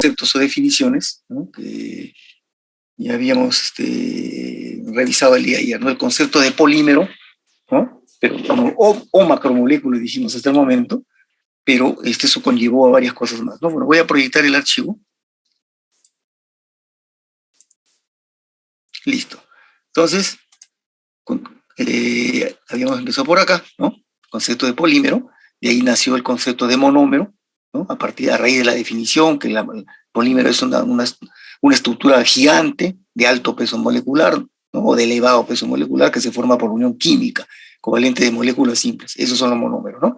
conceptos o definiciones, ¿no?, que ya habíamos revisado el día de ayer, ¿no? El concepto de polímero, ¿no?, pero, o macromolécula dijimos hasta el momento, pero eso conllevó a varias cosas más, ¿no? Bueno, voy a proyectar el archivo. Listo. Entonces, habíamos empezado por acá, ¿no? Concepto de polímero, de ahí nació el concepto de monómero, ¿no? A raíz de la definición que el polímero es una estructura gigante de alto peso molecular, ¿no?, o de elevado peso molecular que se forma por unión química, covalente de moléculas simples. Esos son los monómeros, ¿no?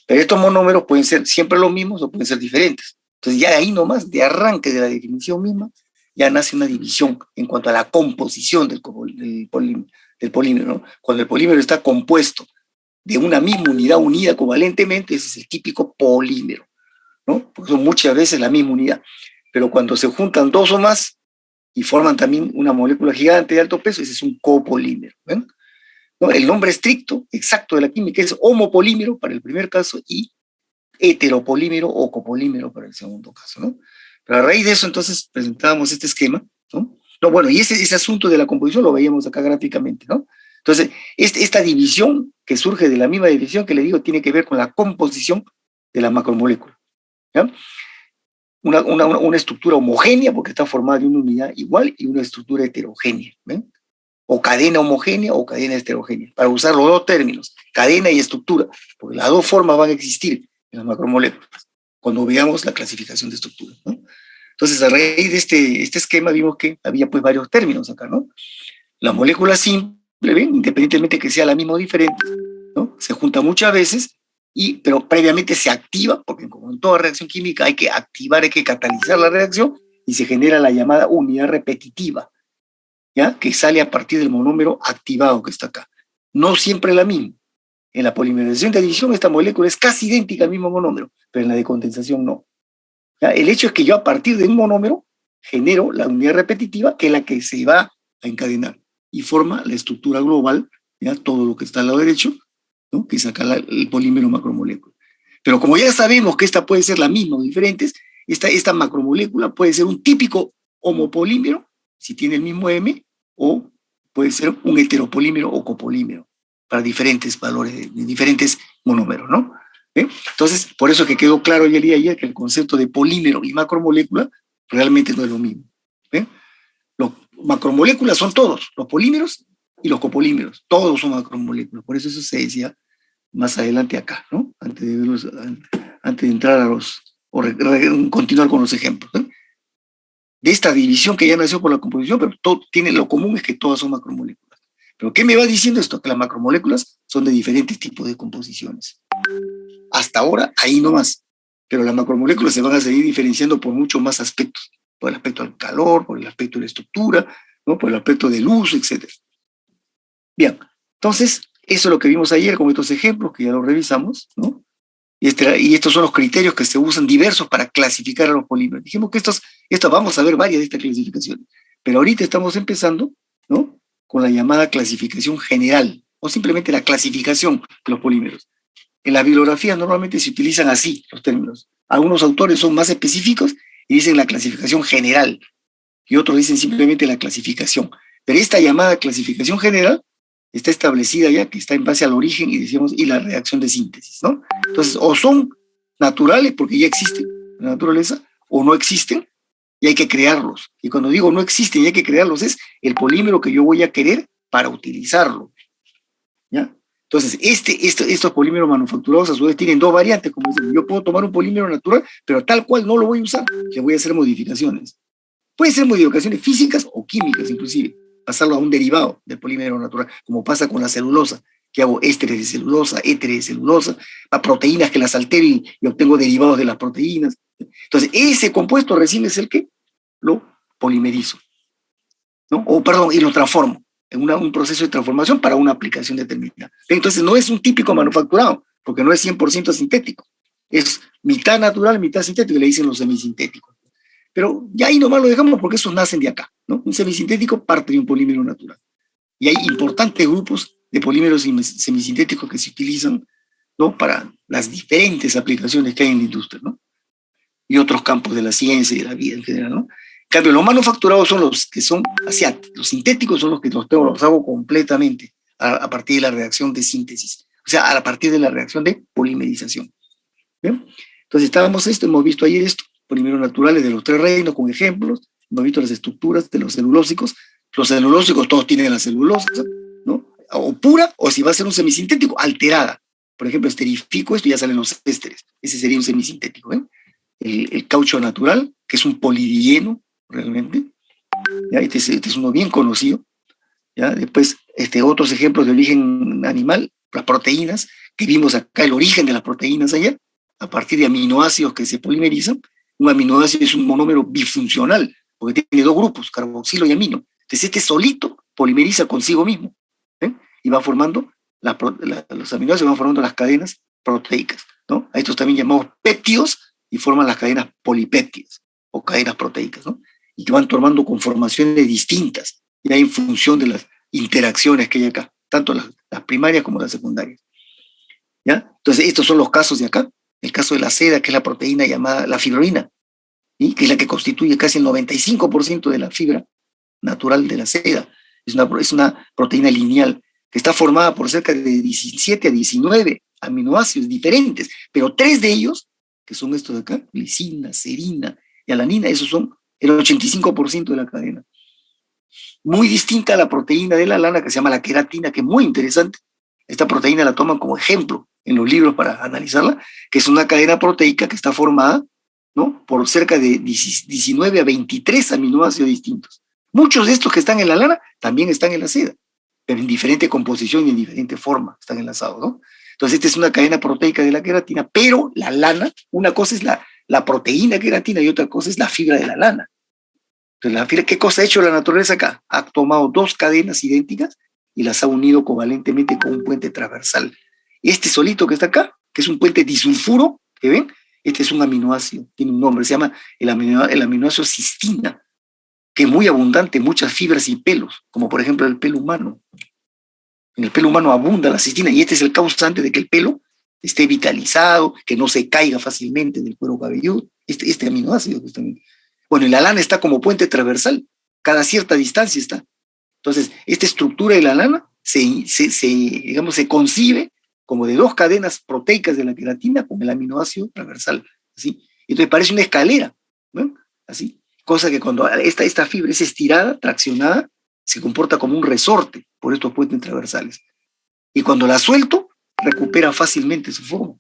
Pero estos monómeros pueden ser siempre los mismos o pueden ser diferentes. Entonces ya ahí nomás, de arranque de la definición misma, ya nace una división en cuanto a la composición del polímero, ¿no? Cuando el polímero está compuesto de una misma unidad unida covalentemente, ese es el típico polímero, ¿no? Porque son muchas veces la misma unidad. Pero cuando se juntan dos o más y forman también una molécula gigante de alto peso, ese es un copolímero, ¿ven? ¿No? El nombre estricto, exacto de la química es homopolímero para el primer caso y heteropolímero o copolímero para el segundo caso, ¿no? Pero a raíz de eso, entonces, presentábamos este esquema, ¿no? No, bueno, y ese asunto de la composición lo veíamos acá gráficamente, ¿no? Entonces, esta división que surge de la misma división que le digo tiene que ver con la composición de la macromolécula, ¿ya? Una estructura homogénea porque está formada de una unidad igual y una estructura heterogénea, ¿ven? O cadena homogénea o cadena heterogénea, para usar los dos términos, cadena y estructura, porque las dos formas van a existir en las macromoléculas, cuando veamos la clasificación de estructuras, ¿no? Entonces, a raíz de este esquema vimos que había pues varios términos acá, ¿no? La molécula simple, ¿ven?, independientemente que sea la misma o diferente, ¿no?, se junta muchas veces, pero previamente se activa, porque como en toda reacción química hay que activar, hay que catalizar la reacción, y se genera la llamada unidad repetitiva, ¿ya?, que sale a partir del monómero activado que está acá. No siempre la misma. En la polimerización de adición esta molécula es casi idéntica al mismo monómero, pero en la de condensación no. ¿Ya? El hecho es que yo a partir de un monómero genero la unidad repetitiva, que es la que se va a encadenar y forma la estructura global, ¿ya?, todo lo que está al lado derecho, ¿no?, que es acá el polímero macromolécula. Pero como ya sabemos que esta puede ser la misma o diferentes, esta macromolécula puede ser un típico homopolímero, si tiene el mismo M, o puede ser un heteropolímero o copolímero, para diferentes valores, de diferentes monómeros, ¿no? Entonces, por eso que quedó claro el día de ayer que el concepto de polímero y macromolécula realmente no es lo mismo. Los macromoléculas son todos, los polímeros y los copolímeros, todos son macromoléculas, por eso se decía más adelante acá, ¿no? Antes de entrar a continuar con los ejemplos, ¿no?, de esta división que ya nació por la composición, pero todo tiene lo común es que todas son macromoléculas. ¿Pero qué me va diciendo esto? Que las macromoléculas son de diferentes tipos de composiciones. Hasta ahora, ahí nomás. Pero las macromoléculas se van a seguir diferenciando por muchos más aspectos. Por el aspecto del calor, por el aspecto de la estructura, ¿no?, por el aspecto del uso, etc. Bien, entonces, eso es lo que vimos ayer con estos ejemplos que ya los revisamos, ¿no? Y estos son los criterios que se usan diversos para clasificar a los polímeros. Dijimos que vamos a ver varias de estas clasificaciones, pero ahorita estamos empezando, ¿no?, con la llamada clasificación general, o simplemente la clasificación de los polímeros. En la bibliografía normalmente se utilizan así los términos. Algunos autores son más específicos y dicen la clasificación general, y otros dicen simplemente la clasificación. Pero esta llamada clasificación general está establecida ya, que está en base al origen y la reacción de síntesis, ¿no? Entonces, o son naturales porque ya existen en la naturaleza, o no existen y hay que crearlos. Y cuando digo no existen y hay que crearlos, es el polímero que yo voy a querer para utilizarlo, ¿ya? Entonces, estos polímeros manufacturados a su vez tienen dos variantes, como dicen. Yo puedo tomar un polímero natural, pero tal cual no lo voy a usar, le voy a hacer modificaciones. Pueden ser modificaciones físicas o químicas inclusive, pasarlo a un derivado del polímero natural, como pasa con la celulosa, que hago ésteres de celulosa, éteres de celulosa, a proteínas que las altero y obtengo derivados de las proteínas. Entonces, ese compuesto recién es el que lo polimerizo, ¿no? Y lo transformo en un proceso de transformación para una aplicación determinada. Entonces, no es un típico manufacturado, porque no es 100% sintético. Es mitad natural, mitad sintético, y le dicen los semisintéticos. Pero ya ahí nomás lo dejamos porque esos nacen de acá, ¿no? Un semisintético parte de un polímero natural. Y hay importantes grupos de polímeros semisintéticos que se utilizan, ¿no?, para las diferentes aplicaciones que hay en la industria, ¿no? y otros campos de la ciencia y de la vida en general, ¿no? En cambio, los manufacturados son los que son asiáticos, los sintéticos son los que los hago completamente a partir de la reacción de síntesis, o sea, a partir de la reacción de polimerización. ¿Bien? Entonces, hemos visto ayer esto, polímeros naturales de los tres reinos con ejemplos, hemos visto las estructuras de los celulósicos. Los celulósicos todos tienen la celulosa, ¿no? O pura, o si va a ser un semisintético, alterada. Por ejemplo, esterifico esto y ya salen los ésteres. Ese sería un semisintético, ¿eh? El caucho natural, que es un polidileno, realmente. ¿Ya? Este es uno bien conocido. ¿Ya? Después, otros ejemplos de origen animal, las proteínas, que vimos acá el origen de las proteínas allá, a partir de aminoácidos que se polimerizan. Un aminoácido es un monómero bifuncional, porque tiene dos grupos, carboxilo y amino. Entonces este solito polimeriza consigo mismo, ¿eh? Y va formando, los aminoácidos van formando las cadenas proteicas, ¿no? A estos también llamamos péptidos y forman las cadenas polipéptidas o cadenas proteicas, ¿no? Y que van tomando conformaciones distintas, ya en función de las interacciones que hay acá, tanto las primarias como las secundarias. ¿Ya? Entonces estos son los casos de acá. El caso de la seda, que es la proteína llamada la fibrina, ¿sí? Que es la que constituye casi el 95% de la fibra natural de la seda. Es una proteína lineal que está formada por cerca de 17 a 19 aminoácidos diferentes, pero 3 de ellos, que son estos de acá, glicina, serina y alanina, esos son el 85% de la cadena. Muy distinta a la proteína de la lana que se llama la queratina, que es muy interesante. Esta proteína la toman como ejemplo en los libros para analizarla, que es una cadena proteica que está formada, ¿no?, por cerca de 19 a 23 aminoácidos distintos. Muchos de estos que están en la lana también están en la seda, pero en diferente composición y en diferente forma están enlazados, ¿no? Entonces, esta es una cadena proteica de la queratina, pero la lana, una cosa es la proteína queratina y otra cosa es la fibra de la lana. Entonces, la fibra, ¿qué cosa ha hecho la naturaleza acá? Ha tomado dos cadenas idénticas y las ha unido covalentemente con un puente transversal. Este solito que está acá, que es un puente disulfuro, ¿que ven? Este es un aminoácido, tiene un nombre, se llama el aminoácido cistina, que es muy abundante en muchas fibras y pelos, como por ejemplo el pelo humano. En el pelo humano abunda la cistina y este es el causante de que el pelo esté vitalizado, que no se caiga fácilmente del cuero cabelludo, este aminoácido justamente. Bueno, y la lana está como puente transversal, cada cierta distancia está. Entonces, esta estructura de la lana se concibe como de dos cadenas proteicas de la queratina con el aminoácido transversal, ¿así? Entonces parece una escalera, ¿no? Así. Cosa que cuando esta fibra es estirada, traccionada, se comporta como un resorte por estos puentes transversales. Y cuando la suelto, recupera fácilmente su forma.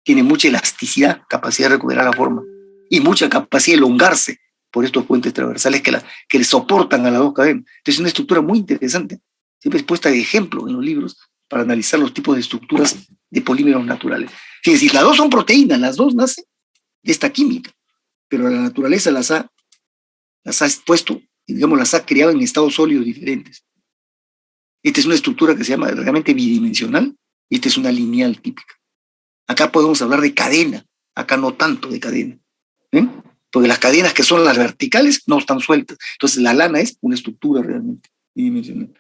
Tiene mucha elasticidad, capacidad de recuperar la forma, y mucha capacidad de elongarse por estos puentes transversales que le soportan a las dos cadenas. Entonces es una estructura muy interesante, siempre es puesta de ejemplo en los libros para analizar los tipos de estructuras de polímeros naturales. Fíjense, las dos son proteínas, las dos nacen de esta química, pero la naturaleza las ha puesto, digamos, las ha creado en estados sólidos diferentes. Esta es una estructura que se llama realmente bidimensional, y esta es una lineal típica. Acá podemos hablar de cadena, acá no tanto de cadena, ¿eh? Porque las cadenas que son las verticales no están sueltas. Entonces la lana es una estructura realmente bidimensional.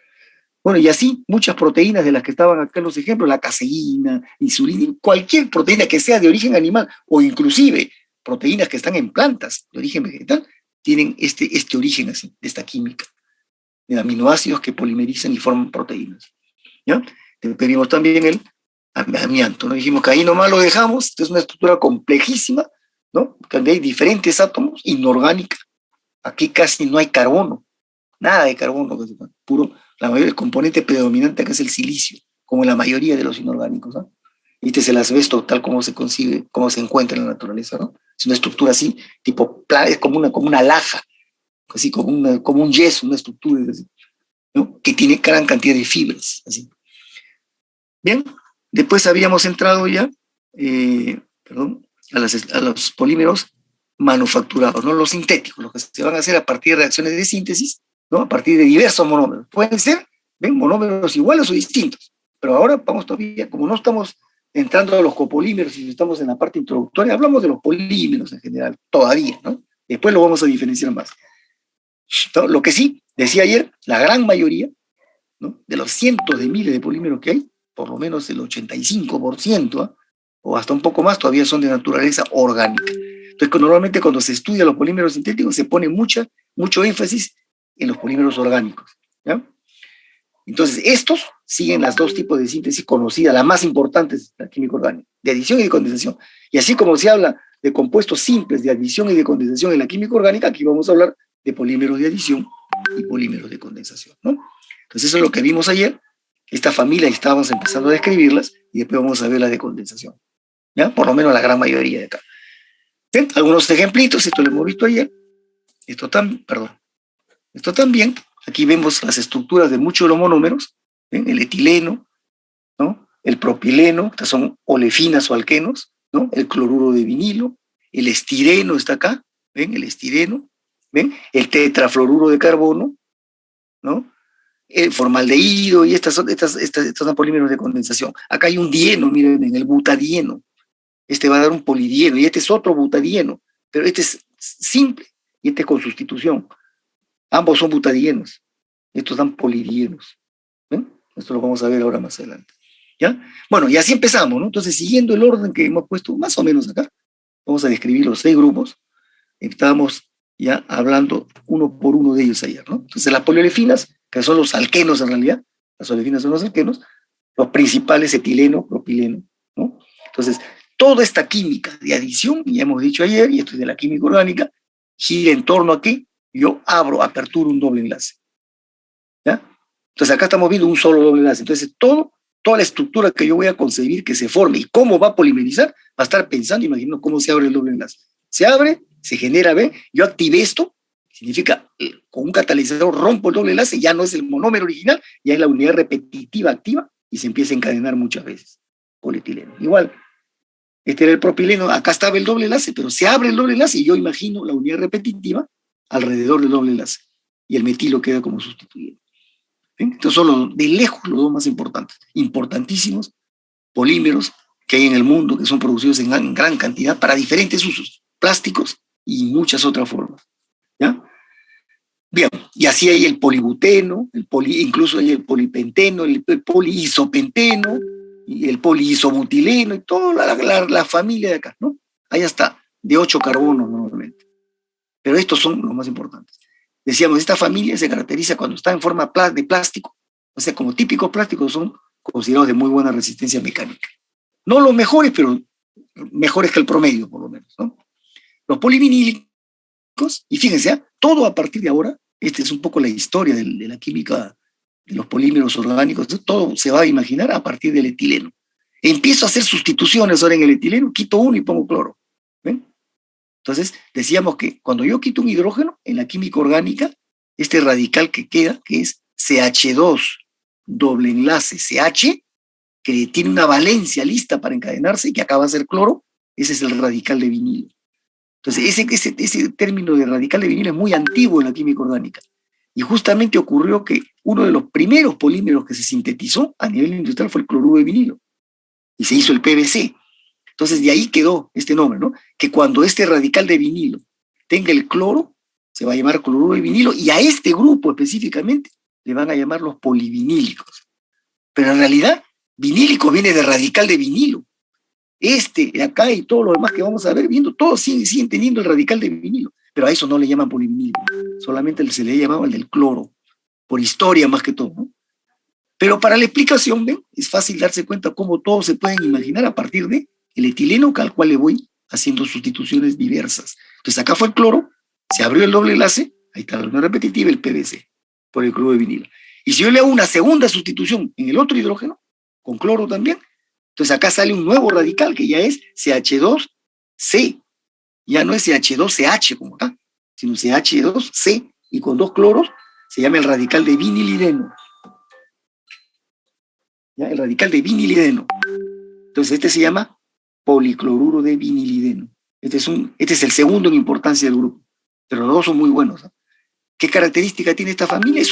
Bueno, y así muchas proteínas de las que estaban acá en los ejemplos, la caseína, insulina, cualquier proteína que sea de origen animal o inclusive proteínas que están en plantas de origen vegetal, tienen este origen así, de esta química, de aminoácidos que polimerizan y forman proteínas. ¿Ya? Pedimos también el amianto, ¿no? Dijimos que ahí nomás lo dejamos, es una estructura complejísima, ¿no? Donde hay diferentes átomos, inorgánica. Aquí casi no hay carbono, nada de carbono, puro, la mayoría del componente predominante acá es el silicio, como en la mayoría de los inorgánicos, ¿no? Y este es el asbesto tal como se concibe, como se encuentra en la naturaleza, ¿no? Es una estructura así, tipo, es como una laja, así como un yeso, una estructura así, ¿no? Que tiene gran cantidad de fibras, así. Bien, después habíamos entrado ya, a los polímeros manufacturados, ¿no? Los sintéticos, los que se van a hacer a partir de reacciones de síntesis, ¿no? A partir de diversos monómeros. Pueden ser, ¿ven?, monómeros iguales o distintos, pero ahora vamos todavía, como no estamos entrando a los copolímeros y estamos en la parte introductoria, hablamos de los polímeros en general, todavía, ¿no? Después lo vamos a diferenciar más. Lo que sí, decía ayer, la gran mayoría, ¿no?, de los cientos de miles de polímeros que hay, por lo menos el 85%, ¿eh?, o hasta un poco más, todavía son de naturaleza orgánica. Entonces, normalmente cuando se estudia los polímeros sintéticos se pone mucho énfasis en los polímeros orgánicos, ¿ya? Entonces, estos siguen las dos tipos de síntesis conocidas, las más importantes de la química orgánica, de adición y de condensación. Y así como se habla de compuestos simples de adición y de condensación en la química orgánica, aquí vamos a hablar de polímeros de adición y polímeros de condensación, ¿no? Entonces, eso es lo que vimos ayer. Esta familia estábamos empezando a describirlas y después vamos a ver las de condensación, ¿ya? Por lo menos la gran mayoría de acá. ¿Ven? Algunos ejemplitos, esto lo hemos visto ayer. Esto también. Aquí vemos las estructuras de muchos de los monómeros, ¿ven? El etileno, ¿no? El propileno, estas son olefinas o alquenos, ¿no? El cloruro de vinilo, el estireno está acá, ¿ven? El estireno, ¿ven? El tetrafluoruro de carbono, ¿no? El formaldehído, y estos son polímeros de condensación. Acá hay un dieno, miren, en el butadieno. Este va a dar un polidieno, y este es otro butadieno, pero este es simple, y este es con sustitución. Ambos son butadienos, estos dan polidienos. ¿Ven? Esto lo vamos a ver ahora más adelante. ¿Ya? Bueno, y así empezamos, ¿no? Entonces, siguiendo el orden que hemos puesto más o menos acá, vamos a describir los 6 grupos. Estábamos ya hablando uno por uno de ellos ayer, ¿no? Entonces, las poliolefinas, que son los alquenos en realidad, las olefinas son los alquenos, los principales etileno, propileno, ¿no? Entonces, toda esta química de adición, ya hemos dicho ayer, y esto es de la química orgánica, gira en torno a que yo aperturo un doble enlace. ¿Ya? Entonces, acá estamos viendo un solo doble enlace. Entonces, toda la estructura que yo voy a concebir que se forme y cómo va a polimerizar, va a estar pensando, imaginando cómo se abre el doble enlace. Se abre, se genera, ¿ve? Yo activé esto, significa, con un catalizador rompo el doble enlace, ya no es el monómero original, ya es la unidad repetitiva activa, y se empieza a encadenar muchas veces. Polietileno. Igual, este era el propileno, acá estaba el doble enlace, pero se abre el doble enlace y yo imagino la unidad repetitiva alrededor del doble enlace, y el metilo queda como sustituido. ¿Ven? Estos son de lejos los dos más importantes, importantísimos polímeros que hay en el mundo, que son producidos en gran cantidad para diferentes usos, plásticos y muchas otras formas. ¿Ya? Bien, y así hay el polibuteno, incluso hay el polipenteno, el poliisopenteno, y el poliisobutileno, y toda la familia de acá, ¿no? Hay hasta de 8 carbonos normalmente. Pero estos son los más importantes. Decíamos, esta familia se caracteriza cuando está en forma de plástico, o sea, como típicos plásticos son considerados de muy buena resistencia mecánica. No los mejores, pero mejores que el promedio, por lo menos, ¿no? Los polivinílicos, y fíjense, todo a partir de ahora, esta es un poco la historia de la química de los polímeros orgánicos, todo se va a imaginar a partir del etileno. Empiezo a hacer sustituciones ahora en el etileno, quito uno y pongo cloro. ¿Ven? Entonces, decíamos que cuando yo quito un hidrógeno, en la química orgánica, este radical que queda, que es CH2, doble enlace CH, que tiene una valencia lista para encadenarse y que acaba de ser cloro, ese es el radical de vinilo. Entonces, ese término de radical de vinilo es muy antiguo en la química orgánica. Y justamente ocurrió que uno de los primeros polímeros que se sintetizó a nivel industrial fue el cloruro de vinilo. Y se hizo el PVC. Entonces, de ahí quedó este nombre, ¿no? Que cuando este radical de vinilo tenga el cloro, se va a llamar cloruro de vinilo, y a este grupo específicamente le van a llamar los polivinílicos. Pero en realidad, vinílico viene de radical de vinilo. Este de acá y todo lo demás que vamos a ver viendo, todos siguen teniendo el radical de vinilo, pero a eso no le llaman polivinílico, solamente se le llamaba el del cloro, por historia más que todo, ¿no? Pero para la explicación, ¿ven? Es fácil darse cuenta cómo todos se pueden imaginar a partir de el etileno, al cual le voy haciendo sustituciones diversas. Entonces acá fue el cloro, se abrió el doble enlace, ahí está la unión repetitiva, el PVC, por el cloro de vinilo. Y si yo le hago una segunda sustitución en el otro hidrógeno, con cloro también, entonces acá sale un nuevo radical que ya es CH2C, ya no es CH2CH como acá, sino CH2C, y con 2 cloros se llama el radical de vinilideno. ¿Ya? El radical de vinilideno. Entonces este se llama policloruro de vinilideno. Este es el segundo en importancia del grupo, pero los dos son muy buenos, ¿no? ¿Qué característica tiene esta familia?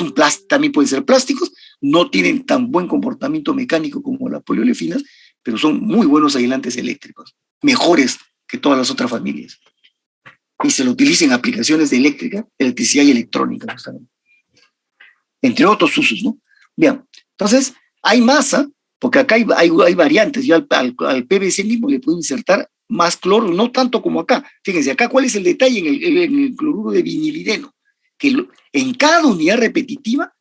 También pueden ser plásticos, no tienen tan buen comportamiento mecánico como las poliolefinas, pero son muy buenos aislantes eléctricos, mejores que todas las otras familias. Y se lo utiliza en aplicaciones de electricidad y electrónica, justamente. Entre otros usos, ¿no? Bien, entonces hay masa, porque acá hay variantes. Yo al PVC mismo le puedo insertar más cloro, no tanto como acá. Fíjense, acá cuál es el detalle en el cloruro de vinilideno, que en cada unidad repetitiva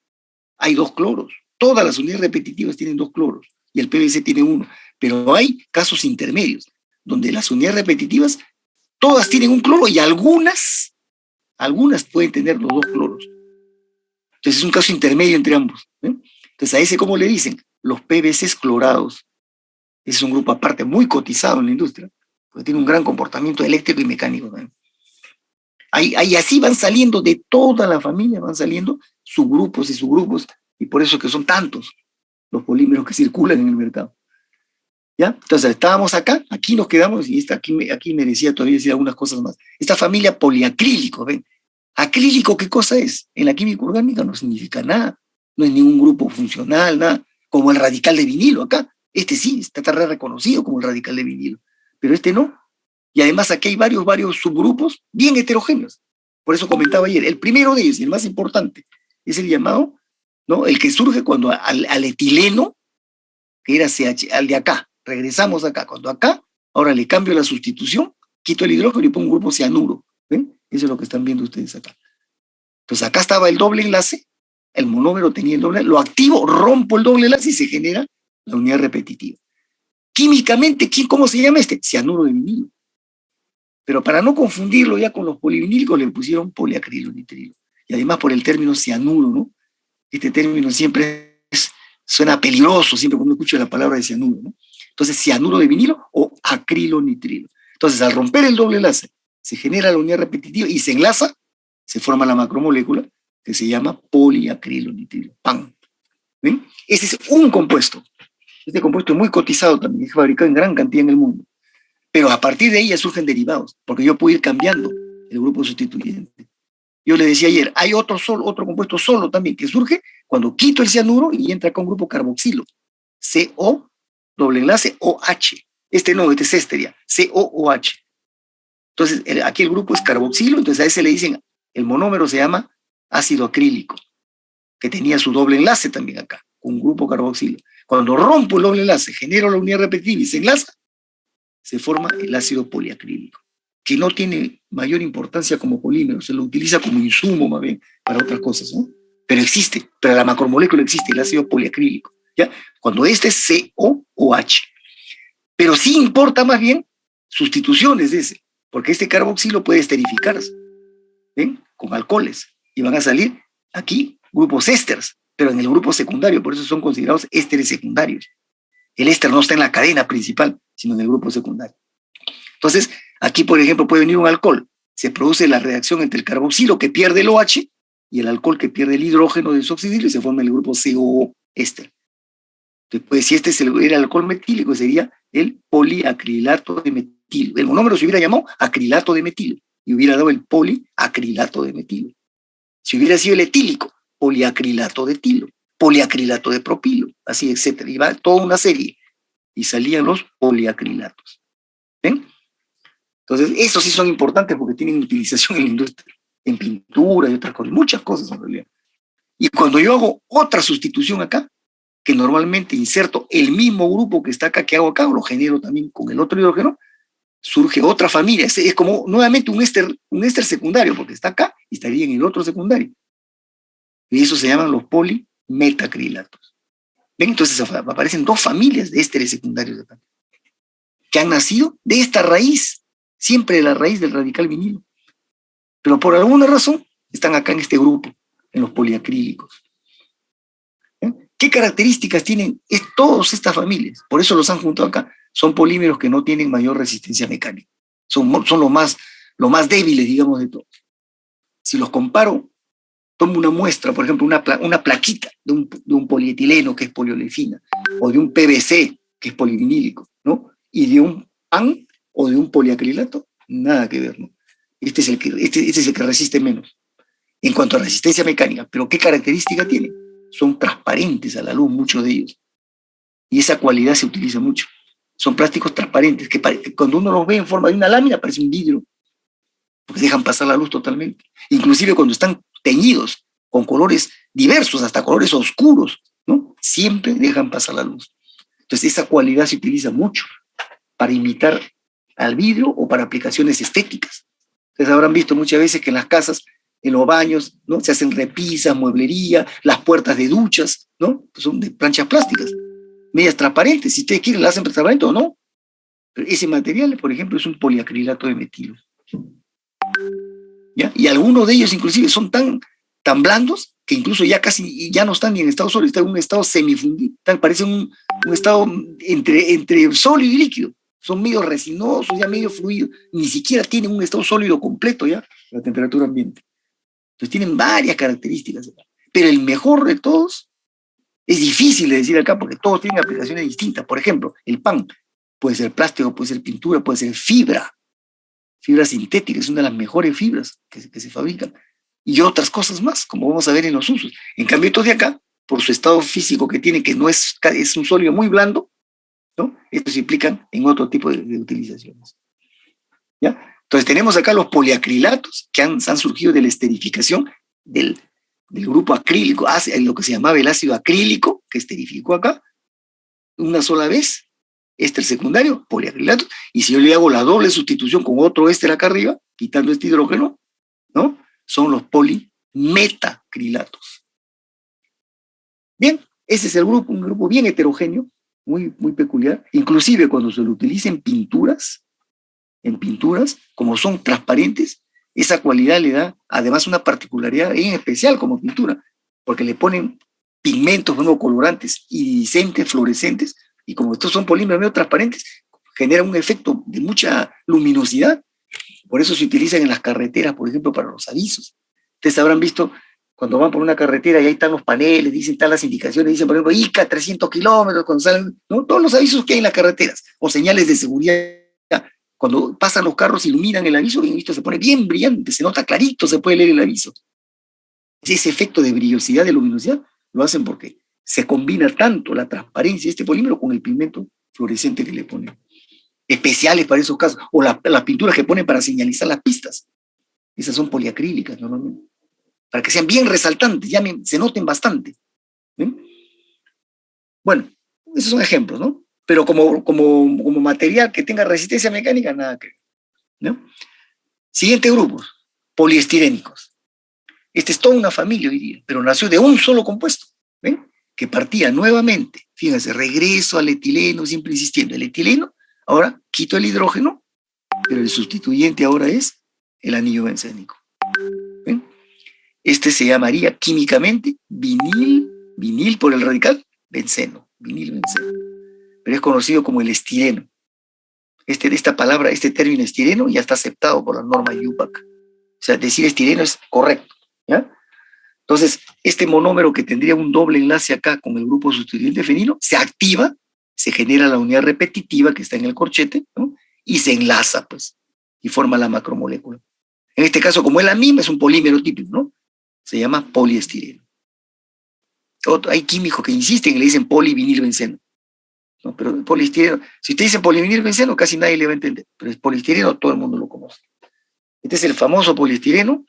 hay 2 cloros. Todas las unidades repetitivas tienen 2 cloros y el PVC tiene 1. Pero hay casos intermedios, donde las unidades repetitivas todas tienen un cloro y algunas pueden tener los 2 cloros. Entonces es un caso intermedio entre ambos. Entonces a ese, ¿cómo le dicen? Los PVCs clorados. Ese es un grupo aparte, muy cotizado en la industria, porque tiene un gran comportamiento eléctrico y mecánico. Ahí así van saliendo de toda la familia, van saliendo subgrupos, y por eso que son tantos los polímeros que circulan en el mercado. ¿Ya? Entonces estábamos acá, aquí nos quedamos, y aquí merecía todavía decir algunas cosas más. Esta familia poliacrílico, ¿ven? ¿Acrílico qué cosa es? En la química orgánica no significa nada, no es ningún grupo funcional, nada, como el radical de vinilo acá. Este sí, está reconocido como el radical de vinilo, pero este no. Y además aquí hay varios subgrupos bien heterogéneos. Por eso comentaba ayer, el primero de ellos, y el más importante, es el llamado, ¿no? El que surge cuando al etileno, que era CH, al de acá, regresamos acá, cuando acá, ahora le cambio la sustitución, quito el hidrógeno y pongo un grupo cianuro. ¿Ven? Eso es lo que están viendo ustedes acá. Entonces acá estaba el doble enlace, el monómero tenía el doble, lo activo, rompo el doble enlace y se genera la unidad repetitiva. Químicamente, ¿cómo se llama este? Cianuro de vinilo. Pero para no confundirlo ya con los polivinílicos le pusieron poliacrilonitrilo. Y además por el término cianuro, ¿no? Este término siempre suena peligroso, siempre cuando escucho la palabra de cianuro, ¿no? Entonces, cianuro de vinilo o acrilonitrilo. Entonces, al romper el doble enlace, se genera la unidad repetitiva y se enlaza, se forma la macromolécula que se llama poliacrilonitrilo. ¡Pam! ¿Ven? Ese es un compuesto. Este compuesto es muy cotizado también, es fabricado en gran cantidad en el mundo. Pero a partir de ahí ya surgen derivados, porque yo puedo ir cambiando el grupo sustituyente. Yo le decía ayer, hay otro compuesto solo también, que surge cuando quito el cianuro y entra acá un grupo carboxilo. CO, doble enlace, OH. Este no, este es éster ya, COOH. Entonces, aquí el grupo es carboxilo, entonces a ese le dicen, el monómero se llama ácido acrílico, que tenía su doble enlace también acá, con un grupo carboxilo. Cuando rompo el doble enlace, genero la unidad repetitiva y se enlaza, se forma el ácido poliacrílico, que no tiene mayor importancia como polímero, se lo utiliza como insumo más bien para otras cosas, ¿no? Pero existe, pero la macromolécula existe, el ácido poliacrílico, ¿ya? Cuando este es COOH. Pero sí importa más bien sustituciones de ese, porque este carboxilo puede esterificarse, ¿ven? Con alcoholes, y van a salir aquí grupos ésteres, pero en el grupo secundario, por eso son considerados ésteres secundarios. El éster no está en la cadena principal, sino en el grupo secundario. Entonces, aquí, por ejemplo, puede venir un alcohol. Se produce la reacción entre el carboxilo que pierde el OH y el alcohol que pierde el hidrógeno desoxidilo y se forma el grupo COO éster. Después, si este era el alcohol metílico, sería el poliacrilato de metilo. El monómero se hubiera llamado acrilato de metilo y hubiera dado el poliacrilato de metilo. Si hubiera sido el etílico, poliacrilato de etilo, poliacrilato de propilo, así, etcétera. Y va toda una serie. Y salían los poliacrilatos. ¿Ven? Entonces, esos sí son importantes porque tienen utilización en la industria, en pintura y otras cosas, muchas cosas en realidad. Y cuando yo hago otra sustitución acá, que normalmente inserto el mismo grupo que está acá, que hago acá, o lo genero también con el otro hidrógeno, surge otra familia. Es como nuevamente un éster secundario, porque está acá y estaría en el otro secundario. Y eso se llaman los polimetacrilatos. ¿Ven? Entonces aparecen 2 familias de ésteres secundarios acá, que han nacido de esta raíz, siempre de la raíz del radical vinilo. Pero por alguna razón están acá en este grupo, en los poliacrílicos. ¿Qué características tienen todas estas familias? Por eso los han juntado acá. Son polímeros que no tienen mayor resistencia mecánica. Son lo más débiles, digamos, de todos. Si los comparo, tomo una muestra, por ejemplo, una plaquita de un polietileno, que es poliolefina, o de un PVC, que es polivinílico, ¿no? Y de un PAN o de un poliacrilato, nada que ver, ¿no? Este es el que resiste menos en cuanto a resistencia mecánica. Pero ¿qué característica tiene? Son transparentes a la luz, muchos de ellos. Y esa cualidad se utiliza mucho. Son plásticos transparentes, que cuando uno los ve en forma de una lámina parece un vidrio, porque dejan pasar la luz totalmente. Inclusive cuando están teñidos con colores diversos, hasta colores oscuros, ¿no? Siempre dejan pasar la luz. Entonces esa cualidad se utiliza mucho para imitar al vidrio o para aplicaciones estéticas. Ustedes habrán visto muchas veces que en las casas, en los baños, ¿no? Se hacen repisas, mueblería, las puertas de duchas, ¿no? Pues son de planchas plásticas, medias transparentes. Si ustedes quieren, la hacen transparente o no. Pero ese material, por ejemplo, es un poliacrilato de metilo. ¿Ya? Y algunos de ellos inclusive son tan blandos que incluso ya casi ya no están ni en estado sólido, están en un estado semifundido, parecen un estado entre sólido y líquido. Son medio resinosos, ya medio fluidos, ni siquiera tienen un estado sólido completo ya, la temperatura ambiente. Entonces tienen varias características. Pero el mejor de todos, es difícil de decir acá porque todos tienen aplicaciones distintas. Por ejemplo, el pan puede ser plástico, puede ser pintura, puede ser fibra sintética, es una de las mejores fibras que se fabrican. Y otras cosas más, como vamos a ver en los usos. En cambio, estos de acá, por su estado físico que tiene, que no es un sólido muy blando, ¿no? Estos se implican en otro tipo de utilizaciones. ¿Ya? Entonces tenemos acá los poliacrilatos que han surgido de la esterificación del grupo acrílico, lo que se llamaba el ácido acrílico, que esterificó acá, una sola vez, éster secundario, poliacrilatos, y si yo le hago la doble sustitución con otro éster acá arriba, quitando este hidrógeno, ¿no? Son los polimetacrilatos. Bien, ese es el grupo, un grupo bien heterogéneo, muy, muy peculiar. Inclusive cuando se lo utiliza en pinturas, como son transparentes, esa cualidad le da además una particularidad en especial como pintura, porque le ponen pigmentos, bueno, colorantes iridiscentes, fluorescentes, y como estos son polímeros medio transparentes, generan un efecto de mucha luminosidad. Por eso se utilizan en las carreteras, por ejemplo, para los avisos. Ustedes habrán visto cuando van por una carretera y ahí están los paneles, dicen, están las indicaciones, dicen, por ejemplo, ICA 300 kilómetros, cuando salen, ¿no? Todos los avisos que hay en las carreteras, o señales de seguridad. Cuando pasan los carros, iluminan el aviso, y esto se pone bien brillante, se nota clarito, se puede leer el aviso. Ese efecto de brillosidad, de luminosidad, lo hacen porque se combina tanto la transparencia de este polímero con el pigmento fluorescente que le ponen. Especiales para esos casos, o las pinturas que ponen para señalizar las pistas. Esas son poliacrílicas normalmente, para que sean bien resaltantes, se noten bastante. ¿Ven? Bueno, esos son ejemplos, ¿no? Pero como material que tenga resistencia mecánica, nada que ver, ¿no? Siguiente grupo, poliestirénicos. Este es toda una familia hoy día, pero nació de un solo compuesto, ¿ven? Que partía nuevamente, fíjense, regreso al etileno, siempre insistiendo, el etileno, ahora quito el hidrógeno, pero el sustituyente ahora es el anillo bencénico. ¿Ven? Este se llamaría químicamente vinil por el radical, benceno, vinil benceno. Pero es conocido como el estireno. Esta palabra, este término estireno ya está aceptado por la norma IUPAC. O sea, decir estireno es correcto, ¿ya? Entonces, este monómero que tendría un doble enlace acá con el grupo sustituyente fenilo, se activa, se genera la unidad repetitiva que está en el corchete, ¿no? Y se enlaza, pues, y forma la macromolécula. En este caso, como es la misma, es un polímero típico, ¿no? Se llama poliestireno. Hay químicos que insisten y le dicen polivinilbenceno. ¿No? Pero el poliestireno, si usted dice polivinilbenceno, casi nadie le va a entender, pero el poliestireno todo el mundo lo conoce. Este es el famoso poliestireno,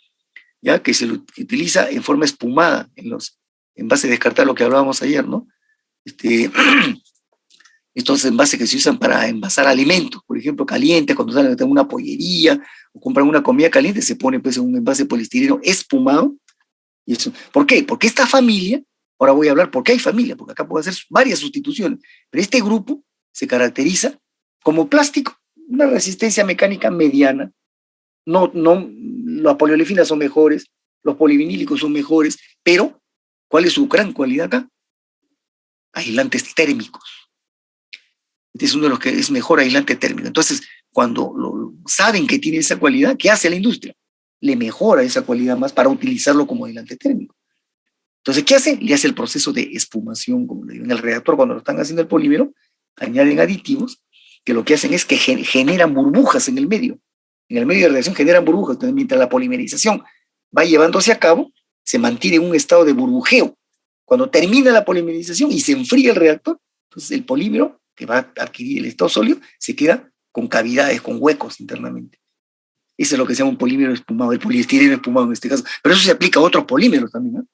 ya que se lo utiliza en forma espumada en los envases de descartar, lo que hablábamos ayer, ¿no? Estos envases que se usan para envasar alimentos, por ejemplo, calientes, cuando salen de una pollería o compran una comida caliente, se pone pues en un envase de poliestireno espumado. Y eso. ¿Por qué? Porque esta familia, ahora voy a hablar por qué hay familia, porque acá puedo hacer varias sustituciones, pero este grupo se caracteriza como plástico, una resistencia mecánica mediana. No, las poliolefinas son mejores, los polivinílicos son mejores, pero ¿cuál es su gran cualidad acá? Aislantes térmicos. Este es uno de los que es mejor aislante térmico. Entonces, cuando saben que tiene esa cualidad, ¿qué hace la industria? Le mejora esa cualidad más para utilizarlo como aislante térmico. Entonces, ¿qué hace? Le hace el proceso de espumación, como le digo, en el reactor cuando lo están haciendo el polímero, añaden aditivos que lo que hacen es que generan burbujas en el medio. En el medio de reacción generan burbujas. Entonces, mientras la polimerización va llevándose a cabo, se mantiene en un estado de burbujeo. Cuando termina la polimerización y se enfría el reactor, entonces el polímero, que va a adquirir el estado sólido, se queda con cavidades, con huecos internamente. Eso es lo que se llama un polímero espumado, el poliestireno espumado en este caso. Pero eso se aplica a otros polímeros también, ¿no?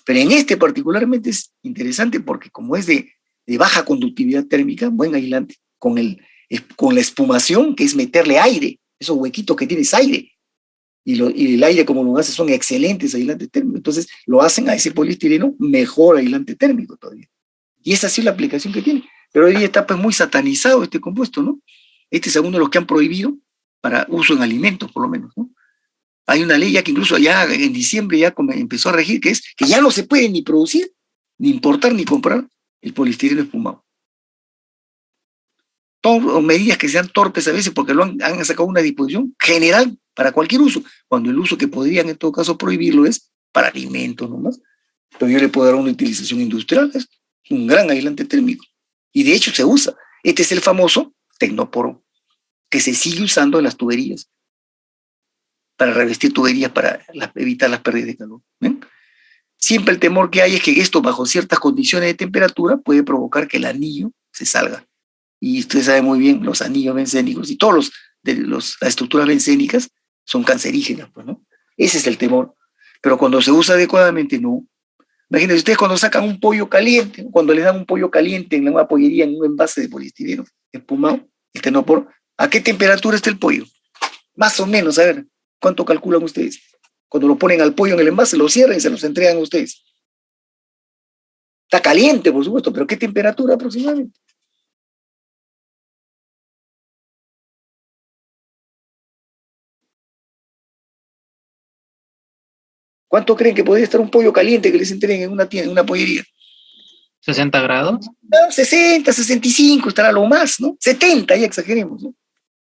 Pero en este particularmente es interesante porque como es de baja conductividad térmica, buen aislante, con el con la espumación, que es meterle aire, esos huequitos que tienes aire, y el aire como lo hace son excelentes aislantes térmicos, entonces lo hacen a ese poliestireno mejor aislante térmico todavía. Y esa ha sido la aplicación que tiene. Pero hoy día está pues muy satanizado este compuesto, ¿no? Este es uno de los que han prohibido para uso en alimentos, por lo menos, ¿no? Hay una ley ya que incluso ya en diciembre ya empezó a regir, que es que ya no se puede ni producir, ni importar, ni comprar el poliestireno espumado. Todas medidas que sean torpes a veces porque han sacado una disposición general para cualquier uso, cuando el uso que podrían en todo caso prohibirlo es para alimentos nomás. Pero yo le puedo dar una utilización industrial, es un gran aislante térmico. Y de hecho se usa. Este es el famoso tecnoporo, que se sigue usando en las tuberías, para revestir tuberías, para evitar las pérdidas de calor. ¿Ven? Siempre el temor que hay es que esto, bajo ciertas condiciones de temperatura, puede provocar que el anillo se salga. Y usted sabe muy bien, los anillos bencénicos y todos las estructuras bencénicas son cancerígenas, pues, ¿no? Ese es el temor. Pero cuando se usa adecuadamente, no. Imagínense ustedes cuando sacan un pollo caliente, cuando le dan un pollo caliente en una pollería, en un envase de poliestireno espumado, el tenopor, ¿a qué temperatura está el pollo? Más o menos, a ver, ¿cuánto calculan ustedes? Cuando lo ponen al pollo en el envase, lo cierran y se los entregan a ustedes. Está caliente, por supuesto, pero ¿qué temperatura aproximadamente? ¿Cuánto creen que podría estar un pollo caliente que les entreguen en una tienda, en una pollería? 60 grados. No, 60, 65 estará lo más, ¿no? 70, ya exageremos, ¿no?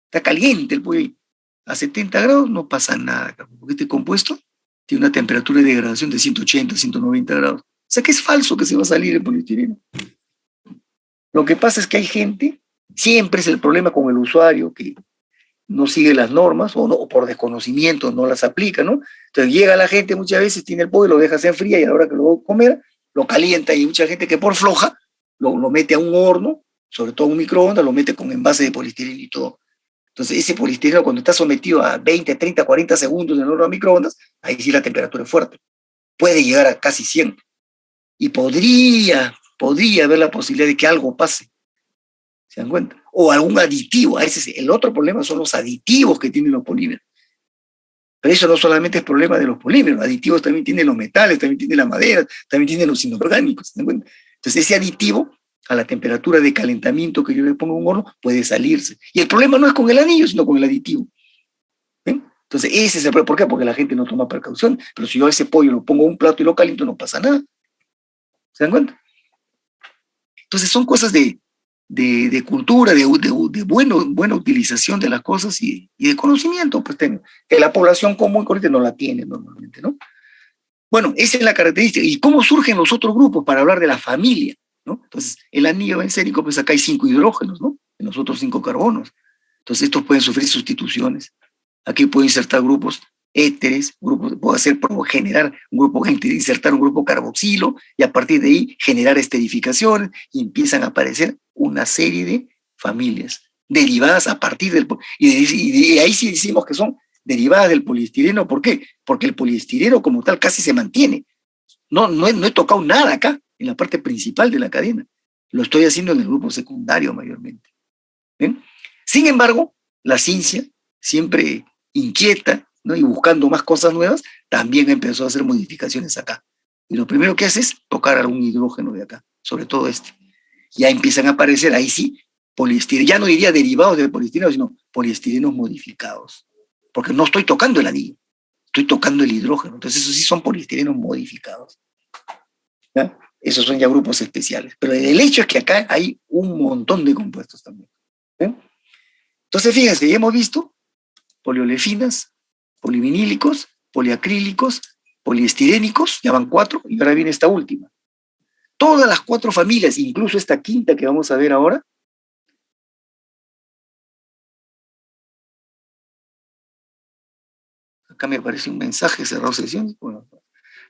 Está caliente el pollo ahí. A 70 grados no pasa nada, porque este compuesto tiene una temperatura de degradación de 180, 190 grados. O sea que es falso que se va a salir el poliestireno. Lo que pasa es que hay gente, siempre es el problema con el usuario que no sigue las normas o por desconocimiento no las aplica, ¿no? Entonces llega la gente muchas veces, tiene el pollo, lo deja hacer fría y a la hora que lo va a comer, lo calienta y hay mucha gente que por floja lo mete a un horno, sobre todo a un microondas, lo mete con envase de poliestireno y todo. Entonces ese poliestireno cuando está sometido a 20, 30, 40 segundos en el horno a microondas, ahí sí la temperatura es fuerte. Puede llegar a casi 100. Y podría haber la posibilidad de que algo pase. ¿Se dan cuenta? O algún aditivo. El otro problema son los aditivos que tienen los polímeros. Pero eso no solamente es problema de los polímeros, los aditivos también tienen los metales, también tienen la madera, también tienen los inorgánicos. ¿Se dan cuenta? Entonces ese aditivo, a la temperatura de calentamiento que yo le pongo en un horno, puede salirse. Y el problema no es con el anillo, sino con el aditivo. ¿Ven? Entonces ese es el problema. ¿Por qué? Porque la gente no toma precaución. Pero si yo a ese pollo lo pongo en un plato y lo caliento, no pasa nada. ¿Se dan cuenta? Entonces son cosas de cultura, de buena utilización de las cosas y de conocimiento, pues que la población común y corriente no la tiene normalmente, ¿no? Bueno, esa es la característica. ¿Y cómo surgen los otros grupos para hablar de la familia? ¿No? Entonces, el anillo bencénico, pues acá hay 5 hidrógenos, ¿no? En los otros 5 carbonos. Entonces, estos pueden sufrir sustituciones. Aquí puedo insertar grupos éteres, puedo generar un grupo, insertar un grupo carboxilo y a partir de ahí generar esterificaciones y empiezan a aparecer una serie de familias derivadas a partir del... Y de ahí sí decimos que son derivadas del poliestireno. ¿Por qué? Porque el poliestireno como tal casi se mantiene. No he tocado nada acá, en la parte principal de la cadena. Lo estoy haciendo en el grupo secundario mayormente. ¿Ven? Sin embargo, la ciencia, siempre inquieta, ¿no? Y buscando más cosas nuevas, también empezó a hacer modificaciones acá. Y lo primero que hace es tocar algún hidrógeno de acá, sobre todo este. Ya empiezan a aparecer, ahí sí, poliestireno, ya no diría derivados del poliestireno, sino poliestirenos modificados. Porque no estoy tocando el anillo, estoy tocando el hidrógeno. Entonces, esos sí son poliestirenos modificados. ¿Ya? Esos son ya grupos especiales. Pero el hecho es que acá hay un montón de compuestos también. ¿Eh? Entonces, fíjense, ya hemos visto poliolefinas, polivinílicos, poliacrílicos, poliestirénicos, ya van 4, y ahora viene esta última. Todas las 4 familias, incluso esta quinta que vamos a ver ahora, acá me aparece un mensaje, cerrado sesión. Bueno,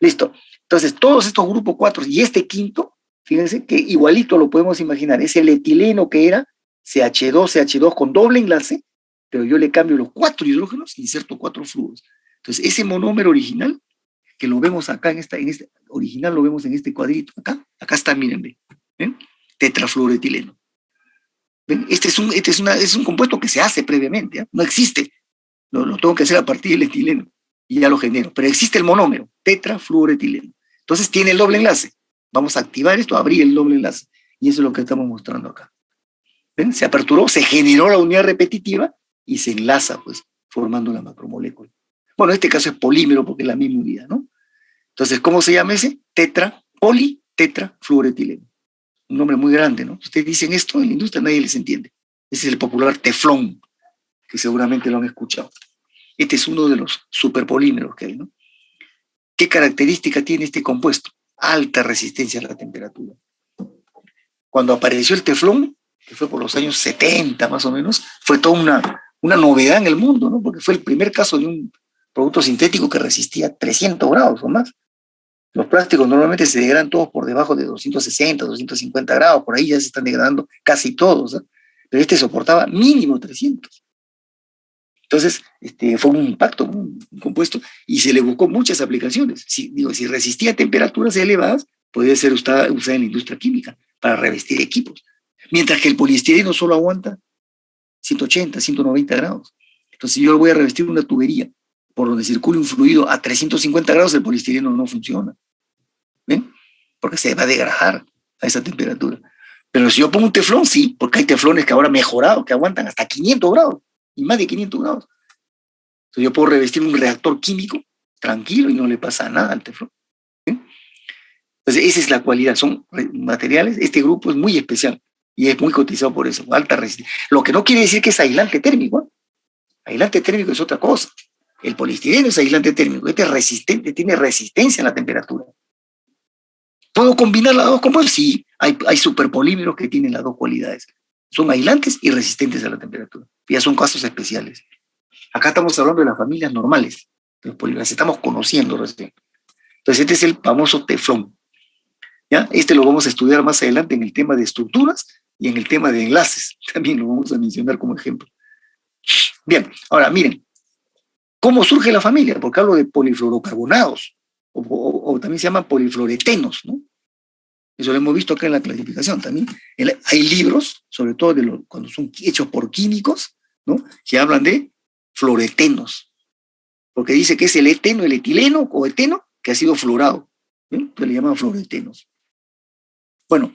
listo. Entonces, todos estos grupos 4 y este quinto, fíjense que igualito lo podemos imaginar, es el etileno que era CH2 con doble enlace, pero yo le cambio los 4 hidrógenos e inserto 4 flúoros. Entonces, ese monómero original, que lo vemos acá en este original, lo vemos en este cuadrito, acá está, miren, ¿ven? Tetrafluoroetileno. ¿Ven? Es un compuesto que se hace previamente, ¿eh? No existe. Lo tengo que hacer a partir del etileno y ya lo genero. Pero existe el monómero, tetrafluoretileno. Entonces tiene el doble enlace. Vamos a activar esto, abrir el doble enlace. Y eso es lo que estamos mostrando acá. ¿Ven? Se aperturó, se generó la unidad repetitiva y se enlaza, pues, formando la macromolécula. Bueno, en este caso es polímero porque es la misma unidad, ¿no? Entonces, ¿cómo se llama ese? Politetrafluoretileno. Un nombre muy grande, ¿no? Ustedes dicen esto en la industria, nadie les entiende. Ese es el popular teflón, que seguramente lo han escuchado. Este es uno de los superpolímeros que hay, ¿no? ¿Qué característica tiene este compuesto? Alta resistencia a la temperatura. Cuando apareció el teflón, que fue por los años 70 más o menos, fue toda una novedad en el mundo, ¿no? Porque fue el primer caso de un producto sintético que resistía 300 grados o más. Los plásticos normalmente se degradan todos por debajo de 260, 250 grados, por ahí ya se están degradando casi todos, ¿eh? Pero este soportaba mínimo 300. Entonces, fue un impacto, un compuesto, y se le buscó muchas aplicaciones. Si resistía a temperaturas elevadas, podía ser usada en la industria química para revestir equipos. Mientras que el poliestireno solo aguanta 180, 190 grados. Entonces, si yo voy a revestir una tubería por donde circula un fluido a 350 grados, el poliestireno no funciona. ¿Ven? Porque se va a degradar a esa temperatura. Pero si yo pongo un teflón, sí, porque hay teflones que ahora mejorados, que aguantan hasta 500 grados, y más de 500 grados. Entonces yo puedo revestir un reactor químico tranquilo y no le pasa nada al teflón. ¿Sí? Entonces esa es la cualidad, son materiales, este grupo es muy especial y es muy cotizado por eso, alta resistencia. Lo que no quiere decir que es aislante térmico, ¿eh? Aislante térmico es otra cosa. El poliestireno es aislante térmico, este es resistente, tiene resistencia a la temperatura. ¿Puedo combinar las dos compuestos? Sí, hay superpolímeros que tienen las dos cualidades. Son aislantes y resistentes a la temperatura. Ya son casos especiales. Acá estamos hablando de las familias normales, de los polímeros, estamos conociendo recién. Entonces este es el famoso teflón. ¿Ya? Este lo vamos a estudiar más adelante en el tema de estructuras y en el tema de enlaces. También lo vamos a mencionar como ejemplo. Bien, ahora miren, ¿cómo surge la familia? Porque hablo de polifluorocarbonados, o también se llaman polifluoretenos, ¿no? Eso lo hemos visto acá en la clasificación también. Hay libros, sobre todo cuando son hechos por químicos, ¿no? Que hablan de fluoretenos, porque dice que es el eteno, el etileno o eteno que ha sido fluorado, ¿sí? Entonces le llaman fluoretenos. Bueno,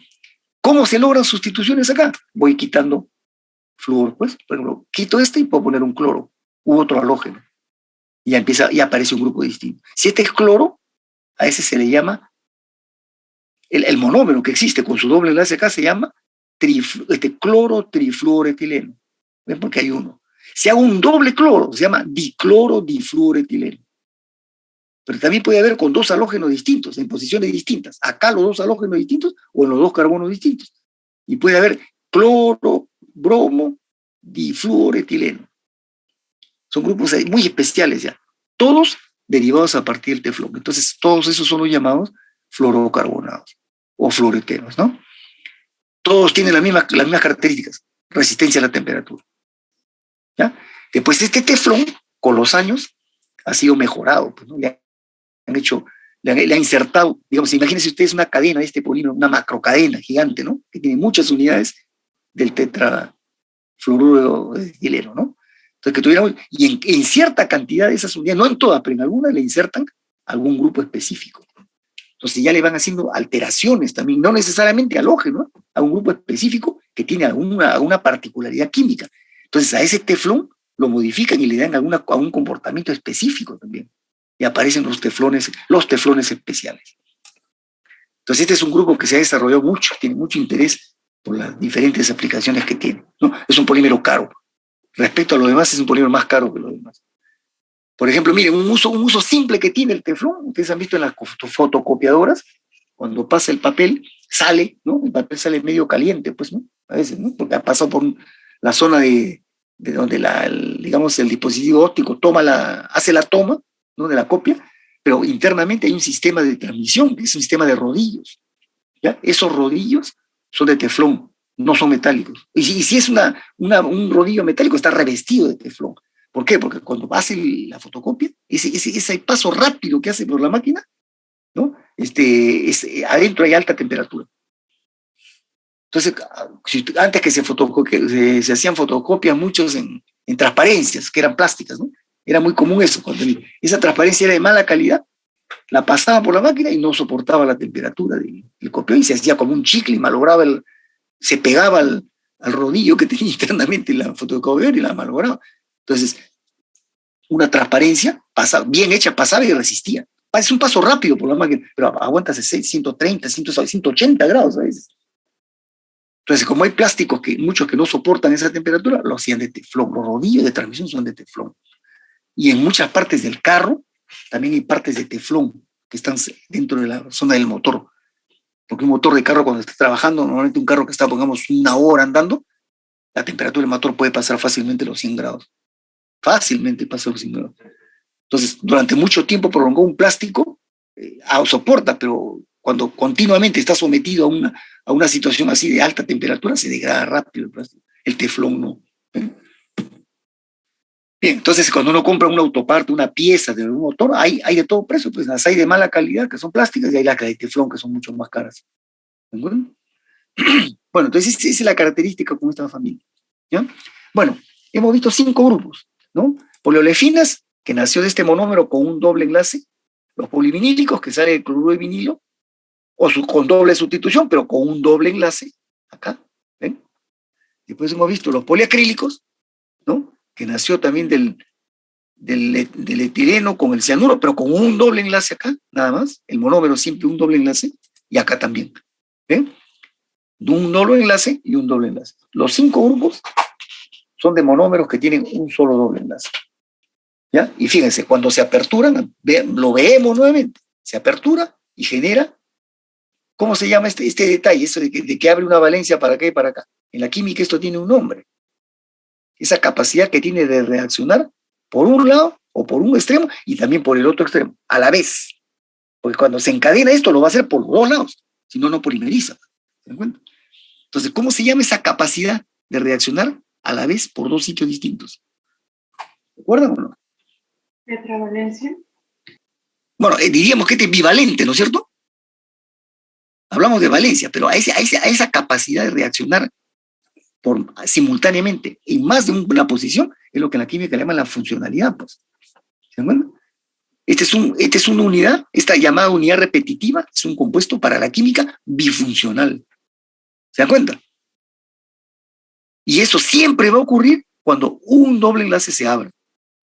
¿cómo se logran sustituciones acá? Voy quitando flúor, pues, por ejemplo, quito y puedo poner un cloro u otro halógeno. Y ya aparece un grupo distinto. Si este es cloro, a ese se le llama el monómero que existe con su doble enlace acá se llama cloro trifluoretileno. ¿Ven? Porque hay uno. Si hago un doble cloro, se llama dicloro difluoretileno. Pero también puede haber con dos halógenos distintos, en posiciones distintas. Acá los dos halógenos distintos o en los dos carbonos distintos. Y puede haber cloro, bromo, difluoretileno. Son grupos muy especiales ya. Todos derivados a partir del teflón. Entonces, todos esos son los llamados fluorocarbonados o fluoretenos, ¿no? Todos tienen las mismas características. Resistencia a la temperatura. ¿Ya? Después este teflón, con los años, ha sido mejorado, pues, ¿no? Le ha insertado, digamos, imagínense ustedes una cadena de este polímero, una macrocadena gigante, ¿no? Que tiene muchas unidades del tetrafluoruro etileno, ¿no? Entonces que tuviéramos, y en cierta cantidad de esas unidades, no en todas, pero en algunas le insertan algún grupo específico. Entonces ya le van haciendo alteraciones también, no necesariamente halógeno, ¿no? A un grupo específico que tiene alguna particularidad química. Entonces a ese teflón lo modifican y le dan algún comportamiento específico también. Y aparecen los teflones especiales. Entonces este es un grupo que se ha desarrollado mucho, tiene mucho interés por las diferentes aplicaciones que tiene, ¿no? Es un polímero caro. Respecto a los demás es un polímero más caro que los demás. Por ejemplo, miren, un uso simple que tiene el teflón, ustedes han visto en las fotocopiadoras, cuando pasa el papel, sale, ¿no? El papel sale medio caliente, pues, ¿no? A veces, ¿no? Porque ha pasado por la zona de donde digamos, el dispositivo óptico hace la toma, ¿no? De la copia, pero internamente hay un sistema de transmisión, que es un sistema de rodillos, ¿ya? Esos rodillos son de teflón, no son metálicos. Y si es un rodillo metálico, está revestido de teflón. ¿Por qué? Porque cuando hace la fotocopia, ese paso rápido que hace por la máquina, ¿no? Adentro hay alta temperatura. Entonces, antes que se hacían fotocopias muchos en transparencias, que eran plásticas, ¿no? Era muy común eso. Cuando esa transparencia era de mala calidad, la pasaba por la máquina y no soportaba la temperatura del copión y se hacía como un chicle y malograba se pegaba al rodillo que tenía internamente la fotocopiadora y la malograba. Entonces, una transparencia bien hecha pasaba y resistía. Es un paso rápido por la máquina, pero aguanta 130, 180 grados a veces. Entonces, como hay plásticos muchos que no soportan esa temperatura, lo hacían de teflón. Los rodillos de transmisión son de teflón. Y en muchas partes del carro también hay partes de teflón que están dentro de la zona del motor. Porque un motor de carro, cuando está trabajando, normalmente un carro que está, pongamos, 1 hora andando, la temperatura del motor puede pasar fácilmente los 100 grados. Fácilmente pasa los 100 grados. Entonces, durante mucho tiempo prolongó un plástico, soporta, pero cuando continuamente está sometido a una situación así de alta temperatura, se degrada rápido el plástico. El teflón no. Bien, entonces cuando uno compra una autoparte, una pieza de un motor, hay de todo precio, pues las hay de mala calidad, que son plásticas, y hay las de teflón, que son mucho más caras. ¿Entienden? Bueno, entonces esa es la característica con esta familia. ¿Ya? Bueno, hemos visto 5 grupos, ¿no? Poliolefinas, que nació de este monómero con un doble enlace, los polivinílicos, que sale del cloruro de vinilo, con doble sustitución, pero con un doble enlace, acá, ¿ven? Después hemos visto los poliacrílicos, ¿no? Que nació también del etileno con el cianuro, pero con un doble enlace acá, nada más, el monómero siempre un doble enlace, y acá también, ¿ven? Un doble enlace y un doble enlace. Los 5 grupos son de monómeros que tienen un solo doble enlace. ¿Ya? Y fíjense, cuando se aperturan, lo vemos nuevamente, se apertura y genera, ¿cómo se llama este detalle? Eso de que abre una valencia para acá y para acá. En la química esto tiene un nombre. Esa capacidad que tiene de reaccionar por un lado o por un extremo y también por el otro extremo, a la vez. Porque cuando se encadena esto lo va a hacer por los 2 lados, si no, no polimeriza. ¿Se dan cuenta? Entonces, ¿cómo se llama esa capacidad de reaccionar a la vez por 2 sitios distintos? ¿Recuerdan o no? Tetravalencia. Bueno, diríamos que es bivalente, ¿no es cierto? Hablamos de valencia, pero a esa capacidad de reaccionar simultáneamente en más de una posición es lo que en la química le llaman la funcionalidad, pues. ¿Se dan cuenta? Esta es una unidad, esta llamada unidad repetitiva, es un compuesto para la química bifuncional. ¿Se dan cuenta? Y eso siempre va a ocurrir cuando un doble enlace se abre.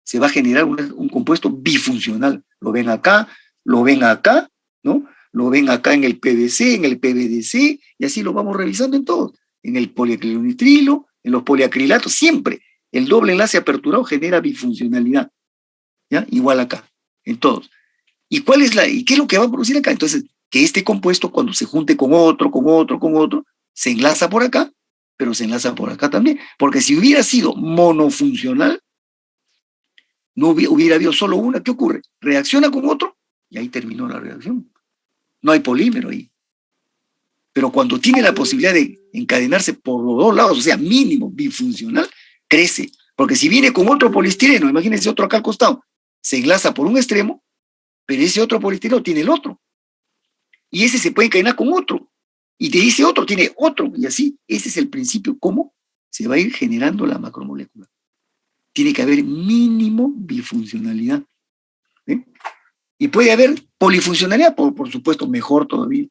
Se va a generar un compuesto bifuncional. Lo ven acá, ¿no? Lo ven acá en el PVC, en el PVDC, y así lo vamos revisando en todos. En el poliacrilonitrilo, en los poliacrilatos, siempre el doble enlace aperturado genera bifuncionalidad. ¿Ya? Igual acá, en todos. ¿Y qué es lo que va a producir acá? Entonces, que este compuesto, cuando se junte con otro, se enlaza por acá, pero se enlaza por acá también. Porque si hubiera sido monofuncional, no hubiera habido solo una. ¿Qué ocurre? Reacciona con otro y ahí terminó la reacción. No hay polímero ahí. Pero cuando tiene la posibilidad de encadenarse por los 2 lados, o sea, mínimo bifuncional, crece. Porque si viene con otro poliestireno, imagínense otro acá al costado, se enlaza por un extremo, pero ese otro poliestireno tiene el otro. Y ese se puede encadenar con otro. Y de ese otro tiene otro. Y así, ese es el principio, cómo se va a ir generando la macromolécula. Tiene que haber mínimo bifuncionalidad. ¿Eh? Y puede haber polifuncionalidad, por supuesto, mejor todavía.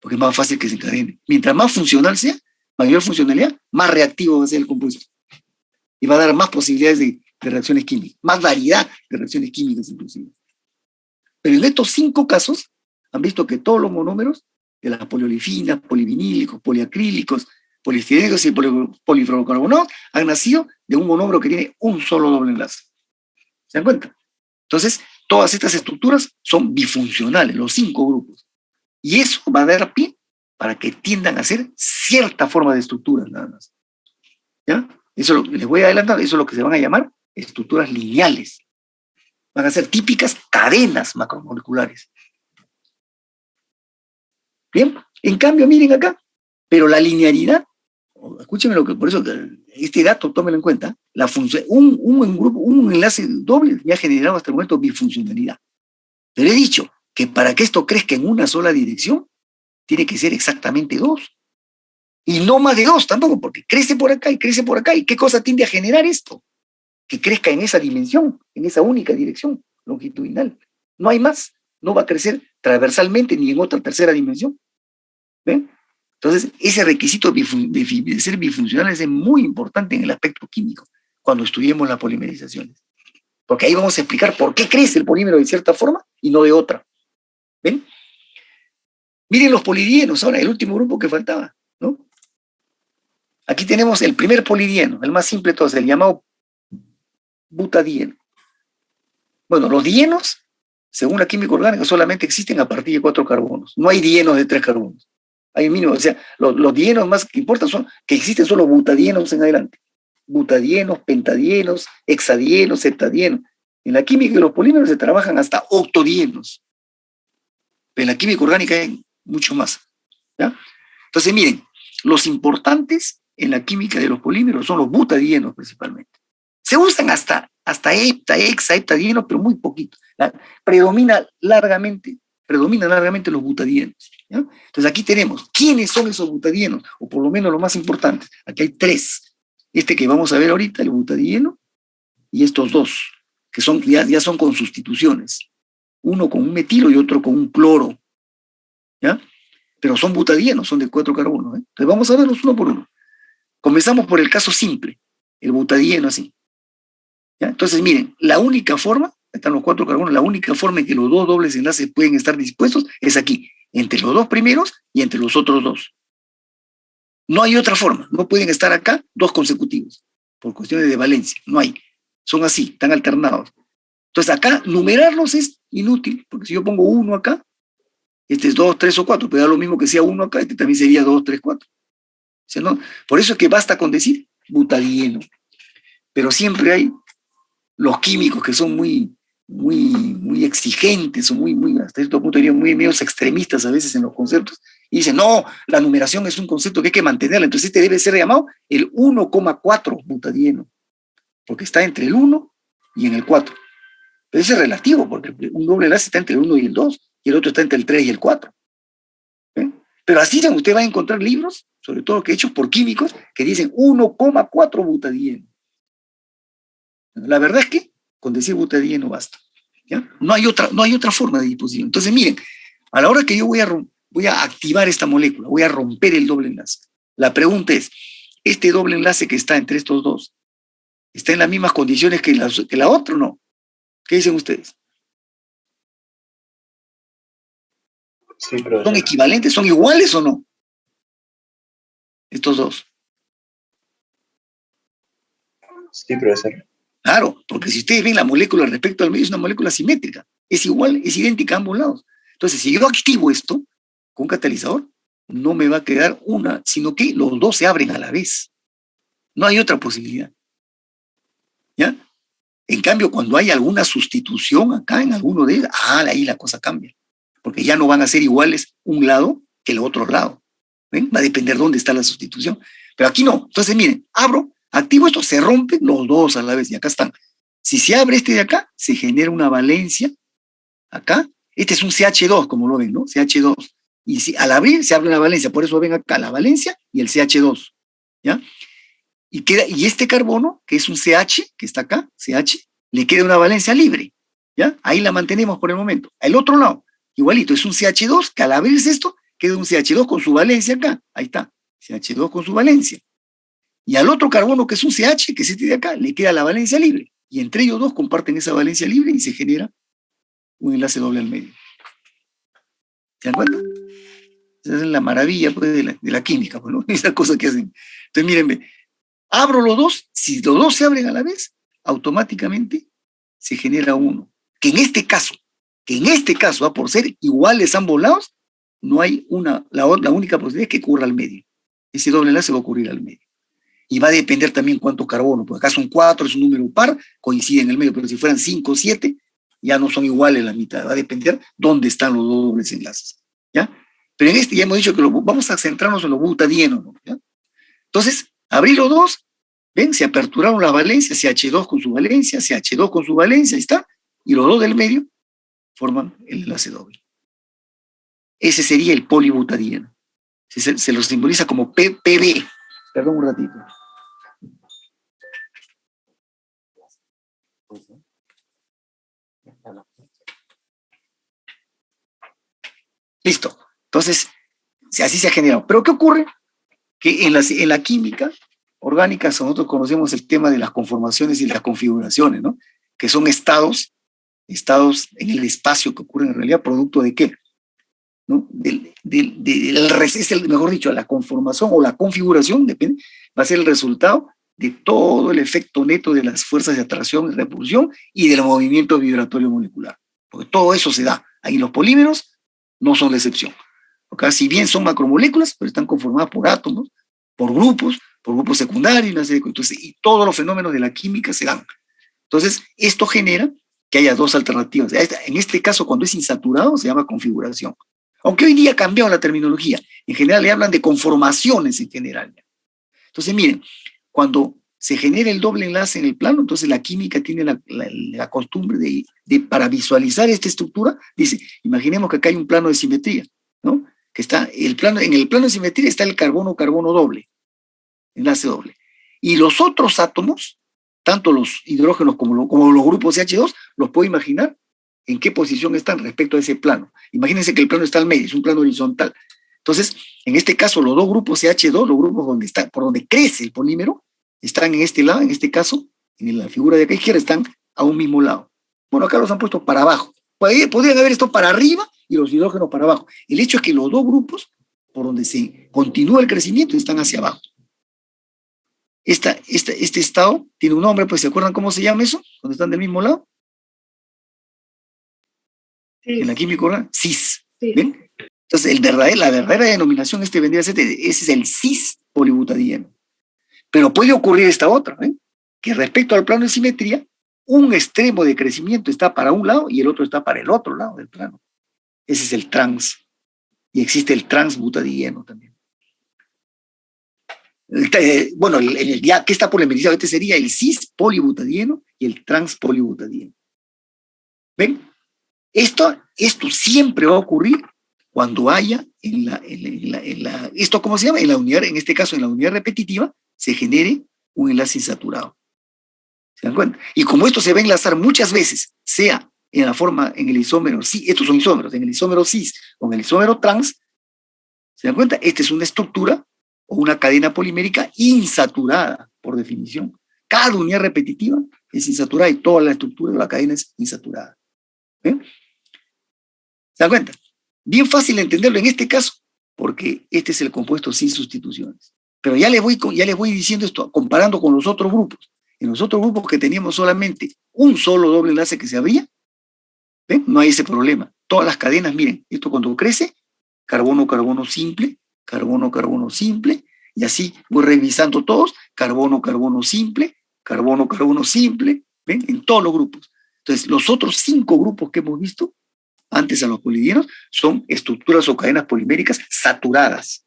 Porque es más fácil que se encadene. Mientras más funcional sea, mayor funcionalidad, más reactivo va a ser el compuesto. Y va a dar más posibilidades de reacciones químicas, más variedad de reacciones químicas inclusive. Pero en estos 5 casos, han visto que todos los monómeros de las poliolifinas, polivinílicos, poliacrílicos, poliestirenos y polifluorocarbonados han nacido de un monómero que tiene un solo doble enlace. ¿Se dan cuenta? Entonces, todas estas estructuras son bifuncionales, los 5 grupos. Y eso va a dar pie para que tiendan a ser cierta forma de estructuras nada más. ¿Ya? Eso les voy a adelantar, eso es lo que se van a llamar estructuras lineales. Van a ser típicas cadenas macromoleculares. Bien, en cambio, miren acá, pero la linearidad, escúchenme por eso este dato tómenlo en cuenta, un enlace doble ya ha generado hasta el momento bifuncionalidad. Pero he dicho que para que esto crezca en una sola dirección, tiene que ser exactamente 2. Y no más de 2 tampoco, porque crece por acá y crece por acá. ¿Y qué cosa tiende a generar esto? Que crezca en esa dimensión, en esa única dirección longitudinal. No hay más. No va a crecer transversalmente ni en otra tercera dimensión. ¿Ven? Entonces, ese requisito de ser bifuncional es muy importante en el aspecto químico, cuando estudiemos las polimerizaciones. Porque ahí vamos a explicar por qué crece el polímero de cierta forma y no de otra. ¿Ven? Miren los polidienos, ahora el último grupo que faltaba, ¿no? Aquí tenemos el primer polidieno, el más simple de todos, el llamado butadieno. Bueno, los dienos, según la química orgánica, solamente existen a partir de 4 carbonos. No hay dienos de 3 carbonos. Hay mínimo, o sea, los dienos más que importan son que existen solo butadienos en adelante. Butadienos, pentadienos, hexadienos, septadienos. En la química de los polímeros se trabajan hasta octodienos. En la química orgánica hay mucho más. ¿Ya? Entonces, miren, los importantes en la química de los polímeros son los butadienos principalmente. Se usan hasta hepta, hexa, heptadienos, pero muy poquito. Predominan largamente los butadienos. ¿Ya? Entonces aquí tenemos, ¿quiénes son esos butadienos? O por lo menos los más importantes. Aquí hay 3. Este que vamos a ver ahorita, el butadieno, y estos 2, que son, ya son con sustituciones. Uno con un metilo y otro con un cloro. ¿Ya? Pero son butadienos, son de 4 carbonos. Entonces vamos a verlos uno por uno. Comenzamos por el caso simple, el butadieno así. ¿Ya? Entonces miren, la única forma, están los 4 carbonos, la única forma en que los 2 dobles enlaces pueden estar dispuestos es aquí, entre los 2 primeros y entre los otros 2. No hay otra forma, no pueden estar acá 2 consecutivos, por cuestiones de valencia, no hay. Son así, están alternados. Entonces acá numerarlos es inútil, porque si yo pongo 1 acá, este es 2, 3 o 4, pero da lo mismo que sea 1 acá, este también sería 2, 3, 4. O sea, ¿no? Por eso es que basta con decir butadieno. Pero siempre hay los químicos que son muy exigentes o hasta cierto punto diría muy medios extremistas a veces en los conceptos, y dicen, no, la numeración es un concepto que hay que mantenerla, entonces este debe ser llamado el 1,4 butadieno, porque está entre el 1 y en el 4. Pero eso es relativo, porque un doble enlace está entre el 1 y el 2, y el otro está entre el 3 y el 4. Pero así usted va a encontrar libros, sobre todo que hechos por químicos, que dicen 1,4 butadieno. La verdad es que con decir butadieno basta. ¿Ya? No hay otra forma de disposición. Entonces, miren, a la hora que yo voy a activar esta molécula, voy a romper el doble enlace. La pregunta es, ¿este doble enlace que está entre estos 2 está en las mismas condiciones que la otra o no? ¿Qué dicen ustedes? Sí, profesor. ¿Son equivalentes? ¿Son iguales o no? Estos 2. Sí, profesor. Claro, porque si ustedes ven la molécula respecto al medio, es una molécula simétrica. Es igual, es idéntica a ambos lados. Entonces, si yo activo esto con un catalizador, no me va a quedar una, sino que los 2 se abren a la vez. No hay otra posibilidad. ¿Ya? En cambio, cuando hay alguna sustitución acá en alguno de ellos, ahí la cosa cambia. Porque ya no van a ser iguales un lado que el otro lado. ¿Ven? Va a depender dónde está la sustitución. Pero aquí no. Entonces, miren, activo esto, se rompen los 2 a la vez y acá están. Si se abre este de acá, se genera una valencia acá. Este es un CH2, como lo ven, ¿no? CH2. Y si, al abrir se abre una valencia, por eso ven acá la valencia y el CH2. ¿Ya? Y este carbono, que es un CH, que está acá, CH, le queda una valencia libre. ¿Ya? Ahí la mantenemos por el momento. Al otro lado, igualito, es un CH2, que al abrirse esto, queda un CH2 con su valencia acá. Ahí está, CH2 con su valencia. Y al otro carbono, que es un CH, que es este de acá, le queda la valencia libre. Y entre ellos 2 comparten esa valencia libre y se genera un enlace doble al medio. ¿Se dan cuenta? Esa es la maravilla pues, de la química, pues, ¿no? Esa cosa que hacen. Entonces, mírenme, abro los 2, si los 2 se abren a la vez, automáticamente se genera uno. Que en este caso, por ser iguales ambos lados, no hay la única posibilidad es que ocurra al medio. Ese doble enlace va a ocurrir al medio. Y va a depender también cuántos carbonos, porque acá son 4, es un número par, coincide en el medio, pero si fueran 5 o 7, ya no son iguales la mitad, va a depender dónde están los 2 dobles enlaces. ¿Ya? Pero en este ya hemos dicho que vamos a centrarnos en los butadienos, ¿no? ¿Ya? Entonces, abrí los 2, ven, se aperturaron las valencias, CH2 con su valencia, CH2 con su valencia, ahí está, y los 2 del medio forman el enlace doble. Ese sería el polibutadieno. Se lo simboliza como PB. Perdón un ratito. Listo. Entonces, así se ha generado. Pero ¿qué ocurre? Que en la química orgánica nosotros conocemos el tema de las conformaciones y las configuraciones, ¿no? Que son estados en el espacio que ocurren en realidad, producto de qué, ¿no? Mejor dicho, la conformación o la configuración, depende, va a ser el resultado de todo el efecto neto de las fuerzas de atracción y repulsión y del movimiento vibratorio molecular. Porque todo eso se da. Ahí los polímeros no son la excepción. ¿Okay? Si bien son macromoléculas, pero están conformadas por átomos, por grupos secundarios, una serie de, entonces, y todos los fenómenos de la química se dan. Entonces, esto genera que haya dos alternativas. En este caso, cuando es insaturado, se llama configuración. Aunque hoy día ha cambiado la terminología. En general le hablan de conformaciones en general. Entonces, miren, cuando se genera el doble enlace en el plano, entonces la química tiene la costumbre para visualizar esta estructura, dice, imaginemos que acá hay un plano de simetría, ¿no? Que está en el plano de simetría está el carbono-carbono doble, enlace doble. Y los otros átomos, tanto los hidrógenos como los grupos CH2, los puedo imaginar en qué posición están respecto a ese plano. Imagínense que el plano está al medio, es un plano horizontal. Entonces, en este caso, los dos grupos CH2, los grupos por donde crece el polímero, están en este lado, en este caso, en la figura de acá izquierda, están a un mismo lado. Bueno, acá los han puesto para abajo. Podrían haber esto para arriba y los hidrógenos para abajo. El hecho es que los dos grupos, por donde se continúa el crecimiento, están hacia abajo. Este estado tiene un nombre, pues ¿se acuerdan cómo se llama eso? Cuando están del mismo lado. Sí. En la química orgánica, cis. Sí. ¿Ven? Entonces, la verdadera denominación vendría a ser, ese es el cis polibutadieno. Pero puede ocurrir esta otra, ¿eh? Que respecto al plano de simetría, un extremo de crecimiento está para un lado y el otro está para el otro lado del plano. Ese es el trans. Y existe el transbutadieno también. Bueno, ya que está polimerizado, este sería el cis polibutadieno y el trans polibutadieno. ¿Ven? Esto siempre va a ocurrir cuando haya esto, ¿cómo se llama? En la unidad, en este caso, en la unidad repetitiva, se genere un enlace insaturado. ¿Se dan cuenta? Y como esto se va a enlazar muchas veces, sea en la forma, en el isómero cis, estos son isómeros, en el isómero cis o en el isómero trans, ¿se dan cuenta? Esta es una estructura o una cadena polimérica insaturada, por definición. Cada unidad repetitiva es insaturada y toda la estructura de la cadena es insaturada. ¿Eh? ¿Se dan cuenta? Bien fácil de entenderlo en este caso, porque este es el compuesto sin sustituciones. Pero ya les voy diciendo esto, comparando con los otros grupos. En los otros grupos que teníamos solamente un solo doble enlace que se abría, ¿ven? No hay ese problema. Todas las cadenas, miren, esto cuando crece, carbono-carbono simple, carbono-carbono simple, y así voy revisando todos, carbono-carbono simple, carbono-carbono simple, ¿ven? En todos los grupos. Entonces, los otros 5 grupos que hemos visto, antes a los polidienos, son estructuras o cadenas poliméricas saturadas.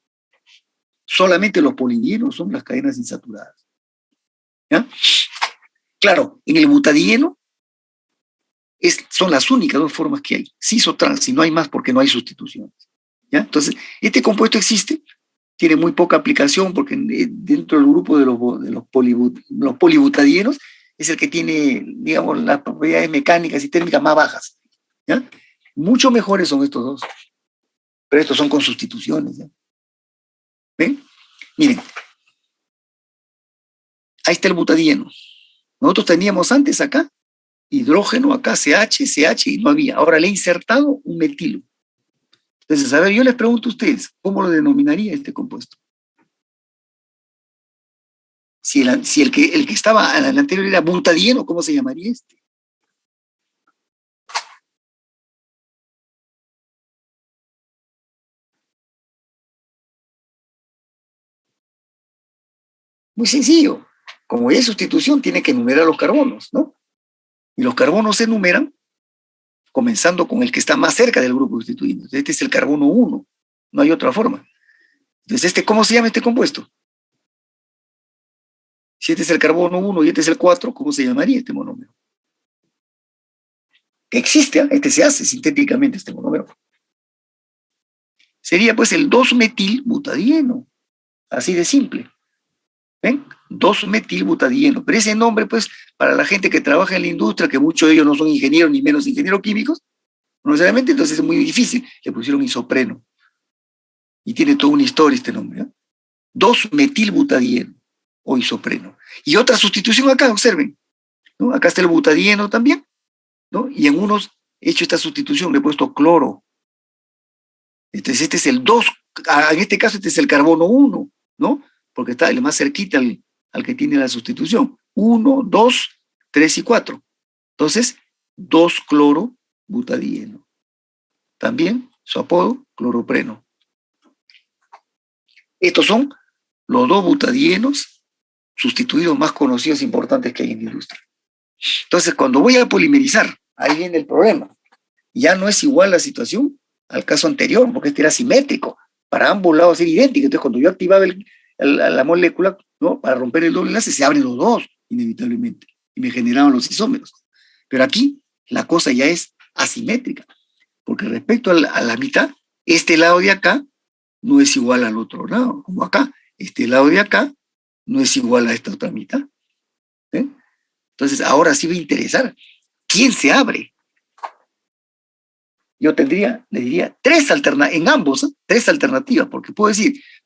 Solamente los polidienos son las cadenas insaturadas. ¿Ya? Claro, en el butadieno son las únicas 2 formas que hay, cis o trans, y no hay más porque no hay sustituciones. ¿Ya? Entonces, este compuesto existe, tiene muy poca aplicación porque dentro del grupo de los polibutadienos es el que tiene, digamos, las propiedades mecánicas y térmicas más bajas. ¿Ya? Mucho mejores son estos dos, pero estos son con sustituciones. ¿Ya? ¿Ven? Miren, ahí está el butadieno. Nosotros teníamos antes acá hidrógeno, acá CH, y no había. Ahora le he insertado un metilo. Entonces, a ver, yo les pregunto a ustedes, ¿cómo lo denominaría este compuesto? Si el que estaba en el anterior era butadieno, ¿cómo se llamaría este? Muy sencillo. Como es sustitución, tiene que enumerar los carbonos, ¿no? Y los carbonos se enumeran comenzando con el que está más cerca del grupo sustituido. Este es el carbono 1. No hay otra forma. Entonces, ¿cómo se llama este compuesto? Si este es el carbono 1 y este es el 4, ¿cómo se llamaría este monómero? Que existe, ¿eh? Se hace sintéticamente este monómero. Sería pues el 2-metilbutadieno. Así de simple. ¿Ven? 2-metilbutadieno. Pero ese nombre, pues, para la gente que trabaja en la industria, que muchos de ellos no son ingenieros ni menos ingenieros químicos, no necesariamente, entonces es muy difícil. Le pusieron isopreno. Y tiene toda una historia este nombre. ¿Eh? 2-metilbutadieno o isopreno. Y otra sustitución acá, observen. ¿No? Acá está el butadieno también, ¿no? Y en unos he hecho esta sustitución, le he puesto cloro. Entonces este es el 2, en este caso este es el carbono 1, ¿no? Porque está el más cerquita al que tiene la sustitución. 1, 2, 3 y 4. Entonces, 2-clorobutadieno. También su apodo, cloropreno. Estos son los 2 butadienos sustituidos más conocidos e importantes que hay en la industria. Entonces, cuando voy a polimerizar, ahí viene el problema. Ya no es igual la situación al caso anterior, porque este era simétrico. Para ambos lados era idéntico. Entonces, cuando yo activaba la molécula, ¿no? Para romper el doble enlace, se abren los dos, inevitablemente, y me generaban los isómeros. Pero aquí la cosa ya es asimétrica, porque respecto a la mitad, este lado de acá no es igual al otro lado, como acá. Este lado de acá no es igual a esta otra mitad. ¿Eh? Entonces, ahora sí va a interesar. ¿Quién se abre? Yo le diría en ambos, tres alternativas, porque puedo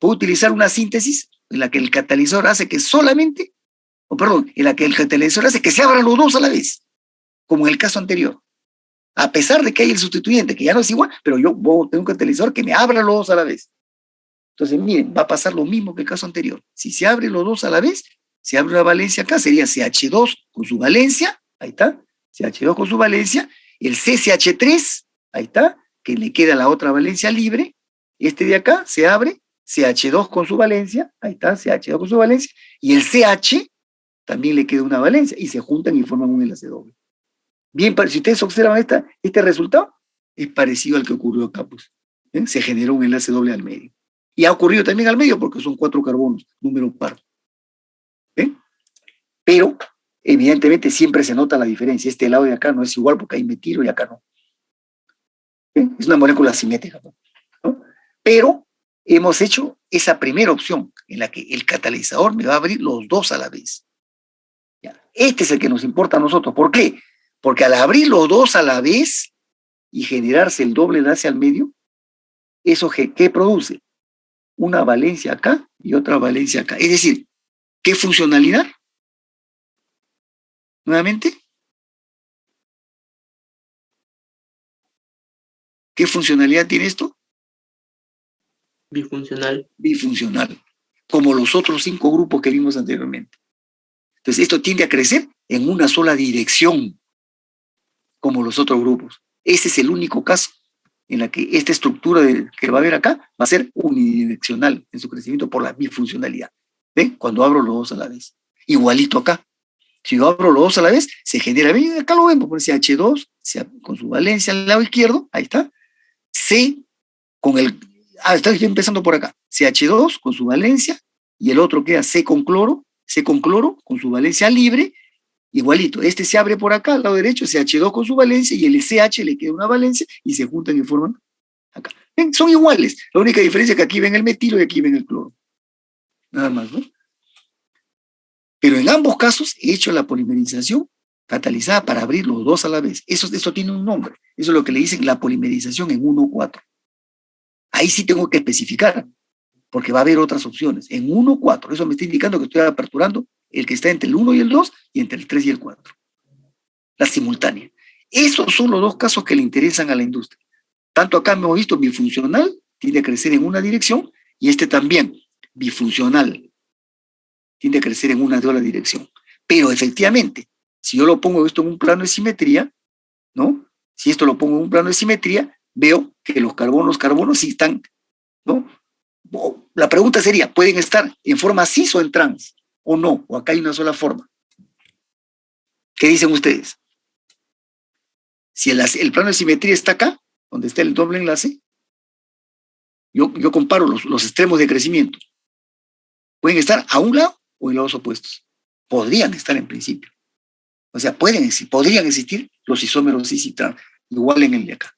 utilizar una síntesis en la que el catalizador hace que en la que el catalizador hace que se abran los dos a la vez, como en el caso anterior. A pesar de que hay el sustituyente, que ya no es igual, pero yo tengo un catalizador que me abra los dos a la vez. Entonces, miren, va a pasar lo mismo que el caso anterior. Si se abren los dos a la vez, se abre una valencia acá, sería CH2 con su valencia, ahí está, CH2 con su valencia, el CCH3, ahí está, que le queda la otra valencia libre, este de acá se abre, CH2 con su valencia, ahí está, CH2 con su valencia, y el CH también le queda una valencia, y se juntan y forman un enlace doble. Bien, si ustedes observan este resultado, es parecido al que ocurrió acá, pues. ¿Eh? Se generó un enlace doble al medio. Y ha ocurrido también al medio porque son 4 carbonos, número par. ¿Eh? Pero, evidentemente, siempre se nota la diferencia. Este lado de acá no es igual porque hay metilo y acá no. ¿Eh? Es una molécula simétrica, ¿no? Pero hemos hecho esa primera opción en la que el catalizador me va a abrir los dos a la vez. ¿Ya? Este es el que nos importa a nosotros. ¿Por qué? Porque al abrir los dos a la vez y generarse el doble enlace al medio, ¿eso qué produce? Una valencia acá y otra valencia acá. Es decir, ¿qué funcionalidad? Nuevamente. ¿Qué funcionalidad tiene esto? Bifuncional. Bifuncional, como los otros 5 grupos que vimos anteriormente. Entonces, esto tiende a crecer en una sola dirección, como los otros grupos. Ese es el único caso en la que esta estructura que va a haber acá va a ser unidireccional en su crecimiento por la bifuncionalidad. ¿Ven? Cuando abro los dos a la vez. Igualito acá. Si yo abro los dos a la vez, se genera, acá lo vemos, por CH2, con su valencia al lado izquierdo, ahí está. C con estoy empezando por acá. CH2 con su valencia, y el otro queda C con cloro con su valencia libre, igualito. Este se abre por acá, al lado derecho, CH2 con su valencia, y el CH le queda una valencia, y se juntan y forman acá. ¿Ven? Son iguales. La única diferencia es que aquí ven el metilo y aquí ven el cloro. Nada más, ¿no? Pero en ambos casos he hecho la polimerización catalizada para abrir los dos a la vez. Eso tiene un nombre. Eso es lo que le dicen la polimerización en 1,4. Ahí sí tengo que especificar, porque va a haber otras opciones. En 1,4, eso me está indicando que estoy aperturando el que está entre el 1 y el 2 y entre el 3 y el 4. La simultánea. Esos son los dos casos que le interesan a la industria. Tanto acá hemos visto bifuncional, tiende a crecer en una dirección, y este también, bifuncional, tiende a crecer en una sola dirección. Pero efectivamente, si yo lo pongo esto en un plano de simetría, ¿no? Si esto lo pongo en un plano de simetría, veo que los carbonos sí están, ¿no? La pregunta sería, ¿pueden estar en forma cis o en trans? ¿O no? ¿O acá hay una sola forma? ¿Qué dicen ustedes? Si el plano de simetría está acá, donde está el doble enlace, yo comparo los extremos de crecimiento. ¿Pueden estar a un lado o en lados opuestos? Podrían estar en principio. O sea, podrían existir los isómeros cis y trans, igual en el de acá.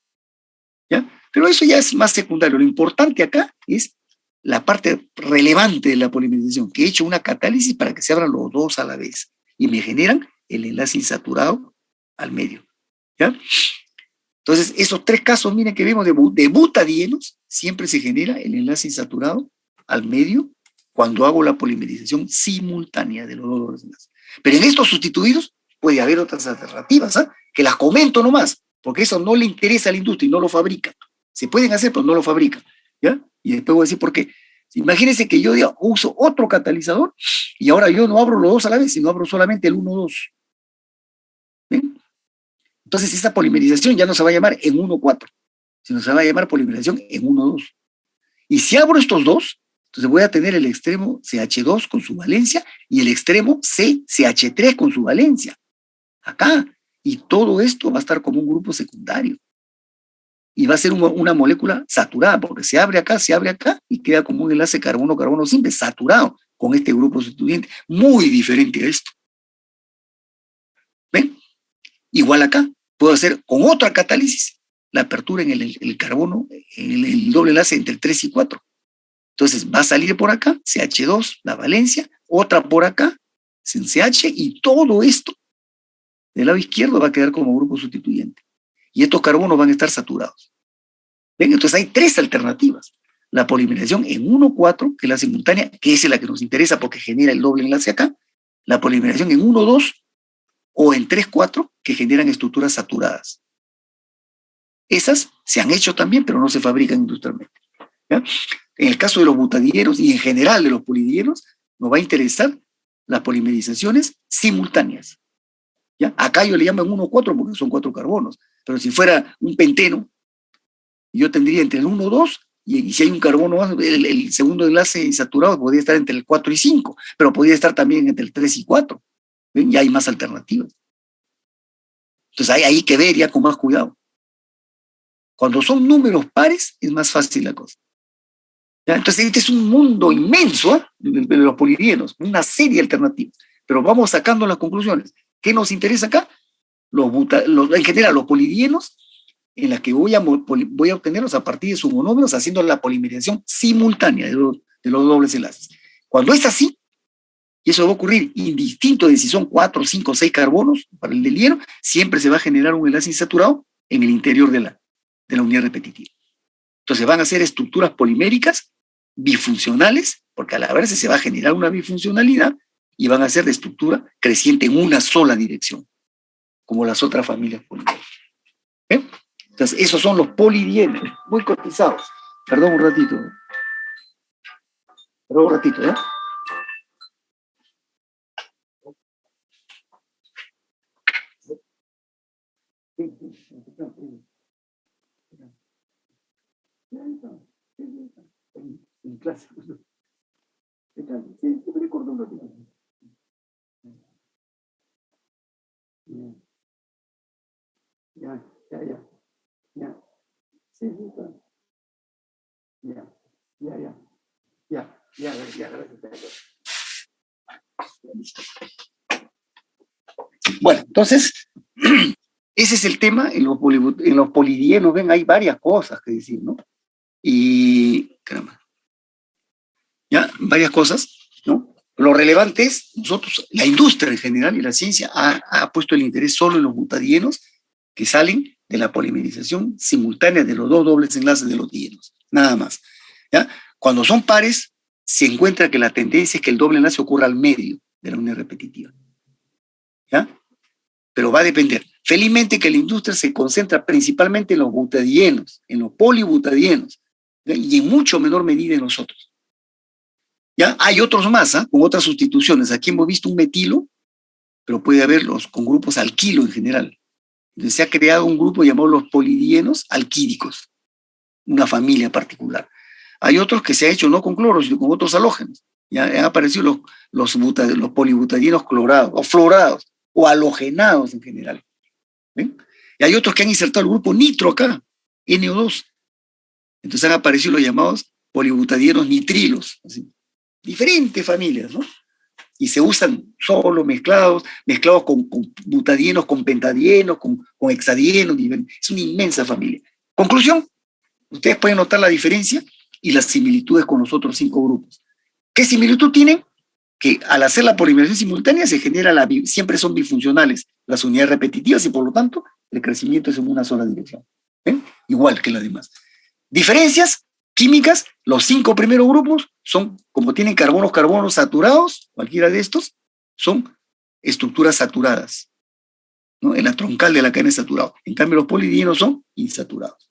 ¿Ya? Pero eso ya es más secundario. Lo importante acá es la parte relevante de la polimerización, que he hecho una catálisis para que se abran los dos a la vez y me generan el enlace insaturado al medio. ¿Ya? Entonces, esos tres casos, miren, que vemos de butadienos, siempre se genera el enlace insaturado al medio cuando hago la polimerización simultánea de los dos dobles enlaces. Pero en estos sustituidos puede haber otras alternativas, ¿eh? Que las comento nomás, porque eso no le interesa a la industria y no lo fabrica. Se pueden hacer, pero no lo fabrican, ¿ya? Y después voy a decir por qué. Imagínense que yo uso otro catalizador y ahora yo no abro los dos a la vez, sino abro solamente el 1,2. ¿Ven? Entonces esa polimerización ya no se va a llamar en 1,4, sino se va a llamar polimerización en 1,2. Y si abro estos dos, entonces voy a tener el extremo CH2 con su valencia y el extremo CH3 con su valencia. Acá. Y todo esto va a estar como un grupo secundario. Y va a ser una molécula saturada, porque se abre acá y queda como un enlace carbono-carbono simple saturado con este grupo sustituyente, muy diferente a esto. ¿Ven? Igual acá, puedo hacer con otra catálisis la apertura en el carbono, en el doble enlace entre el 3 y 4. Entonces va a salir por acá, CH2, la valencia, otra por acá, sin CH, y todo esto del lado izquierdo va a quedar como grupo sustituyente. Y estos carbonos van a estar saturados. ¿Ven? Entonces hay tres alternativas. La polimerización en 1,4, que es la simultánea, que es la que nos interesa porque genera el doble enlace acá. La polimerización en 1,2 o en 3,4, que generan estructuras saturadas. Esas se han hecho también, pero no se fabrican industrialmente. ¿Ya? En el caso de los butadieros y en general de los polidieros, nos va a interesar las polimerizaciones simultáneas. ¿Ya? Acá yo le llamo en 1,4 porque son 4 carbonos, pero si fuera un penteno, yo tendría entre el 1,2 y si hay un carbono más, el segundo enlace insaturado podría estar entre el 4 y 5, pero podría estar también entre el 3 y 4. ¿Ven? Ya hay más alternativas. Entonces hay que ver ya con más cuidado. Cuando son números pares es más fácil la cosa. ¿Ya? Entonces este es un mundo inmenso, ¿eh? De los polidienos, una serie de alternativas, pero vamos sacando las conclusiones. ¿Qué nos interesa acá? En general, los polidienos, en las que voy a obtenerlos a partir de sus monómeros haciendo la polimerización simultánea de los dobles enlaces. Cuando es así, y eso va a ocurrir indistinto de si son 4, 5, 6 carbonos para el del hierro, siempre se va a generar un enlace insaturado en el interior de la unidad repetitiva. Entonces van a ser estructuras poliméricas bifuncionales, porque al verse se va a generar una bifuncionalidad y van a ser de estructura creciente en una sola dirección, como las otras familias poliméricas. ¿Eh? Entonces, esos son los polidienos, muy cotizados. Perdón un ratito. ¿Ya? En clase. Sí, me recuerdo un ratito. Ya. Sí, está. Gracias. Bueno, entonces, ese es el tema. En los polidienos, ven, hay varias cosas que decir, ¿no? Y, caramba, ya, varias cosas, ¿no? Lo relevante es, nosotros, la industria en general y la ciencia ha puesto el interés solo en los butadienos que salen de la polimerización simultánea de los dos dobles enlaces de los dienos, nada más. ¿Ya? Cuando son pares, se encuentra que la tendencia es que el doble enlace ocurra al medio de la unidad repetitiva. ¿Ya? Pero va a depender. Felizmente que la industria se concentra principalmente en los butadienos, en los polibutadienos, ¿ya? Y en mucho menor medida en los otros. ¿Ya? Hay otros más, ¿eh? Con otras sustituciones. Aquí hemos visto un metilo, pero puede haberlos con grupos alquilo en general. Entonces se ha creado un grupo llamado los polidienos alquídicos, una familia particular. Hay otros que se ha hecho no con cloro, sino con otros halógenos. Ya han aparecido los polibutadienos clorados, o fluorados, o halogenados en general. ¿Ven? Y hay otros que han insertado el grupo nitro acá, NO2. Entonces han aparecido los llamados polibutadienos nitrilos. Así. Diferentes familias, ¿no? Y se usan solo mezclados con butadienos, con pentadienos, con hexadienos. Es una inmensa familia. Conclusión, Ustedes pueden notar la diferencia y las similitudes con los otros 5 grupos. ¿Qué similitud tienen? Que al hacer la polimerización simultánea se genera siempre son bifuncionales las unidades repetitivas y por lo tanto el crecimiento es en una sola dirección. ¿Ven? Igual que las demás. Diferencias químicas, los 5 primeros grupos son, como tienen carbonos saturados, cualquiera de estos, son estructuras saturadas, ¿no? En la troncal de la cadena es saturado. En cambio, los polidienos son insaturados.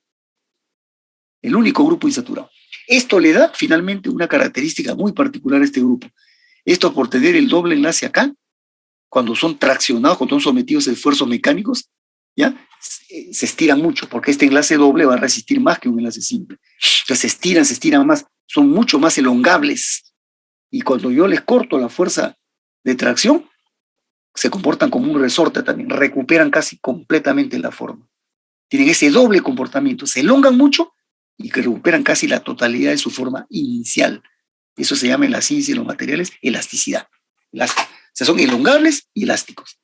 El único grupo insaturado. Esto le da finalmente una característica muy particular a este grupo. Esto por tener el doble enlace acá, cuando son traccionados, cuando son sometidos a esfuerzos mecánicos, ¿ya? Se estiran mucho, porque este enlace doble va a resistir más que un enlace simple. Entonces se estiran más, son mucho más elongables. Y cuando yo les corto la fuerza de tracción, se comportan como un resorte también, recuperan casi completamente la forma. Tienen ese doble comportamiento, se elongan mucho y que recuperan casi la totalidad de su forma inicial. Eso se llama en la ciencia y en los materiales elasticidad. O sea, son elongables y elásticos.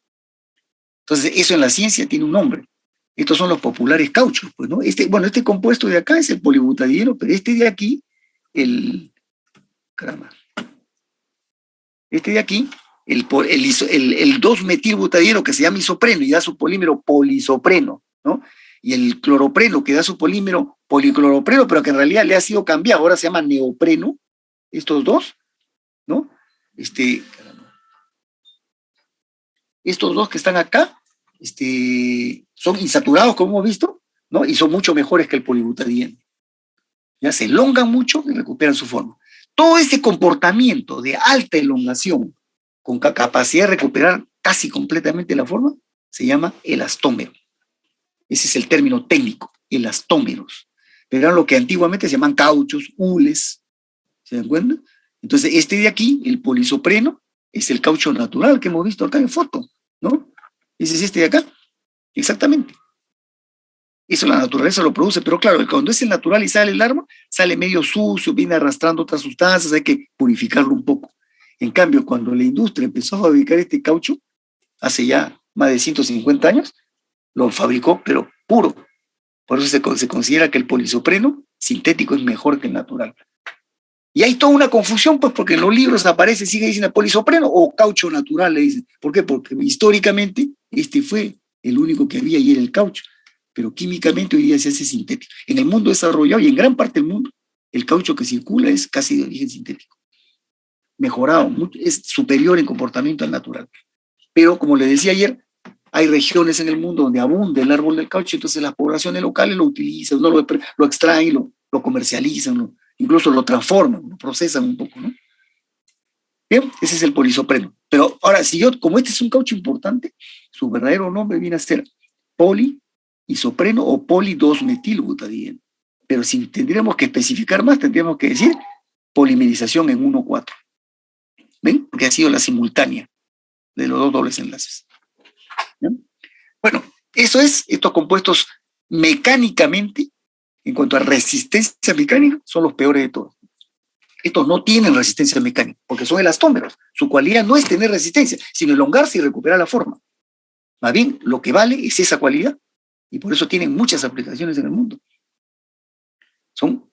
Entonces, eso en la ciencia tiene un nombre. Estos son los populares cauchos, pues, ¿no? Este compuesto de acá es el polibutadieno, pero este de aquí, este de aquí, el 2-metilbutadieno que se llama isopreno y da su polímero polisopreno, ¿no? Y el cloropreno que da su polímero policloropreno, pero que en realidad le ha sido cambiado, ahora se llama neopreno, estos dos, ¿no? Estos dos que están acá, son insaturados, como hemos visto, ¿no? Y son mucho mejores que el polibutadieno. Ya se elongan mucho y recuperan su forma. Todo este comportamiento de alta elongación, con capacidad de recuperar casi completamente la forma, se llama elastómero. Ese es el término técnico, elastómeros. Pero eran lo que antiguamente se llaman cauchos, hules, ¿se dan cuenta? Entonces, este de aquí, el polisopreno, es el caucho natural que hemos visto acá en foto, ¿no? Ese es este de acá, exactamente. Eso la naturaleza lo produce, pero claro, cuando es el natural y sale el arma, sale medio sucio, viene arrastrando otras sustancias, hay que purificarlo un poco. En cambio, cuando la industria empezó a fabricar este caucho, hace ya más de 150 años, lo fabricó, pero puro. Por eso se considera que el polisopreno sintético es mejor que el natural. Y hay toda una confusión, pues, porque en los libros aparece, sigue diciendo polisopreno o caucho natural, le dicen. ¿Por qué? Porque históricamente este fue el único que había y era el caucho. Pero químicamente hoy día se hace sintético. En el mundo desarrollado y en gran parte del mundo, el caucho que circula es casi de origen sintético. Mejorado, es superior en comportamiento al natural. Pero, como le decía ayer, hay regiones en el mundo donde abunda el árbol del caucho, entonces las poblaciones locales lo utilizan, no lo extraen, lo comercializan, incluso lo transforman, lo procesan un poco, ¿no? Bien, ese es el polisopreno. Pero ahora, como este es un caucho importante, su verdadero nombre viene a ser poliisopreno o poli-2-metilbutadieno. Pero si tendríamos que especificar más, tendríamos que decir polimerización en 1,4. ¿Ven? Porque ha sido la simultánea de los dos dobles enlaces. ¿Bien? Bueno, eso es, estos compuestos mecánicamente, en cuanto a resistencia mecánica, son los peores de todos. Estos no tienen resistencia mecánica, porque son elastómeros. Su cualidad no es tener resistencia, sino elongarse y recuperar la forma. Más bien, lo que vale es esa cualidad, y por eso tienen muchas aplicaciones en el mundo. Son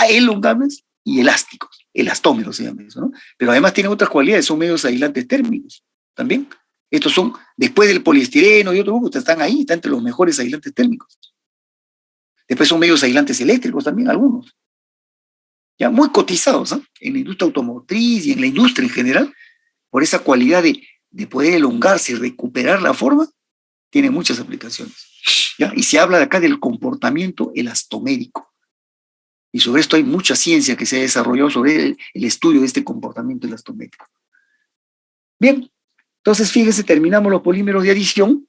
elongables y elásticos, elastómeros se llama eso, ¿no? Pero además tienen otras cualidades, son medios aislantes térmicos, también. Estos son, después del poliestireno y otros grupos, están ahí, están entre los mejores aislantes térmicos. Después son medios aislantes eléctricos también, algunos. Ya muy cotizados, ¿eh? En la industria automotriz y en la industria en general, por esa cualidad de poder elongarse y recuperar la forma, tiene muchas aplicaciones. ¿Ya? Y se habla de acá del comportamiento elastomérico. Y sobre esto hay mucha ciencia que se ha desarrollado sobre el estudio de este comportamiento elastomérico. Bien, entonces fíjense, terminamos los polímeros de adición,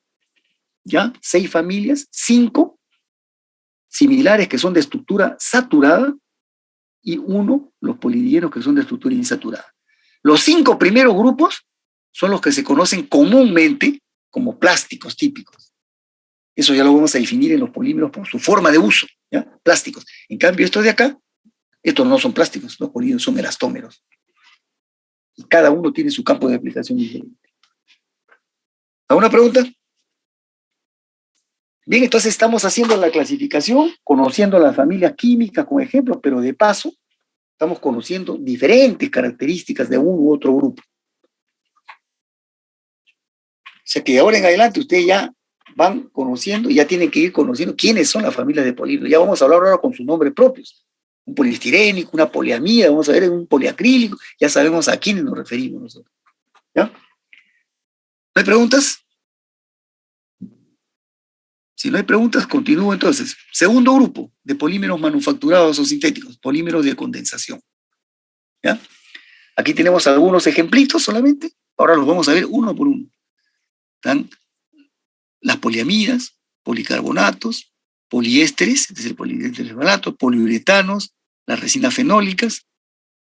¿ya? 6 familias, 5 similares que son de estructura saturada y 1 los polidienos que son de estructura insaturada. Los 5 primeros grupos son los que se conocen comúnmente como plásticos típicos. Eso ya lo vamos a definir en los polímeros por su forma de uso, ¿ya? Plásticos. En cambio, estos de acá, estos no son plásticos, los polímeros son elastómeros. Y cada uno tiene su campo de aplicación diferente. ¿Alguna pregunta? Bien, entonces estamos haciendo la clasificación, conociendo las familias químicas como ejemplo, pero de paso estamos conociendo diferentes características de uno u otro grupo. O sea que de ahora en adelante ustedes ya van conociendo, ya tienen que ir conociendo quiénes son las familias de polímeros. Ya vamos a hablar ahora con sus nombres propios. Un poliestirénico, una poliamida, vamos a ver un poliacrílico, ya sabemos a quiénes nos referimos nosotros. ¿Ya? ¿No hay preguntas? Si no hay preguntas, continúo entonces. Segundo grupo de polímeros manufacturados o sintéticos, polímeros de condensación. ¿Ya? Aquí tenemos algunos ejemplitos solamente, ahora los vamos a ver uno por uno. Están las poliamidas, policarbonatos, poliésteres, este es el poliéster barato, poliuretanos, las resinas fenólicas,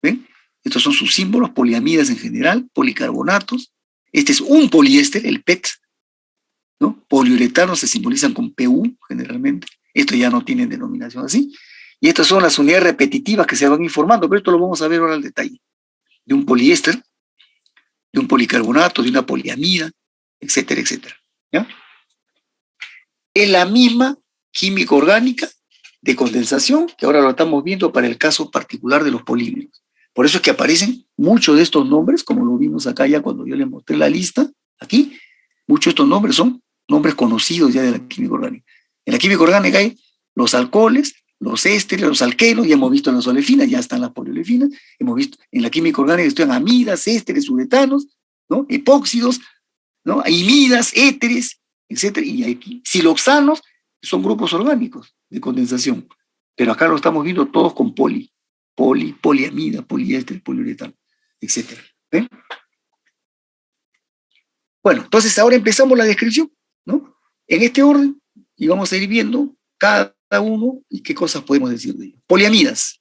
¿ven? Estos son sus símbolos, poliamidas en general, policarbonatos. Este es un poliéster, el PET, ¿no? Poliuretanos se simbolizan con PU generalmente. Estos ya no tienen denominación así. Y estas son las unidades repetitivas que se van informando, pero esto lo vamos a ver ahora al detalle. De un poliéster, de un policarbonato, de una poliamida, etcétera, etcétera. ¿Ya? Es la misma química orgánica de condensación que ahora lo estamos viendo para el caso particular de los polímeros. Por eso es que aparecen muchos de estos nombres, como lo vimos acá ya cuando yo les mostré la lista, aquí, muchos de estos nombres son nombres conocidos ya de la química orgánica. En la química orgánica hay los alcoholes, los ésteres, los alquenos, ya hemos visto en las olefinas, ya están las poliolefinas, hemos visto en la química orgánica están amidas, ésteres, uretanos, ¿no? Epóxidos, ¿no? Imidas, éteres, etcétera, y aquí siloxanos son grupos orgánicos de condensación, pero acá lo estamos viendo todos con poliamida, poliéster, poliuretano, etcétera. ¿Ven? Bueno, entonces ahora empezamos la descripción, ¿no? En este orden, y vamos a ir viendo cada uno y qué cosas podemos decir de ellos. Poliamidas.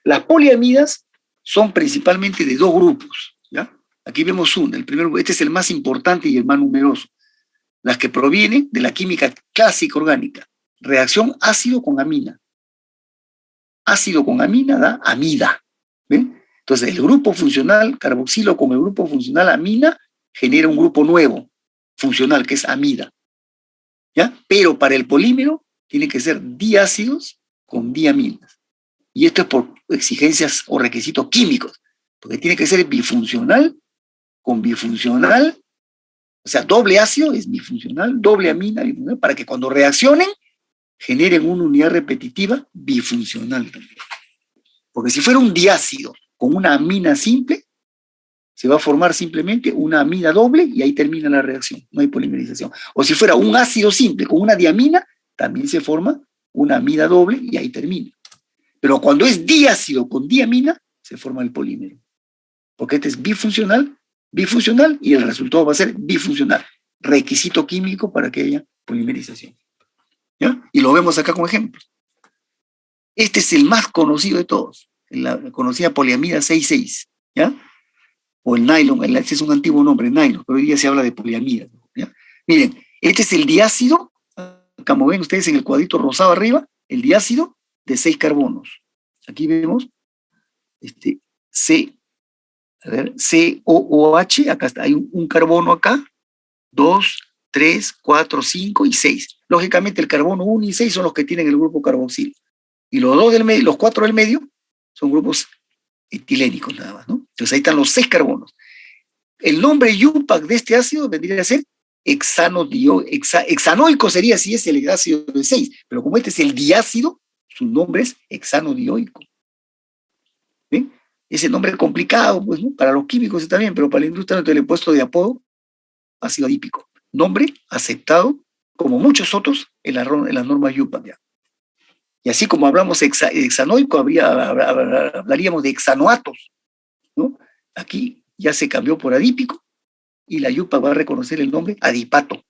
Las poliamidas son principalmente de dos grupos, ¿ya? Aquí vemos uno, el primero, este es el más importante y el más numeroso. Las que provienen de la química clásica orgánica. Reacción ácido con amina. Ácido con amina da amida. ¿Ven? Entonces, el grupo funcional carboxilo con el grupo funcional amina genera un grupo nuevo, funcional, que es amida. ¿Ya? Pero para el polímero tiene que ser diácidos con diaminas. Y esto es por exigencias o requisitos químicos, porque tiene que ser bifuncional con bifuncional, o sea, doble ácido es bifuncional, doble amina bifuncional, para que cuando reaccionen generen una unidad repetitiva bifuncional también. Porque si fuera un diácido con una amina simple, se va a formar simplemente una amida doble y ahí termina la reacción, no hay polimerización. O si fuera un ácido simple con una diamina, también se forma una amida doble y ahí termina. Pero cuando es diácido con diamina, se forma el polímero. Porque este es bifuncional y el resultado va a ser bifuncional. Requisito químico para que haya polimerización. ¿Ya? Y lo vemos acá como ejemplo. Este es el más conocido de todos, la conocida poliamida 6,6, ¿ya? O el nylon, este es un antiguo nombre, nylon, pero hoy día se habla de poliamida, ¿ya? Miren, este es el diácido, como ven ustedes en el cuadrito rosado arriba, el diácido de 6 carbonos. Aquí vemos COOH, acá está, hay un carbono acá, 2, 3, 4, 5 y 6. Lógicamente el carbono 1 y 6 son los que tienen el grupo carboxilo. Y los 2 del medio, los 4 del medio son grupos etilénicos nada más, ¿no? Entonces ahí están los 6 carbonos. El nombre IUPAC de este ácido vendría a ser hexanoico sería si es el ácido de 6, pero como este es el diácido, su nombre es hexanodioico. ¿Ven? Ese nombre es complicado, pues, ¿no? Para los químicos está bien, pero para la industria no le he puesto de apodo ácido adípico. Nombre aceptado, como muchos otros, en las normas IUPAC. ¿Ya? Y así como hablamos hexanoico, hablaríamos de hexanoatos, ¿no? Aquí ya se cambió por adípico y la IUPAC va a reconocer el nombre adipato.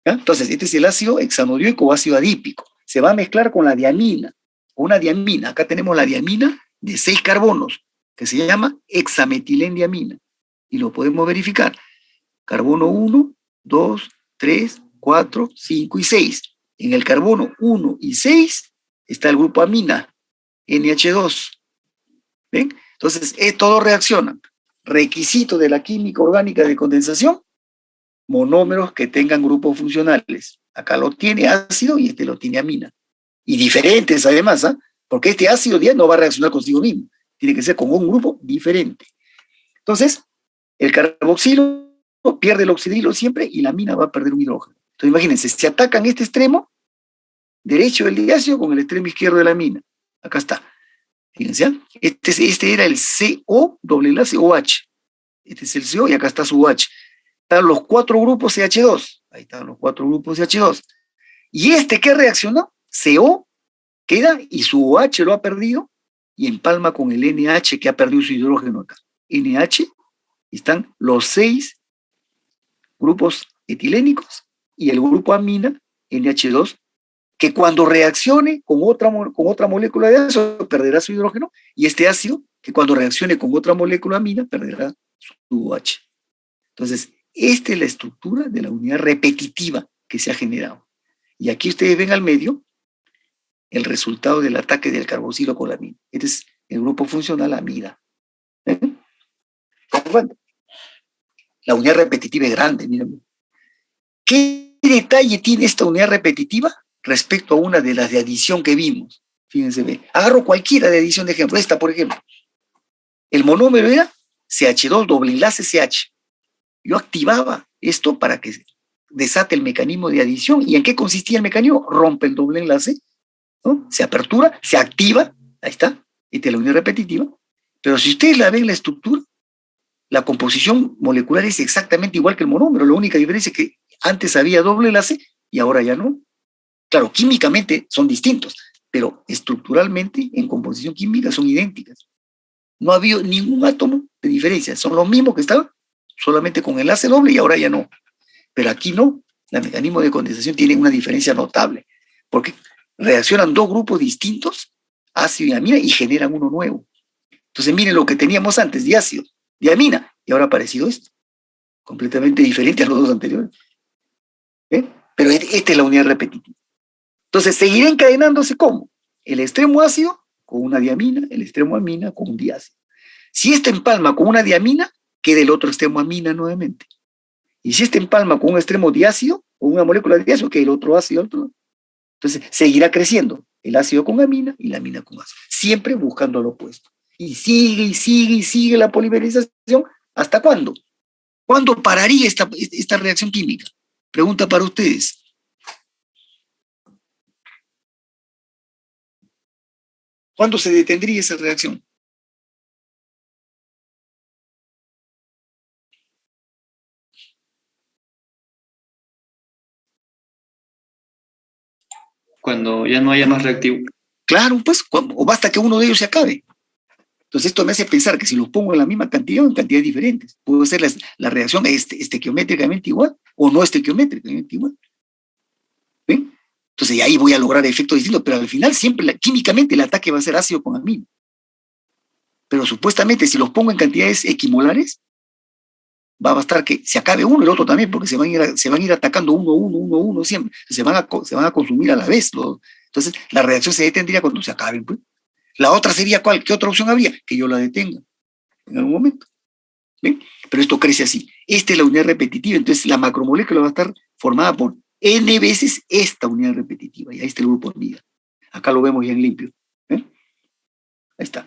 ¿Ya? Entonces, este es el ácido hexanodioico o ácido adípico. Se va a mezclar con la diamina. Una diamina, acá tenemos la diamina de 6 carbonos, que se llama hexametilendiamina. Y lo podemos verificar. Carbono 1, 2, 3, 4, 5 y 6. En el carbono 1 y 6 está el grupo amina, NH2. ¿Ven? Entonces, todos reaccionan. Requisito de la química orgánica de condensación, monómeros que tengan grupos funcionales. Acá lo tiene ácido y este lo tiene amina. Y diferentes además, ¿ah? Porque este ácido ya no va a reaccionar consigo mismo. Tiene que ser con un grupo diferente. Entonces, el carboxilo pierde el oxidilo siempre y la amina va a perder un hidrógeno. Entonces, imagínense, se atacan este extremo derecho del diácido con el extremo izquierdo de la amina. Acá está. Fíjense, ¿ah? Este era el CO, doble enlace OH. Este es el CO y acá está su OH. Están los 4 grupos CH2. Ahí están los 4 grupos CH2. ¿Y este qué reaccionó? CO queda y su OH lo ha perdido y empalma con el NH que ha perdido su hidrógeno acá. NH, están los 6 grupos etilénicos y el grupo amina, NH2, que cuando reaccione con otra molécula de ácido perderá su hidrógeno, y este ácido, que cuando reaccione con otra molécula amina perderá su OH. Entonces, esta es la estructura de la unidad repetitiva que se ha generado. Y aquí ustedes ven al medio el resultado del ataque del carboxilo con la amina. Este es el grupo funcional amida. Bueno, la unidad repetitiva es grande, miren. ¿Qué detalle tiene esta unidad repetitiva respecto a una de las de adición que vimos? Fíjense bien. Agarro cualquiera de adición de ejemplo. Esta, por ejemplo. El monómero era CH2 doble enlace CH. Yo activaba esto para que desate el mecanismo de adición. ¿Y en qué consistía el mecanismo? Rompe el doble enlace, ¿no? Se apertura, se activa. Ahí está. Esta es la unidad repetitiva. Pero si ustedes la ven la estructura, la composición molecular es exactamente igual que el monómero. La única diferencia es que antes había doble enlace y ahora ya no. Claro, químicamente son distintos, pero estructuralmente, en composición química, son idénticas. No ha habido ningún átomo de diferencia. Son los mismos que estaban, solamente con enlace doble y ahora ya no. Pero aquí no. El mecanismo de condensación tiene una diferencia notable, porque reaccionan 2 grupos distintos, ácido y amina, y generan uno nuevo. Entonces miren lo que teníamos antes, de ácido, de amina, y ahora ha aparecido esto, completamente diferente a los 2 anteriores. Pero esta es la unidad repetitiva. Entonces seguirá encadenándose ¿cómo? El extremo ácido con una diamina, el extremo amina con un diácido. Si este empalma con una diamina, queda el otro extremo amina nuevamente. Y si este empalma con un extremo diácido, o una molécula de diácido, queda el otro ácido. Entonces seguirá creciendo el ácido con amina y la amina con ácido, siempre buscando lo opuesto. Y sigue y sigue y sigue la polimerización. ¿Hasta cuándo? ¿Cuándo pararía esta reacción química? Pregunta para ustedes. ¿Cuándo se detendría esa reacción? Cuando ya no haya más reactivo. Claro, pues, o basta que uno de ellos se acabe. Entonces esto me hace pensar que si los pongo en la misma cantidad o en cantidades diferentes, puedo hacer la reacción estequiométricamente igual o no estequiométricamente igual. ¿Ven? Entonces y ahí voy a lograr efectos distintos, pero al final siempre químicamente el ataque va a ser ácido con amina. Pero supuestamente si los pongo en cantidades equimolares, va a bastar que se acabe uno y el otro también, porque se van a ir atacando uno siempre. Se van a consumir a la vez. Entonces la reacción se detendría cuando se acaben, pues. La otra sería ¿cuál? ¿Qué otra opción habría? Que yo la detenga en algún momento. ¿Ven? Pero esto crece así. Esta es la unidad repetitiva, entonces la macromolécula va a estar formada por N veces esta unidad repetitiva. Y ahí está el grupo amida. Acá lo vemos ya en limpio. ¿Ven? Ahí está.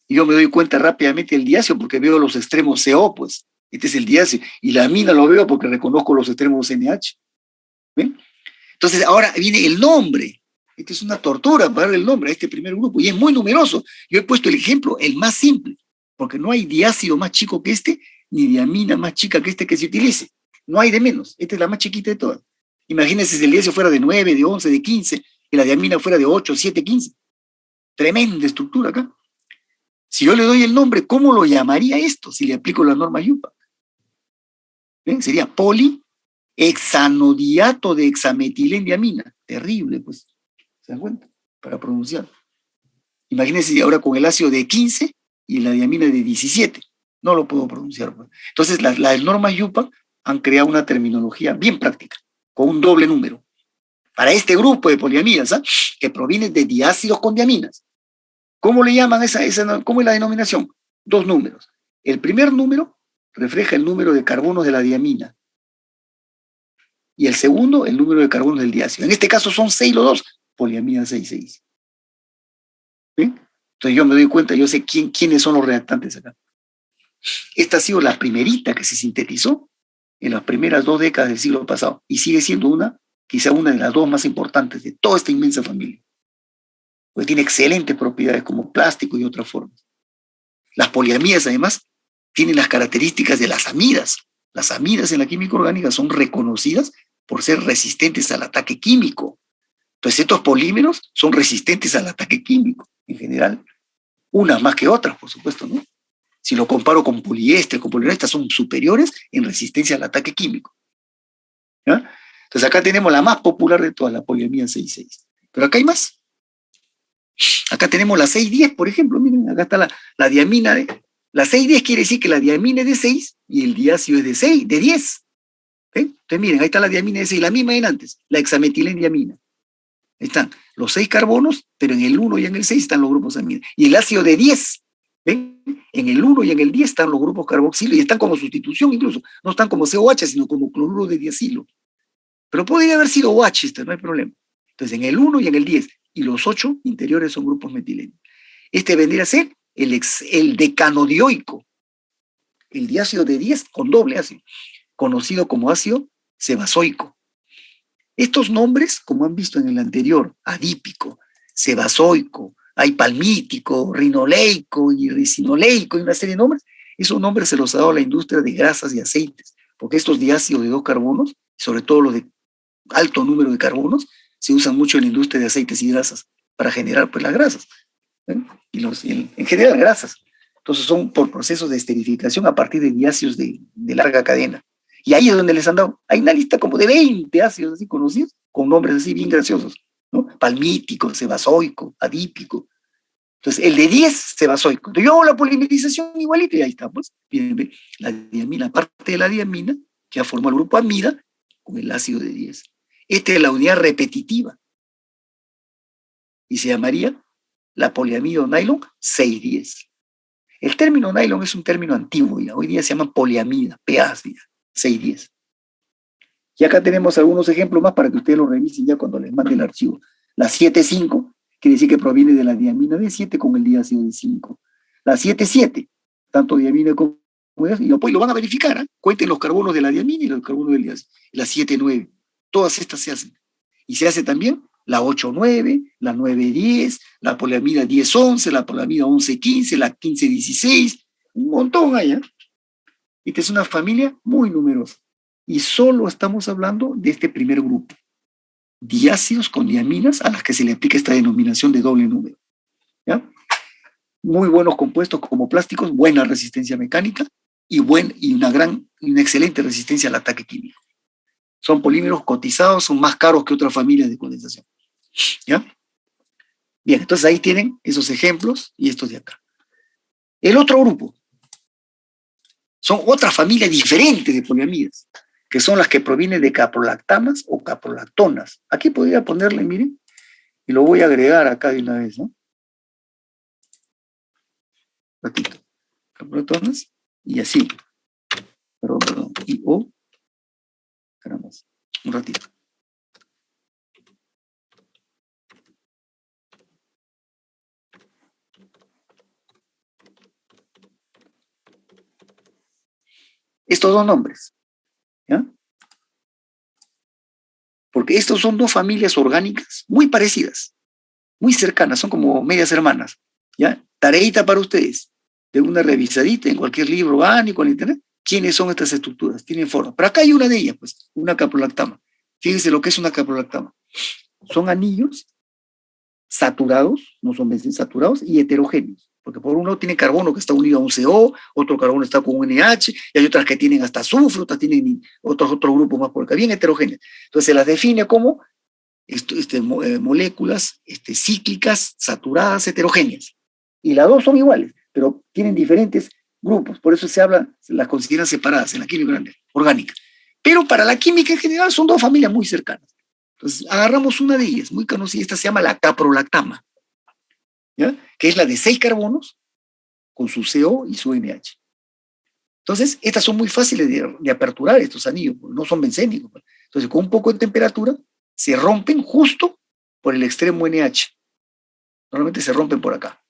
Y yo me doy cuenta rápidamente del diácido porque veo los extremos CO, pues. Este es el diácido. Y la amina lo veo porque reconozco los extremos NH. ¿Ven? Entonces ahora viene el nombre. Esta es una tortura para darle el nombre a este primer grupo, y es muy numeroso. Yo he puesto el ejemplo, el más simple, porque no hay diácido más chico que este, ni diamina más chica que este que se utilice. No hay de menos, esta es la más chiquita de todas. Imagínense si el diácido fuera de 9, de 11, de 15, y la diamina fuera de 8, 7, 15. Tremenda estructura acá. Si yo le doy el nombre, ¿cómo lo llamaría esto si le aplico la norma IUPAC? ¿Ven? Sería polihexanodiato de hexametilendiamina. Terrible, pues. ¿Se dan cuenta? Para pronunciar. Imagínense ahora con el ácido de 15 y la diamina de 17. No lo puedo pronunciar. Entonces, las normas IUPAC han creado una terminología bien práctica, con un doble número. Para este grupo de poliamidas, que proviene de diácidos con diaminas. ¿Cómo le llaman cómo es la denominación? 2 números. El primer número refleja el número de carbonos de la diamina. y el segundo, el número de carbonos del diácido. En este caso son 6 los dos, poliamida 6,6. ¿Sí? Entonces yo me doy cuenta, yo sé quiénes son los reactantes acá. Esta ha sido la primerita que se sintetizó en las primeras 2 décadas del siglo pasado y sigue siendo quizá una de las 2 más importantes de toda esta inmensa familia. Porque tiene excelentes propiedades como plástico y otras formas. Las poliamidas, además, tienen las características de las amidas. Las amidas en la química orgánica son reconocidas por ser resistentes al ataque químico. Entonces, estos polímeros son resistentes al ataque químico, en general. Unas más que otras, por supuesto, ¿no? Si lo comparo con poliéster, con poliuretano, son superiores en resistencia al ataque químico. ¿Ya? Entonces, acá tenemos la más popular de todas, la poliamida 6,6. Pero acá hay más. Acá tenemos la 6,10, por ejemplo. Miren, acá está la diamina de... La 6,10 quiere decir que la diamina es de 6 y el diácido es de 10. Entonces miren, ahí está la diamina de 6, la misma de antes, la hexametilendiamina. Ahí están los 6 carbonos, pero en el 1 y en el 6 están los grupos amina. Y el ácido de 10, ¿ven? En el 1 y en el 10 están los grupos carboxilo y están como sustitución incluso. No están como COH, sino como cloruro de diacilo. Pero podría haber sido OH, no hay problema. Entonces en el 1 y en el 10 y los 8 interiores son grupos metileno. Este vendría a ser el decanodioico, el diácido de 10 con doble ácido, conocido como ácido sebazoico. Estos nombres, como han visto en el anterior, adípico, sebazoico, hay palmítico, rinoleico y ricinoleico, y una serie de nombres, esos nombres se los ha dado la industria de grasas y aceites, porque estos diácidos de 2 carbonos, sobre todo los de alto número de carbonos, se usan mucho en la industria de aceites y grasas para generar pues las grasas, y en general grasas. Entonces son por procesos de esterificación a partir de diácidos de larga cadena. Y ahí es donde les han dado, hay una lista como de 20 ácidos así conocidos, con nombres así bien graciosos, ¿no? Palmítico, sebazoico, adípico. Entonces el de 10, sebazoico. Entonces yo hago la polimerización igualito y ahí está, pues, bien, la diamina, parte de la diamina, que ha formado el grupo amida, con el ácido de 10. Esta es la unidad repetitiva. Y se llamaría la poliamido nylon 6,10. El término nylon es un término antiguo ya. Hoy día se llama poliamida, PA, 6,10. Y acá tenemos algunos ejemplos más para que ustedes lo revisen ya cuando les mande el archivo. La 7,5 quiere decir que proviene de la diamina de 7 con el diácido de 5. La 7,7, tanto diamina como diácido, y después lo van a verificar, ¿eh? Cuenten los carbonos de la diamina y los carbonos del diácido. La 7,9, todas estas se hacen. Y se hace también la 8,9, la 9,10, la poliamida 10,11, la poliamida 11,15, la 15,16, un montón allá. Esta es una familia muy numerosa. Y solo estamos hablando de este primer grupo. Diácidos con diaminas a las que se le aplica esta denominación de doble número. ¿Ya? Muy buenos compuestos como plásticos, buena resistencia mecánica y una excelente resistencia al ataque químico. Son polímeros cotizados, son más caros que otras familias de condensación. ¿Ya? Bien, entonces ahí tienen esos ejemplos y estos de acá. El otro grupo son otra familia diferente de poliamidas, que son las que provienen de caprolactamas o caprolactonas. Aquí podría ponerle, miren, y lo voy a agregar acá de una vez, ¿no? Un ratito. Caprolactonas, y así. Perdón. Y O. Caramba. Un ratito. Estos 2 nombres, ¿ya? Porque estos son 2 familias orgánicas muy parecidas, muy cercanas, son como medias hermanas, ¿ya? Tareita para ustedes, de una revisadita en cualquier libro orgánico, en internet, ¿quiénes son estas estructuras? Tienen forma. Pero acá hay una de ellas, pues, una caprolactama. Fíjense lo que es una caprolactama. Son anillos saturados, no son bencenos saturados, y heterogéneos. Porque por un lado tiene carbono que está unido a un CO, otro carbono está con un NH, y hay otras que tienen hasta azufre, otras tienen otros grupos más por acá, bien heterogéneos. Entonces se las define como moléculas cíclicas, saturadas, heterogéneas. Y las 2 son iguales, pero tienen diferentes grupos, por eso se las consideran separadas en la química orgánica. Pero para la química en general son 2 familias muy cercanas. Entonces agarramos una de ellas, muy conocida, esta se llama la caprolactama, ¿ya? Que es la de 6 carbonos con su CO y su NH. Entonces, estas son muy fáciles de aperturar, estos anillos, no son bencénicos. Entonces, con un poco de temperatura, se rompen justo por el extremo NH. Normalmente se rompen por acá.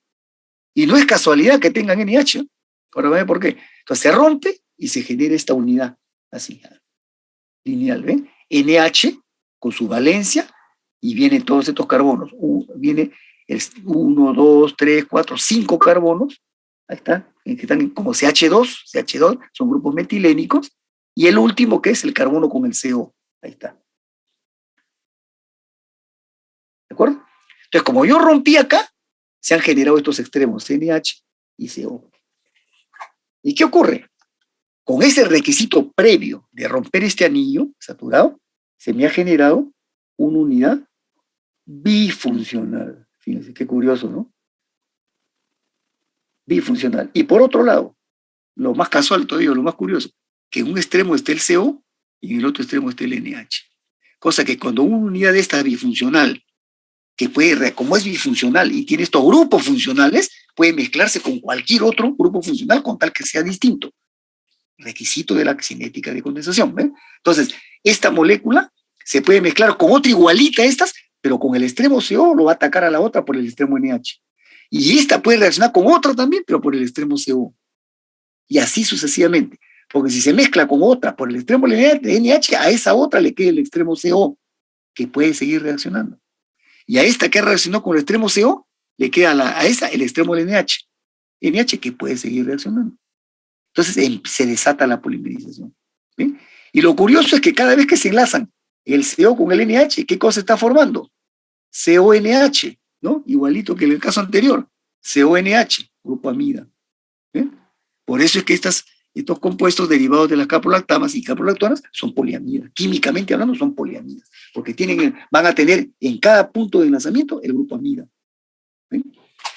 Y no es casualidad que tengan NH. Ahora va a ver por qué. Entonces se rompe y se genera esta unidad, así, lineal, ¿ven? NH con su valencia y vienen todos estos carbonos. Viene 1, 2, 3, 4, 5 carbonos. Ahí está, que están como CH2, son grupos metilénicos. Y el último que es el carbono con el CO. Ahí está. ¿De acuerdo? Entonces, como yo rompí acá, se han generado estos extremos, NH y CO. ¿Y qué ocurre? Con ese requisito previo de romper este anillo saturado, se me ha generado una unidad bifuncional. Fíjense, qué curioso, ¿no? Bifuncional. Y por otro lado, lo más casual todavía, lo más curioso, que en un extremo esté el CO y en el otro extremo esté el NH. Cosa que cuando una unidad de esta bifuncional, que puede, como es bifuncional y tiene estos grupos funcionales, puede mezclarse con cualquier otro grupo funcional con tal que sea distinto. Requisito de la cinética de condensación. ¿Ven? Entonces, esta molécula se puede mezclar con otra igualita a estas, pero con el extremo CO lo va a atacar a la otra por el extremo NH. Y esta puede reaccionar con otra también, pero por el extremo CO. Y así sucesivamente. Porque si se mezcla con otra por el extremo NH, a esa otra le queda el extremo CO, que puede seguir reaccionando. Y a esta que reaccionó con el extremo CO, le queda a esa el extremo del NH. NH que puede seguir reaccionando. Entonces se desata la polimerización. ¿Sí? Y lo curioso es que cada vez que se enlazan el CO con el NH, ¿qué cosa está formando? CONH, ¿no? Igualito que en el caso anterior. CONH, grupo amida. ¿Sí? Por eso es que estos compuestos derivados de las caprolactamas y caprolactonas son poliamidas. Químicamente hablando son poliamidas, porque van a tener en cada punto de enlazamiento el grupo amida. ¿Sí?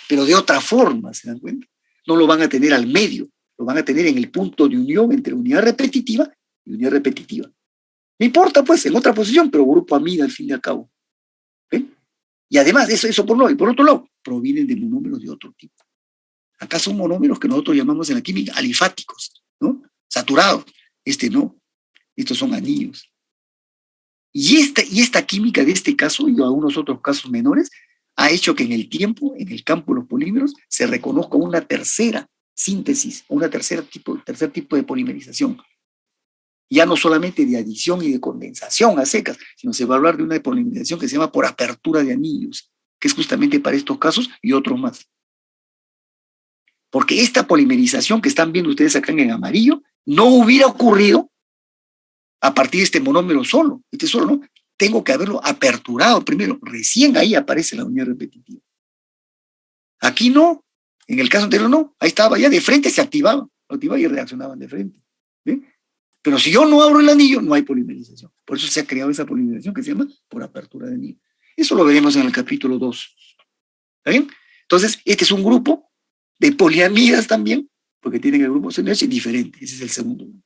Pero de otra forma, ¿se dan cuenta? No lo van a tener al medio, lo van a tener en el punto de unión entre unidad repetitiva y unidad repetitiva. No importa, pues, en otra posición, pero grupo amida al fin y al cabo. ¿Sí? Y además, eso por un lado. Y por otro lado, provienen de monómeros de otro tipo. Acá son monómeros que nosotros llamamos en la química alifáticos, ¿no? Saturados. No. Estos son anillos. Y esta química de este caso, y algunos otros casos menores, ha hecho que en el tiempo, en el campo de los polímeros, se reconozca una tercera síntesis, tercer tipo de polimerización. Ya no solamente de adición y de condensación a secas, sino se va a hablar de una polimerización que se llama por apertura de anillos, que es justamente para estos casos y otros más. Porque esta polimerización que están viendo ustedes acá en amarillo no hubiera ocurrido a partir de este monómero solo. ¿No? Tengo que haberlo aperturado primero. Recién ahí aparece la unidad repetitiva. Aquí no. En el caso anterior no. Ahí estaba ya de frente, se activaba y reaccionaban de frente. ¿Sí? Pero si yo no abro el anillo, no hay polimerización. Por eso se ha creado esa polimerización que se llama por apertura de anillo. Eso lo veremos en el capítulo 2. ¿Está bien? Entonces, este es un grupo de poliamidas también, porque tienen el grupo CNH diferente. Ese es el segundo grupo.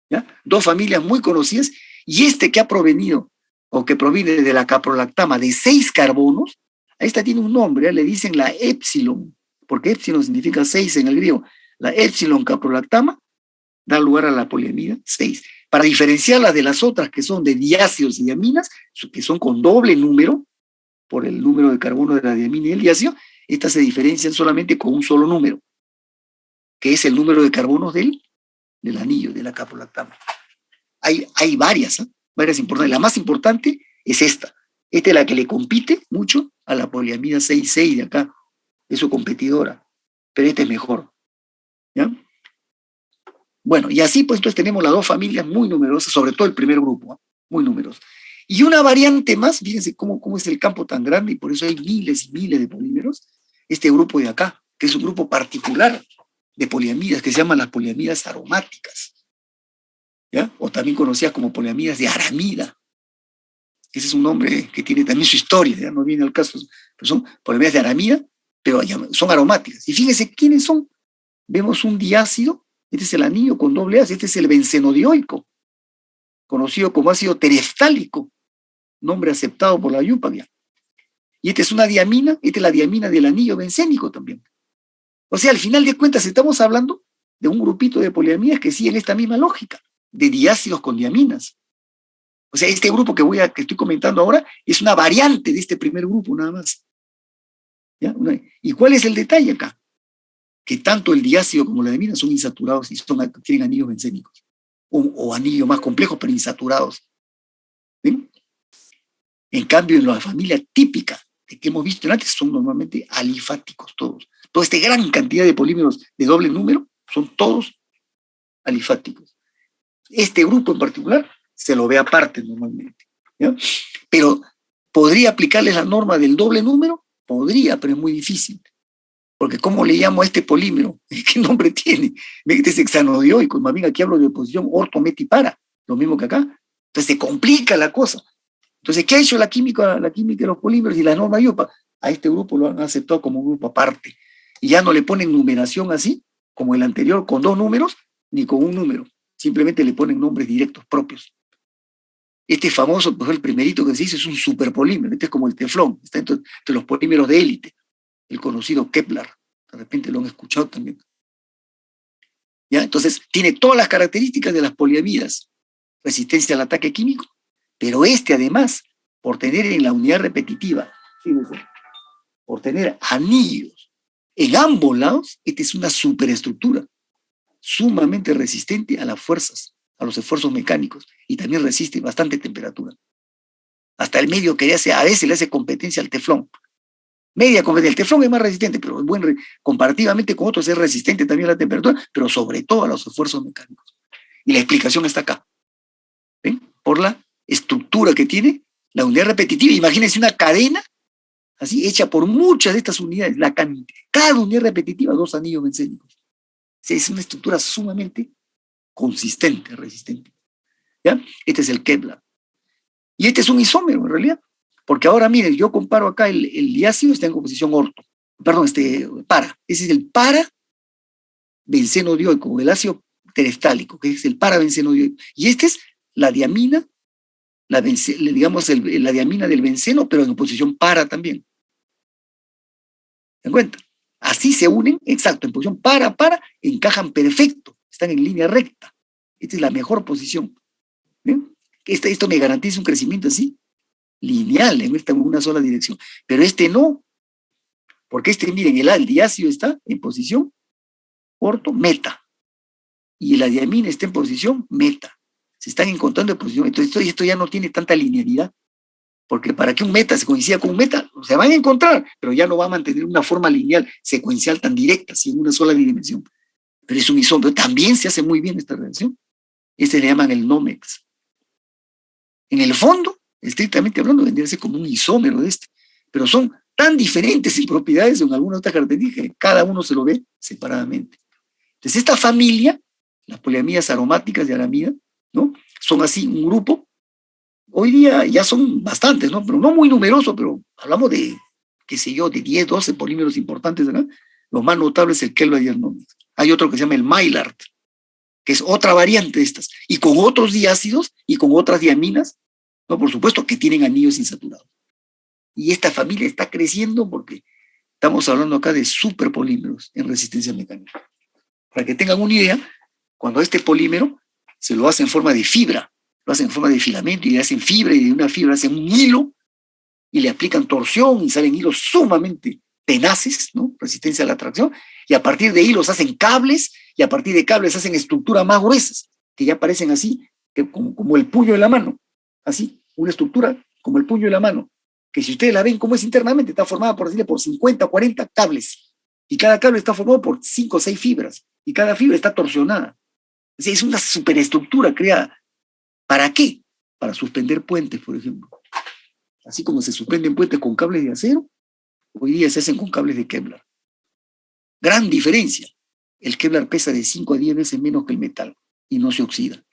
¿Ya? Dos familias muy conocidas, y que ha provenido, o que proviene de la caprolactama de 6 carbonos, a esta tiene un nombre, le dicen la épsilon, porque épsilon significa 6 en el griego. La épsilon caprolactama da lugar a la poliamida 6. Para diferenciarla de las otras que son de diácidos y diaminas, que son con doble número, por el número de carbono de la diamina y el diácido, estas se diferencian solamente con un solo número, que es el número de carbonos del anillo, de la caprolactama. Hay varias, varias importantes. La más importante es esta. Esta es la que le compite mucho a la poliamida 6,6 de acá. Es su competidora. Pero esta es mejor. ¿Ya? Bueno, y así pues entonces tenemos las dos familias muy numerosas, sobre todo el primer grupo, muy numeroso. Y una variante más, fíjense cómo es el campo tan grande, y por eso hay miles y miles de polímeros, este grupo de acá, que es un grupo particular de poliamidas, que se llaman las poliamidas aromáticas, ¿ya? O también conocidas como poliamidas de aramida. Ese es un nombre que tiene también su historia, ya no viene al caso, pero son poliamidas de aramida, pero son aromáticas. Y fíjense quiénes son. Vemos un diácido, este es el anillo con doble ácido, este es el benzenodioico, conocido como ácido tereftálico, nombre aceptado por la IUPAC. Y esta es una diamina, esta es la diamina del anillo bencénico también. O sea, al final de cuentas estamos hablando de un grupito de poliamidas que siguen esta misma lógica, de diácidos con diaminas. O sea, este grupo que estoy comentando ahora es una variante de este primer grupo, nada más. ¿Ya? ¿Y cuál es el detalle acá? Que tanto el diácido como la diamina son insaturados y tienen anillos bencénicos. O anillos más complejos, pero insaturados. ¿Ven? En cambio, en la familia típica de que hemos visto antes, son normalmente alifáticos todos. Toda esta gran cantidad de polímeros de doble número son todos alifáticos. Este grupo en particular se lo ve aparte normalmente. ¿Ya? Pero, ¿podría aplicarles la norma del doble número? Podría, pero es muy difícil. Porque ¿cómo le llamo a este polímero? ¿Qué nombre tiene? Este es hexanodioico, más bien aquí hablo de oposición orto-metipara, lo mismo que acá. Entonces se complica la cosa. Entonces, ¿qué ha hecho la química de los polímeros y la norma IUPAC? A este grupo lo han aceptado como un grupo aparte. Y ya no le ponen numeración así, como el anterior, con 2 números, ni con un número. Simplemente le ponen nombres directos propios. Este famoso, pues el primerito que se dice, es un superpolímero. Este es como el teflón, está entre los polímeros de élite. El conocido Kepler. De repente lo han escuchado también. ¿Ya? Entonces, tiene todas las características de las poliamidas. Resistencia al ataque químico, pero además, por tener en la unidad repetitiva, fíjense, por tener anillos en ambos lados, esta es una superestructura sumamente resistente a las fuerzas, a los esfuerzos mecánicos, y también resiste bastante temperatura. Hasta el medio que a veces le hace competencia al teflón. Media competencia. El teflón es más resistente, pero comparativamente con otros es resistente también a la temperatura, pero sobre todo a los esfuerzos mecánicos. Y la explicación está acá. ¿Ven? Por la estructura que tiene la unidad repetitiva. Imagínense una cadena así hecha por muchas de estas unidades. Cada unidad repetitiva, 2 anillos bencénicos. O sea, es una estructura sumamente consistente, resistente. ¿Ya? Este es el Kepler. Y este es un isómero en realidad. Porque ahora miren, yo comparo acá el diácido, está en composición orto. Perdón, para. Ese es el para bencenodioico, el ácido terestálico, que es el para bencenodioico. Y este es la diamina, la diamina del benceno, pero en oposición para también. ¿Se dan cuenta? Así se unen, exacto, en posición para, encajan perfecto, están en línea recta. Esta es la mejor posición. ¿Ven? Esto me garantiza un crecimiento así, lineal, en una sola dirección. Pero este no, porque miren, el diácido está en posición orto, meta. Y la diamina está en posición meta. Se están encontrando en posición. Entonces esto ya no tiene tanta linealidad. Porque para que un meta se coincida con un meta, se van a encontrar, pero ya no va a mantener una forma lineal, secuencial tan directa, así en una sola dimensión. Pero es un isómero. También se hace muy bien esta relación. Este le llaman el NOMEX. En el fondo, estrictamente hablando, vendría a ser como un isómero de este. Pero son tan diferentes en propiedades o en alguna otra característica que cada uno se lo ve separadamente. Entonces, esta familia, las poliamidas aromáticas de aramida, ¿no? Son así un grupo. Hoy día ya son bastantes, ¿no? Pero no muy numerosos, pero hablamos de, qué sé yo, de 10, 12 polímeros importantes, ¿verdad? Lo más notable es el Kepler y el NOMEX. Hay otro que se llama el Maillard, que es otra variante de estas, y con otros diácidos y con otras diaminas, ¿no? Por supuesto que tienen anillos insaturados. Y esta familia está creciendo porque estamos hablando acá de superpolímeros en resistencia mecánica. Para que tengan una idea, cuando este polímero se lo hace en forma de fibra, lo hacen en forma de filamento y le hacen fibra y de una fibra hacen un hilo y le aplican torsión y salen hilos sumamente tenaces, ¿no? Resistencia a la tracción, y a partir de hilos hacen cables y a partir de cables hacen estructuras más gruesas que ya parecen así, como el puño de la mano, así, una estructura como el puño de la mano, que si ustedes la ven como es internamente, está formada por 50 o 40 cables y cada cable está formado por 5 o 6 fibras y cada fibra está torsionada. Es una superestructura creada. ¿Para qué? Para suspender puentes, por ejemplo. Así como se suspenden puentes con cables de acero, hoy día se hacen con cables de Kepler. Gran diferencia. El Kepler pesa de 5 a 10 veces menos que el metal y no se oxida.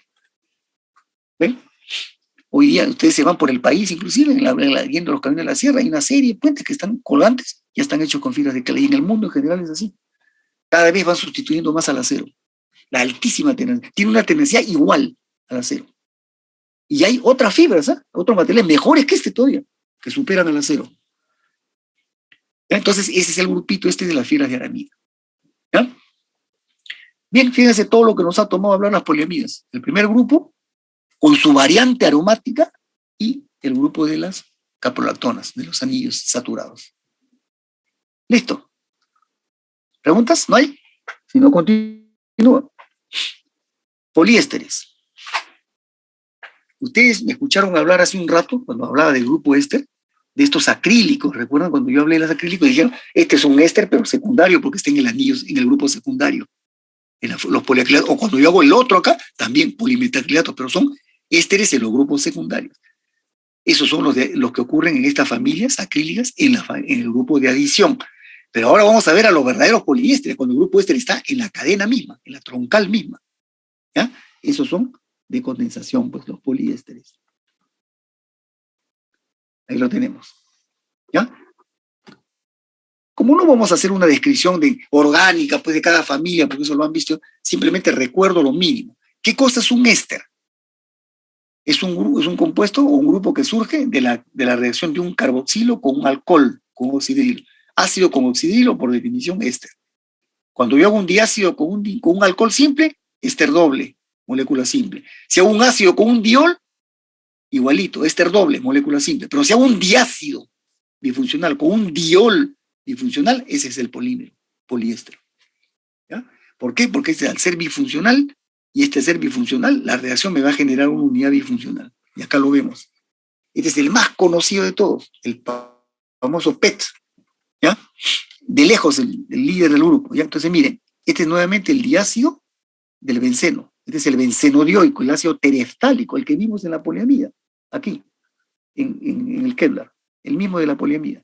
¿Ven? Hoy día ustedes se van por el país, inclusive yendo los caminos de la sierra, hay una serie de puentes que están colgantes, ya están hechos con fibras de Kepler, y en el mundo en general es así. Cada vez van sustituyendo más al acero. La altísima tenacidad, tiene una tenacidad igual al acero. Y hay otras fibras, otros materiales mejores que este todavía, que superan al acero. Entonces, ese es el grupito de las fibras de aramida. ¿Ya? Bien, fíjense todo lo que nos ha tomado hablar las poliamidas. El primer grupo, con su variante aromática, y el grupo de las caprolactonas, de los anillos saturados. ¿Listo? ¿Preguntas? ¿No hay? Si no, continúo. Poliésteres. Ustedes me escucharon hablar hace un rato, cuando hablaba del grupo éster, de estos acrílicos. ¿Recuerdan cuando yo hablé de los acrílicos? Dijeron, este es un éster, pero secundario, porque está en el anillo, en el grupo secundario. Los poliacrilatos, o cuando yo hago el otro acá, también polimetacrilatos, pero son ésteres en los grupos secundarios. Esos son los que ocurren en estas familias acrílicas en el grupo de adición. Pero ahora vamos a ver a los verdaderos poliésteres, cuando el grupo éster está en la cadena misma, en la troncal misma. ¿Ya? Esos son de condensación, pues los poliésteres. Ahí lo tenemos. ¿Ya? Como no vamos a hacer una descripción orgánica pues, de cada familia, porque eso lo han visto, simplemente recuerdo lo mínimo. ¿Qué cosa es un éster? Es un compuesto o un grupo que surge de la reacción de un carboxilo con un alcohol, con oxidrilo. Ácido con oxidrilo, por definición, éster. Cuando yo hago un diácido con un alcohol simple, éster doble, molécula simple. Si hago un ácido con un diol, igualito, éster doble, molécula simple. Pero si hago un diácido bifuncional con un diol bifuncional, ese es el polímero, poliéster. ¿Ya? ¿Por qué? Porque al ser bifuncional, y este ser bifuncional, la reacción me va a generar una unidad bifuncional. Y acá lo vemos. Este es el más conocido de todos, el famoso PET. ¿Ya? De lejos, el líder del grupo. ¿Ya? Entonces, miren, este es nuevamente el diácido del benceno. Este es el benceno dioico, el ácido tereftálico, el que vimos en la poliamida. Aquí, en el Kevlar. El mismo de la poliamida.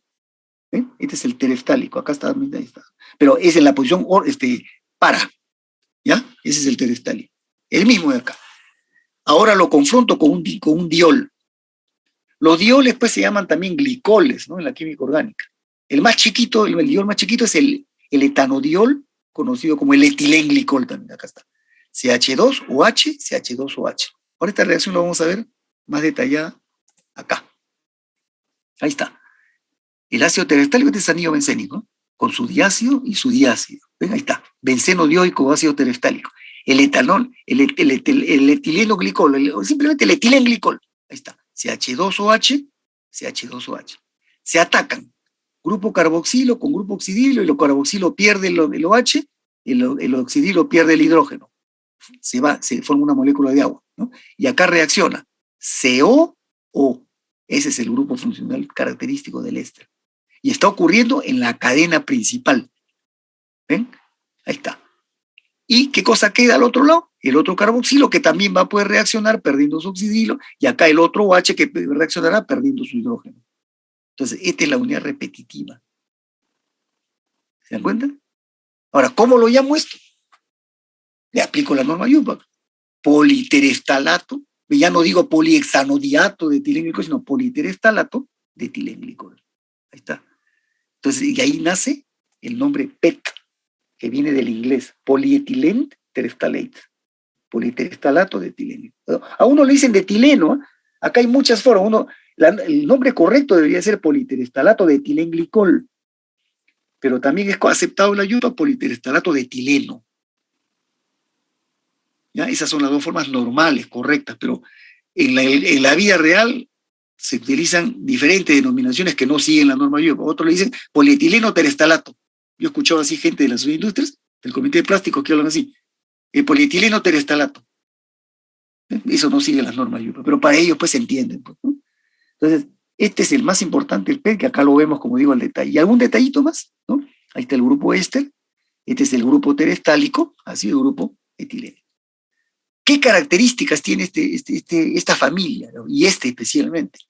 ¿Eh? Este es el tereftálico. Acá está, ahí está. Pero es en la posición para. ¿Ya? Ese es el tereftálico. El mismo de acá. Ahora lo confronto con un diol. Los dioles pues se llaman también glicoles, ¿no? En la química orgánica. El más chiquito, el diol más chiquito es el etanodiol, conocido como el etilenglicol también. Acá está. CH2OH, CH2OH. Ahora esta reacción la vamos a ver más detallada acá. Ahí está. El ácido tereftálico este es anillo bencénico, ¿no? Con su diácido y su diácido. ¿Ven? Ahí está. Benceno dioico, ácido tereftálico. El etanol, el etileno glicol, simplemente el etilenglicol. Ahí está. CH2OH, CH2OH. Se atacan. Grupo carboxilo con grupo oxidilo, y el carboxilo pierde el OH, el oxidilo pierde el hidrógeno. Se forma una molécula de agua, ¿no? Y acá reacciona COO. Ese es el grupo funcional característico del éster. Y está ocurriendo en la cadena principal. ¿Ven? Ahí está. ¿Y qué cosa queda al otro lado? El otro carboxilo que también va a poder reaccionar perdiendo su oxidilo, y acá el otro OH que reaccionará perdiendo su hidrógeno. Entonces, esta es la unidad repetitiva. ¿Se dan cuenta? Ahora, ¿cómo lo llamo esto? Le aplico la norma Yupac. Politereftalato, ya no digo polihexanodiato de etilenglicol, sino politereftalato de etilenglicol. Ahí está. Entonces, y ahí nace el nombre PET, que viene del inglés, polietilene tereftalate, politereftalato de etileno. A uno le dicen de etileno, ¿eh? Acá hay muchas formas. El nombre correcto debería ser politereftalato de etilenglicol, pero también es aceptado la ayuda politereftalato de etileno. ¿Ya? Esas son las dos formas normales, correctas, pero en la vida real se utilizan diferentes denominaciones que no siguen la norma IUPAC. Otros le dicen polietileno terestalato. Yo he escuchado así gente de las industrias, del comité de plásticos que hablan así. El polietileno terestalato. Eso no sigue las normas IUPAC, pero para ellos pues se entienden. Pues, ¿no? Entonces, este es el más importante, el PET, que acá lo vemos, como digo, el detalle. ¿Y algún detallito más? ¿No? Ahí está el grupo éster. Este es el grupo terestálico, así el grupo etileno. ¿Qué características tiene esta familia, ¿no? Y especialmente?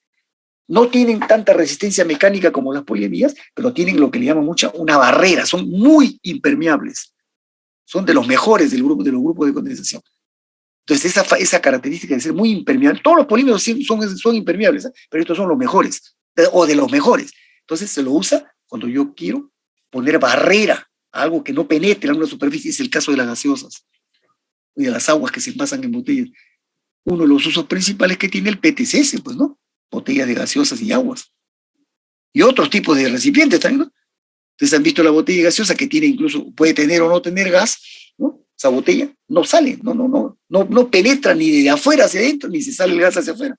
No tienen tanta resistencia mecánica como las poliamidas, pero tienen lo que le llaman una barrera, son muy impermeables. Son de los mejores de los grupos de condensación. Entonces, esa característica de ser muy impermeable, todos los polímeros son impermeables, ¿eh? Pero estos son los mejores, o de los mejores. Entonces, se lo usa cuando yo quiero poner barrera a algo que no penetre en una superficie. Es el caso de las gaseosas y de las aguas que se envasan en botellas. Uno de los usos principales que tiene el PET es ese, pues, ¿no? Botellas de gaseosas y aguas. Y otros tipos de recipientes también, ¿no? Ustedes han visto la botella gaseosa que tiene incluso, puede tener o no tener gas, ¿no? Esa botella no sale, no no penetra ni de afuera hacia adentro, ni se sale el gas hacia afuera.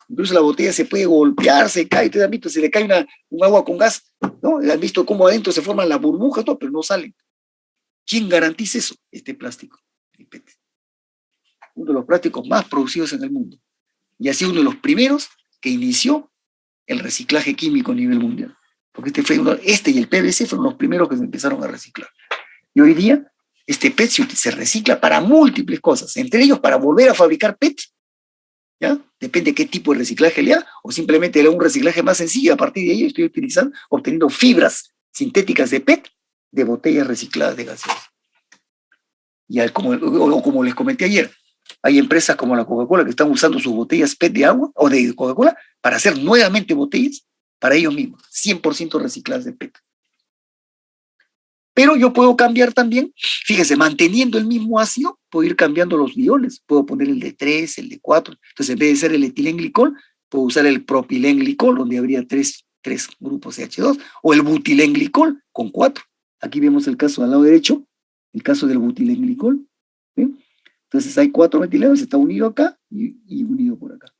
Incluso la botella se puede golpear, se cae, ustedes han visto, se le cae un agua con gas, ¿no? Han visto cómo adentro se forman las burbujas, todo, pero no salen. ¿Quién garantiza eso? Este plástico, el PET. Uno de los plásticos más producidos en el mundo. Y ha sido uno de los primeros que inició el reciclaje químico a nivel mundial. Porque este y el PVC fueron los primeros que se empezaron a reciclar. Y hoy día, este PET se recicla para múltiples cosas, entre ellos para volver a fabricar PET. ¿Ya? Depende de qué tipo de reciclaje le haga, o simplemente le hago un reciclaje más sencillo. A partir de ahí estoy obteniendo fibras sintéticas de PET de botellas recicladas de gaseosa. Y como les comenté ayer, hay empresas como la Coca-Cola que están usando sus botellas PET de agua o de Coca-Cola para hacer nuevamente botellas para ellos mismos, 100% recicladas de PET. Pero yo puedo cambiar también, fíjese, manteniendo el mismo ácido, puedo ir cambiando los dioles. Puedo poner el de 3, el de 4. Entonces, en vez de ser el etilenglicol, puedo usar el propilenglicol, donde habría tres grupos CH2, o el butilenglicol con 4. Aquí vemos el caso al lado derecho, el caso del butilenglicol. ¿Sí? Entonces hay 4 metilenos, está unido acá y unido por acá.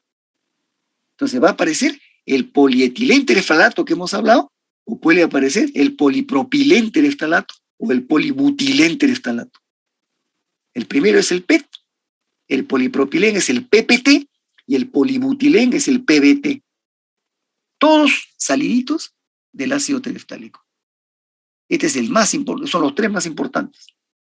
Entonces va a aparecer el polietilén-tereftalato que hemos hablado, o puede aparecer el polipropilén-tereftalato o el polibutilén-tereftalato. El primero es el PET, el polipropilén es el PPT y el polibutilén es el PBT. Todos saliditos del ácido tereftálico. Este es el más importante, son los 3 más importantes,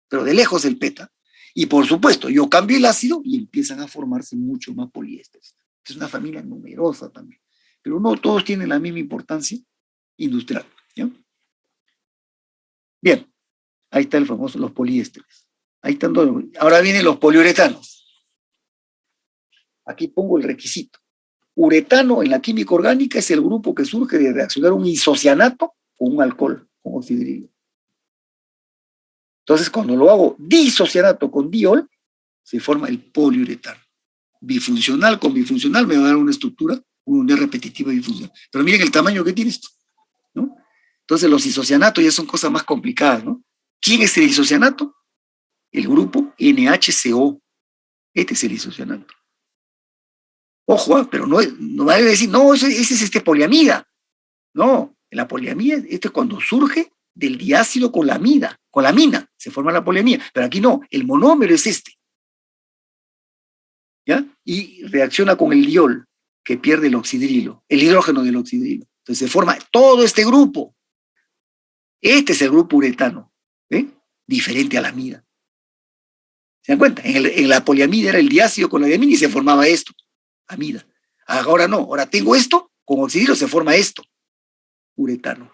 pero de lejos el PETA. Y por supuesto, yo cambio el ácido y empiezan a formarse mucho más poliésteres. Es una familia numerosa también, pero no todos tienen la misma importancia industrial. ¿Ya? Bien, ahí está el famoso, los poliésteres. Ahí están todos. Ahora vienen los poliuretanos. Aquí pongo el requisito. Uretano en la química orgánica es el grupo que surge de reaccionar un isocianato con un alcohol, con oxidrilo. Entonces, cuando lo hago disocianato con diol, se forma el poliuretano. Bifuncional con bifuncional me va a dar una estructura, una unidad repetitiva bifuncional. Pero miren el tamaño que tiene esto, ¿no? Entonces, los isocianatos ya son cosas más complicadas, ¿no? ¿Quién es el isocianato? El grupo NHCO. Este es el isocianato. Ojo, pero no vale decir, no, ese es poliamida. No, la poliamida, es cuando surge del diácido con la amina, se forma la poliamida. Pero aquí no, el monómero es este. ¿Ya? Y reacciona con el diol, que pierde el oxidrilo, el hidrógeno del oxidrilo. Entonces se forma todo este grupo. Este es el grupo uretano, ¿eh? Diferente a la amida. ¿Se dan cuenta? En la poliamida era el diácido con la diamina y se formaba esto, amida. Ahora no, ahora tengo esto, con oxidrilo se forma esto, uretano.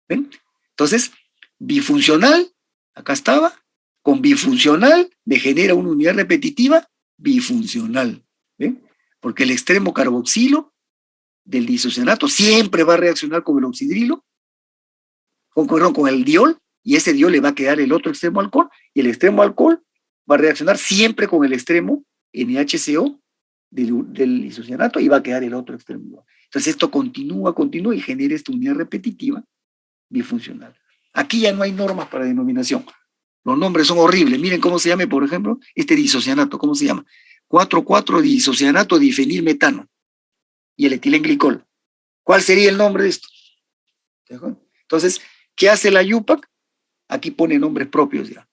¿Ven? Entonces, bifuncional, acá estaba, con bifuncional me genera una unidad repetitiva bifuncional. ¿Ven? Porque el extremo carboxilo del disocianato siempre va a reaccionar con el oxidrilo, con el diol, y ese diol le va a quedar el otro extremo alcohol, y el extremo alcohol va a reaccionar siempre con el extremo NHCO del isocianato y va a quedar el otro extremo. Entonces esto continúa y genera esta unidad repetitiva bifuncional. Aquí ya no hay normas para denominación. Los nombres son horribles. Miren cómo se llama, por ejemplo, este disocianato. ¿Cómo se llama? 4,4-disocianato difenilmetano. Y el etilenglicol. ¿Cuál sería el nombre de esto? Entonces, ¿qué hace la IUPAC? Aquí pone nombres propios ya.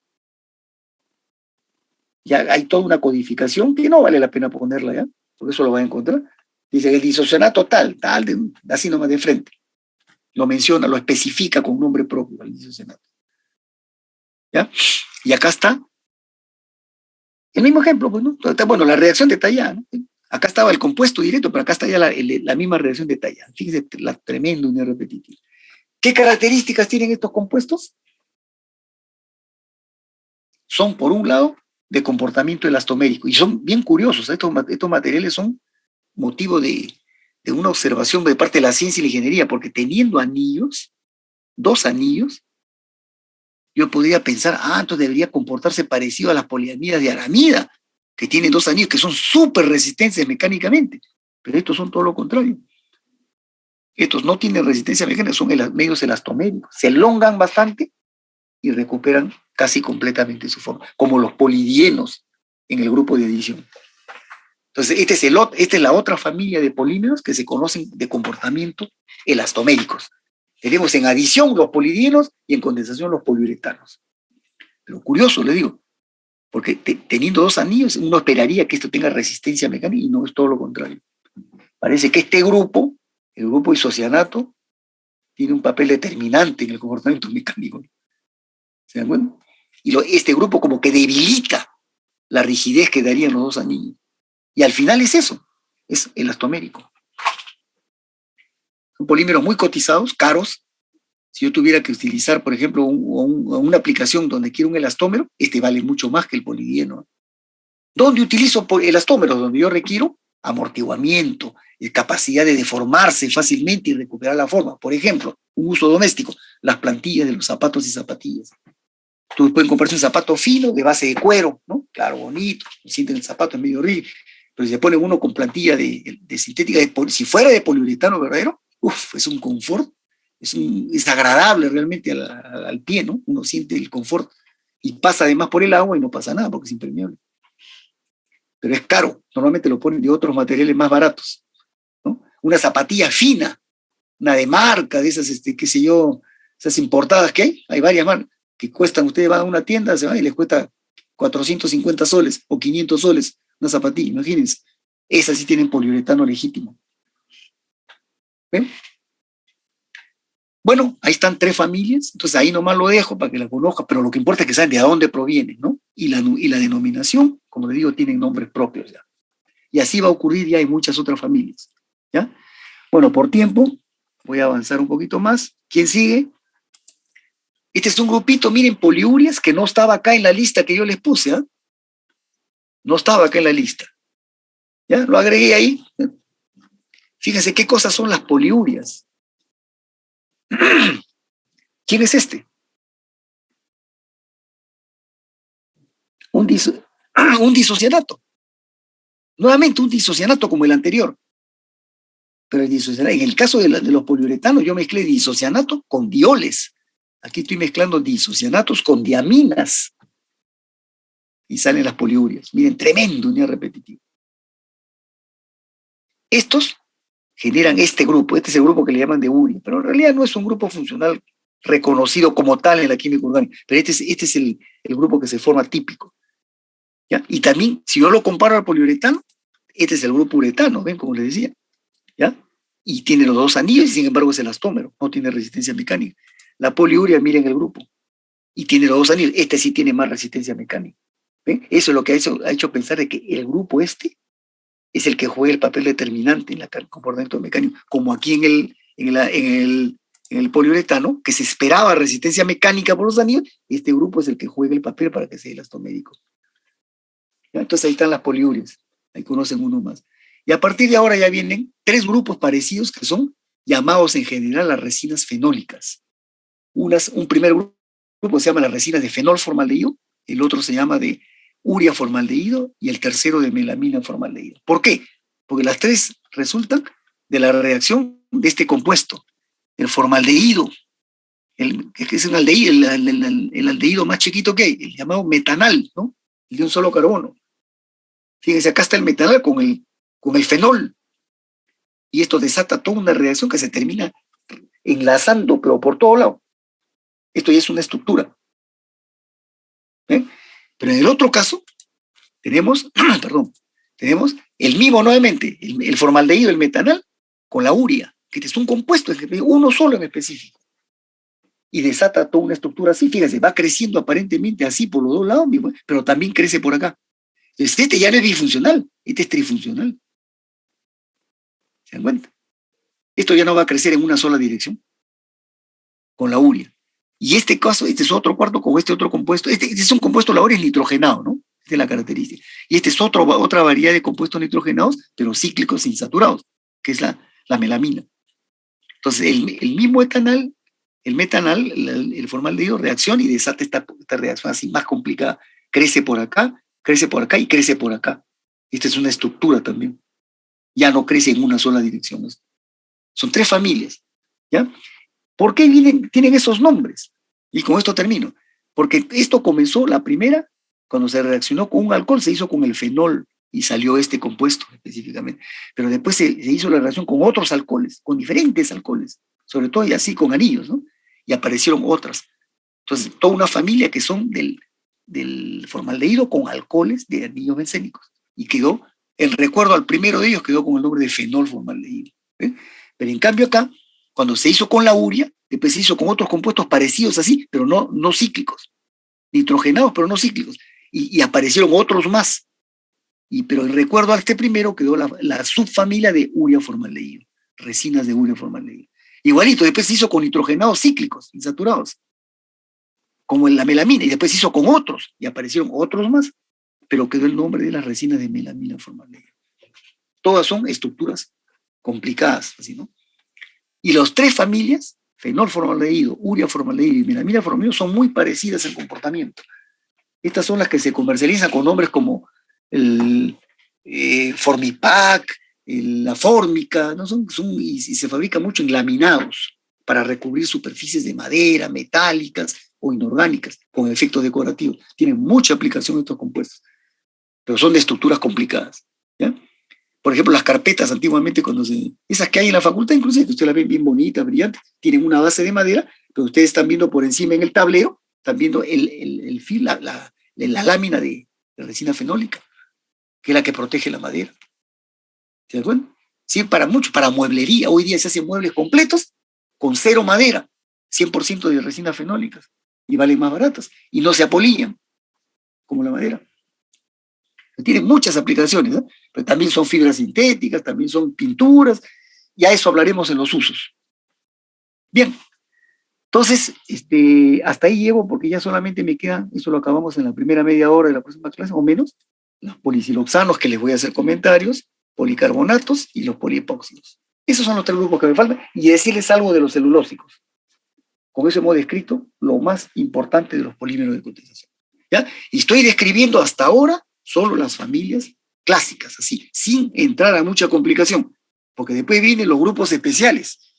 Ya hay toda una codificación que no vale la pena ponerla ya, por eso lo va a encontrar. Dice el disocianato tal, así nomás de frente. Lo menciona, lo especifica con nombre propio, el disocianato. ¿Ya? Y acá está el mismo ejemplo, pues, ¿no? Bueno, la reacción detallada, ¿no? Acá estaba el compuesto directo, pero acá está ya la misma reacción detallada. Fíjense la tremenda unidad repetitiva. ¿Qué características tienen estos compuestos? Son, por un lado, de comportamiento elastomérico, y son bien curiosos. Estos materiales son motivo de una observación de parte de la ciencia y la ingeniería, porque teniendo anillos, 2 anillos, yo podría pensar, entonces debería comportarse parecido a las poliamidas de aramida, que tienen 2 anillos, que son súper resistentes mecánicamente, pero estos son todo lo contrario. Estos no tienen resistencia mecánica, son medios elastoméricos, se elongan bastante y recuperan casi completamente su forma, como los polidienos en el grupo de adición. Entonces, esta es la otra familia de polímeros que se conocen de comportamiento elastoméricos. Tenemos en adición los polidienos y en condensación los poliuretanos. Pero curioso, le digo, porque teniendo dos anillos, uno esperaría que esto tenga resistencia mecánica y no, es todo lo contrario. Parece que este grupo, el grupo isocianato, tiene un papel determinante en el comportamiento mecánico. ¿Se dan cuenta? Y este grupo como que debilita la rigidez que darían los dos anillos. Y al final es eso, es elastomérico. Son polímeros muy cotizados, caros. Si yo tuviera que utilizar, por ejemplo, una aplicación donde quiero un elastómero, este vale mucho más que el polidieno. ¿Dónde utilizo elastómeros? Donde yo requiero amortiguamiento, capacidad de deformarse fácilmente y recuperar la forma. Por ejemplo, un uso doméstico, las plantillas de los zapatos y zapatillas. Tú pueden comprarse un zapato fino de base de cuero, ¿no? Claro, bonito, sienten el zapato en medio rígido, pero si se pone uno con plantilla de sintética, si fuera de poliuretano verdadero, es un confort, es agradable realmente al pie, ¿no? Uno siente el confort y pasa además por el agua y no pasa nada porque es impermeable. Pero es caro, normalmente lo ponen de otros materiales más baratos, ¿no? Una zapatilla fina, una de marca, de esas, qué sé yo, esas importadas que hay varias marcas, que cuestan, ustedes van a una tienda, se van y les cuesta 450 soles o 500 soles una zapatilla, imagínense. Esas sí tienen poliuretano legítimo. ¿Ven? Bueno, ahí están 3 familias, entonces ahí nomás lo dejo para que la conozcan, pero lo que importa es que saben de dónde provienen, ¿no? Y la denominación, como les digo, tienen nombres propios ya. Y así va a ocurrir ya en muchas otras familias, ¿ya? Bueno, por tiempo, voy a avanzar un poquito más. ¿Quién sigue? Este es un grupito, miren, poliurias, que no estaba acá en la lista que yo les puse, ¿eh? No estaba acá en la lista. ¿Ya? Lo agregué ahí. Fíjense qué cosas son las poliurias. ¿Quién es este? Un disocianato. Nuevamente un disocianato como el anterior. Pero en el caso de los poliuretanos, yo mezclé disocianato con dioles. Aquí estoy mezclando disocianatos con diaminas. Y salen las poliurias. Miren, tremendo unidad repetitiva. Estos generan este grupo. Este es el grupo que le llaman de uria. Pero en realidad no es un grupo funcional reconocido como tal en la química orgánica. Pero este es el grupo que se forma típico. ¿Ya? Y también, si yo lo comparo al poliuretano, este es el grupo uretano, ¿ven? Como les decía. ¿Ya? Y tiene los dos anillos y sin embargo es elastómero, no tiene resistencia mecánica. La poliuria, miren el grupo, y tiene los dos anillos, este sí tiene más resistencia mecánica. ¿Ven? Eso es lo que ha hecho pensar de que el grupo este es el que juega el papel determinante en el comportamiento mecánico, como aquí en el poliuretano, que se esperaba resistencia mecánica por los anillos, este grupo es el que juega el papel para que sea elastomérico. ¿Ya? Entonces ahí están las poliurias, ahí conocen uno más. Y a partir de ahora ya vienen 3 grupos parecidos que son llamados en general las resinas fenólicas. Un primer grupo se llama las resinas de fenol formaldehído, el otro se llama de urea formaldehído y el tercero de melamina formaldehído. ¿Por qué? Porque las 3 resultan de la reacción de este compuesto, el formaldehído, que es un aldehído, el aldehído más chiquito que hay, el llamado metanal, ¿no? El de un solo carbono. Fíjense, acá está el metanal con el fenol. Y esto desata toda una reacción que se termina enlazando, pero por todo lado. Esto ya es una estructura. ¿Eh? Pero en el otro caso, tenemos el mismo nuevamente, el formaldehído, el metanal, con la urea, que es un compuesto, uno solo en específico. Y desata toda una estructura así, fíjense, va creciendo aparentemente así por los dos lados, pero también crece por acá. Entonces, este ya no es bifuncional, este es trifuncional. ¿Se dan cuenta? Esto ya no va a crecer en una sola dirección, con la urea. Y este caso, este es otro cuarto con este otro compuesto. Este es un compuesto, la urea es nitrogenado, ¿no? Esta es la característica. Y este es otra variedad de compuestos nitrogenados, pero cíclicos insaturados, que es la melamina. Entonces, el mismo etanal, el metanal, el formaldehído reacciona y desata esta reacción así más complicada. Crece por acá y crece por acá. Esta es una estructura también. Ya no crece en una sola dirección. Son 3 familias. ¿Ya? ¿Por qué tienen esos nombres? Y con esto termino. Porque esto comenzó, la primera, Cuando se reaccionó con un alcohol, se hizo con el fenol y salió este compuesto específicamente. Pero después se hizo la reacción con otros alcoholes, con diferentes alcoholes, sobre todo y así con anillos, ¿no? Y aparecieron otras. Entonces, toda una familia que son del formaldehído con alcoholes de anillos bencénicos. Y quedó, el recuerdo al primero de ellos quedó con el nombre de fenol formaldehído. ¿Eh? Pero en cambio acá, cuando se hizo con la urea, después se hizo con otros compuestos parecidos así, pero no cíclicos, nitrogenados, pero no cíclicos. Y aparecieron otros más. Pero el recuerdo a este primero quedó la subfamilia de urea formaldehído, resinas de urea formaldehído. Igualito, después se hizo con nitrogenados cíclicos, insaturados, como en la melamina, y después se hizo con otros, y aparecieron otros más, pero quedó el nombre de las resinas de melamina formaldehído. Todas son estructuras complicadas, así, ¿no? Y las tres familias, fenol formaldehído, urea formaldehído y melamina formaldehído, son muy parecidas en comportamiento. Estas son las que se comercializan con nombres como el Formipac, la fórmica, ¿no? Y se fabrica mucho en laminados para recubrir superficies de madera, metálicas o inorgánicas, con efectos decorativos. Tienen mucha aplicación estos compuestos, pero son de estructuras complicadas, ¿ya? Por ejemplo, las carpetas antiguamente, esas que hay en la facultad, inclusive, que ustedes las ven bien bonitas, brillantes, tienen una base de madera, pero ustedes están viendo por encima en el tablero, están viendo el fil, la lámina de resina fenólica, que es la que protege la madera. ¿Se dan cuenta? Sirve para mucho, para mueblería. Hoy día se hacen muebles completos con cero madera, 100% de resinas fenólicas, y valen más baratas, y no se apolillan, como la madera. Tienen muchas aplicaciones, ¿eh? Pero también son fibras sintéticas, también son pinturas, y a eso hablaremos en los usos. Bien, entonces, hasta ahí llevo porque ya solamente me quedan, eso lo acabamos en la primera media hora de la próxima clase, o menos, los polisiloxanos, que les voy a hacer comentarios, policarbonatos y los poliepóxidos. Esos son los tres grupos que me faltan, y decirles algo de los celulósicos. Con eso hemos descrito lo más importante de los polímeros de condensación, ¿ya? Y estoy describiendo hasta ahora solo las familias clásicas, así, sin entrar a mucha complicación, porque después vienen los grupos especiales,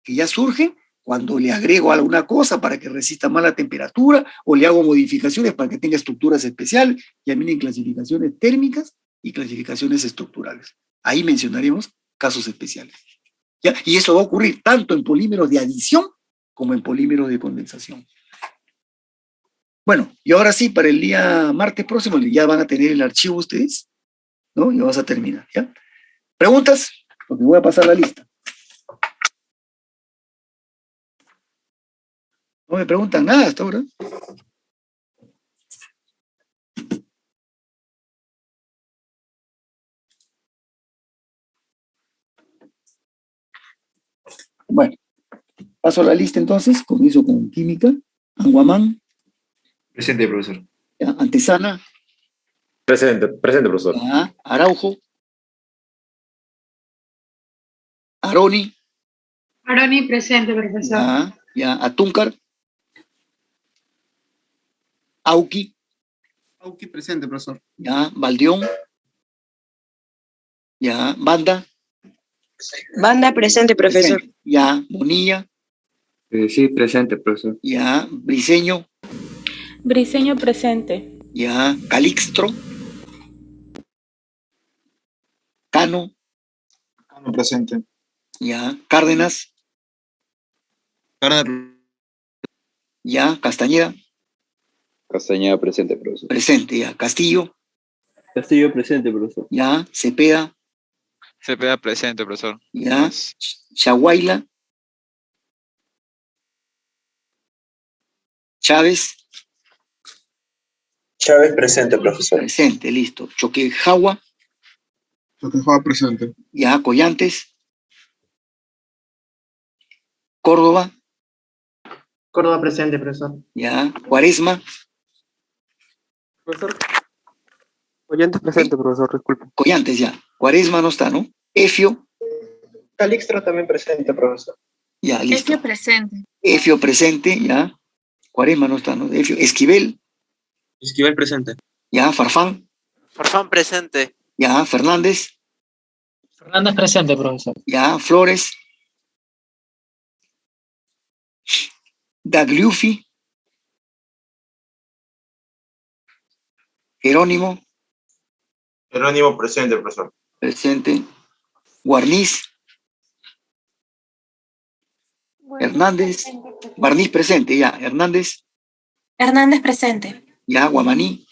que ya surgen cuando le agrego alguna cosa para que resista más la temperatura, o le hago modificaciones para que tenga estructuras especiales, ya vienen clasificaciones térmicas y clasificaciones estructurales. Ahí mencionaremos casos especiales, ¿ya? Y eso va a ocurrir tanto en polímeros de adición como en polímeros de condensación. Bueno, y ahora sí, para el día martes próximo ya van a tener el archivo ustedes, ¿no? Y vamos a terminar, ¿ya? ¿Preguntas? Porque voy a pasar la lista. No me preguntan nada hasta ahora. Bueno, paso la lista entonces, comienzo con química. Anguamán. Presente, profesor. ¿Ya? Antesana. Presente, profesor. ¿Ya? Araujo. Aroni. Aroni presente, profesor. ¿Ya? Atúncar. Auqui. Auqui presente, profesor. ¿Ya? Valdión. ¿Ya? Banda. Banda presente, profesor. Presente. ¿Ya? Bonilla. Sí, presente, profesor. ¿Ya? Briseño. Briseño presente. ¿Ya? Calixtro. Cano. Cano presente. ¿Ya? Cárdenas. Cárdenas ¿Ya? Castañeda. Castañeda presente, profesor. Presente. ¿Ya? Castillo. Castillo presente, profesor. ¿Ya? Cepeda. Cepeda presente, profesor. ¿Ya? Chaguaila. Chávez. Chávez presente, profesor. Presente, listo. Choquejagua. Choquejagua presente. ¿Ya? Collantes. Córdoba. Córdoba presente, profesor. ¿Ya? Cuaresma. Profesor. Collantes presente, profesor, disculpe. Collantes, ya. Cuaresma no está, ¿no? Efio. Calixtro también presente, profesor. Ya, listo. Efio presente. Efio presente, ya. Cuaresma no está, ¿no? Efio. Esquivel. Esquivel presente. Ya. Farfán. Farfán presente. Ya. Fernández. Fernández presente, profesor. Ya. Flores. Dagliufi. Jerónimo, Jerónimo presente, profesor. presente. Guarniz, Hernández, Barniz presente, ya. Hernández, Hernández presente. ya. Guamaní,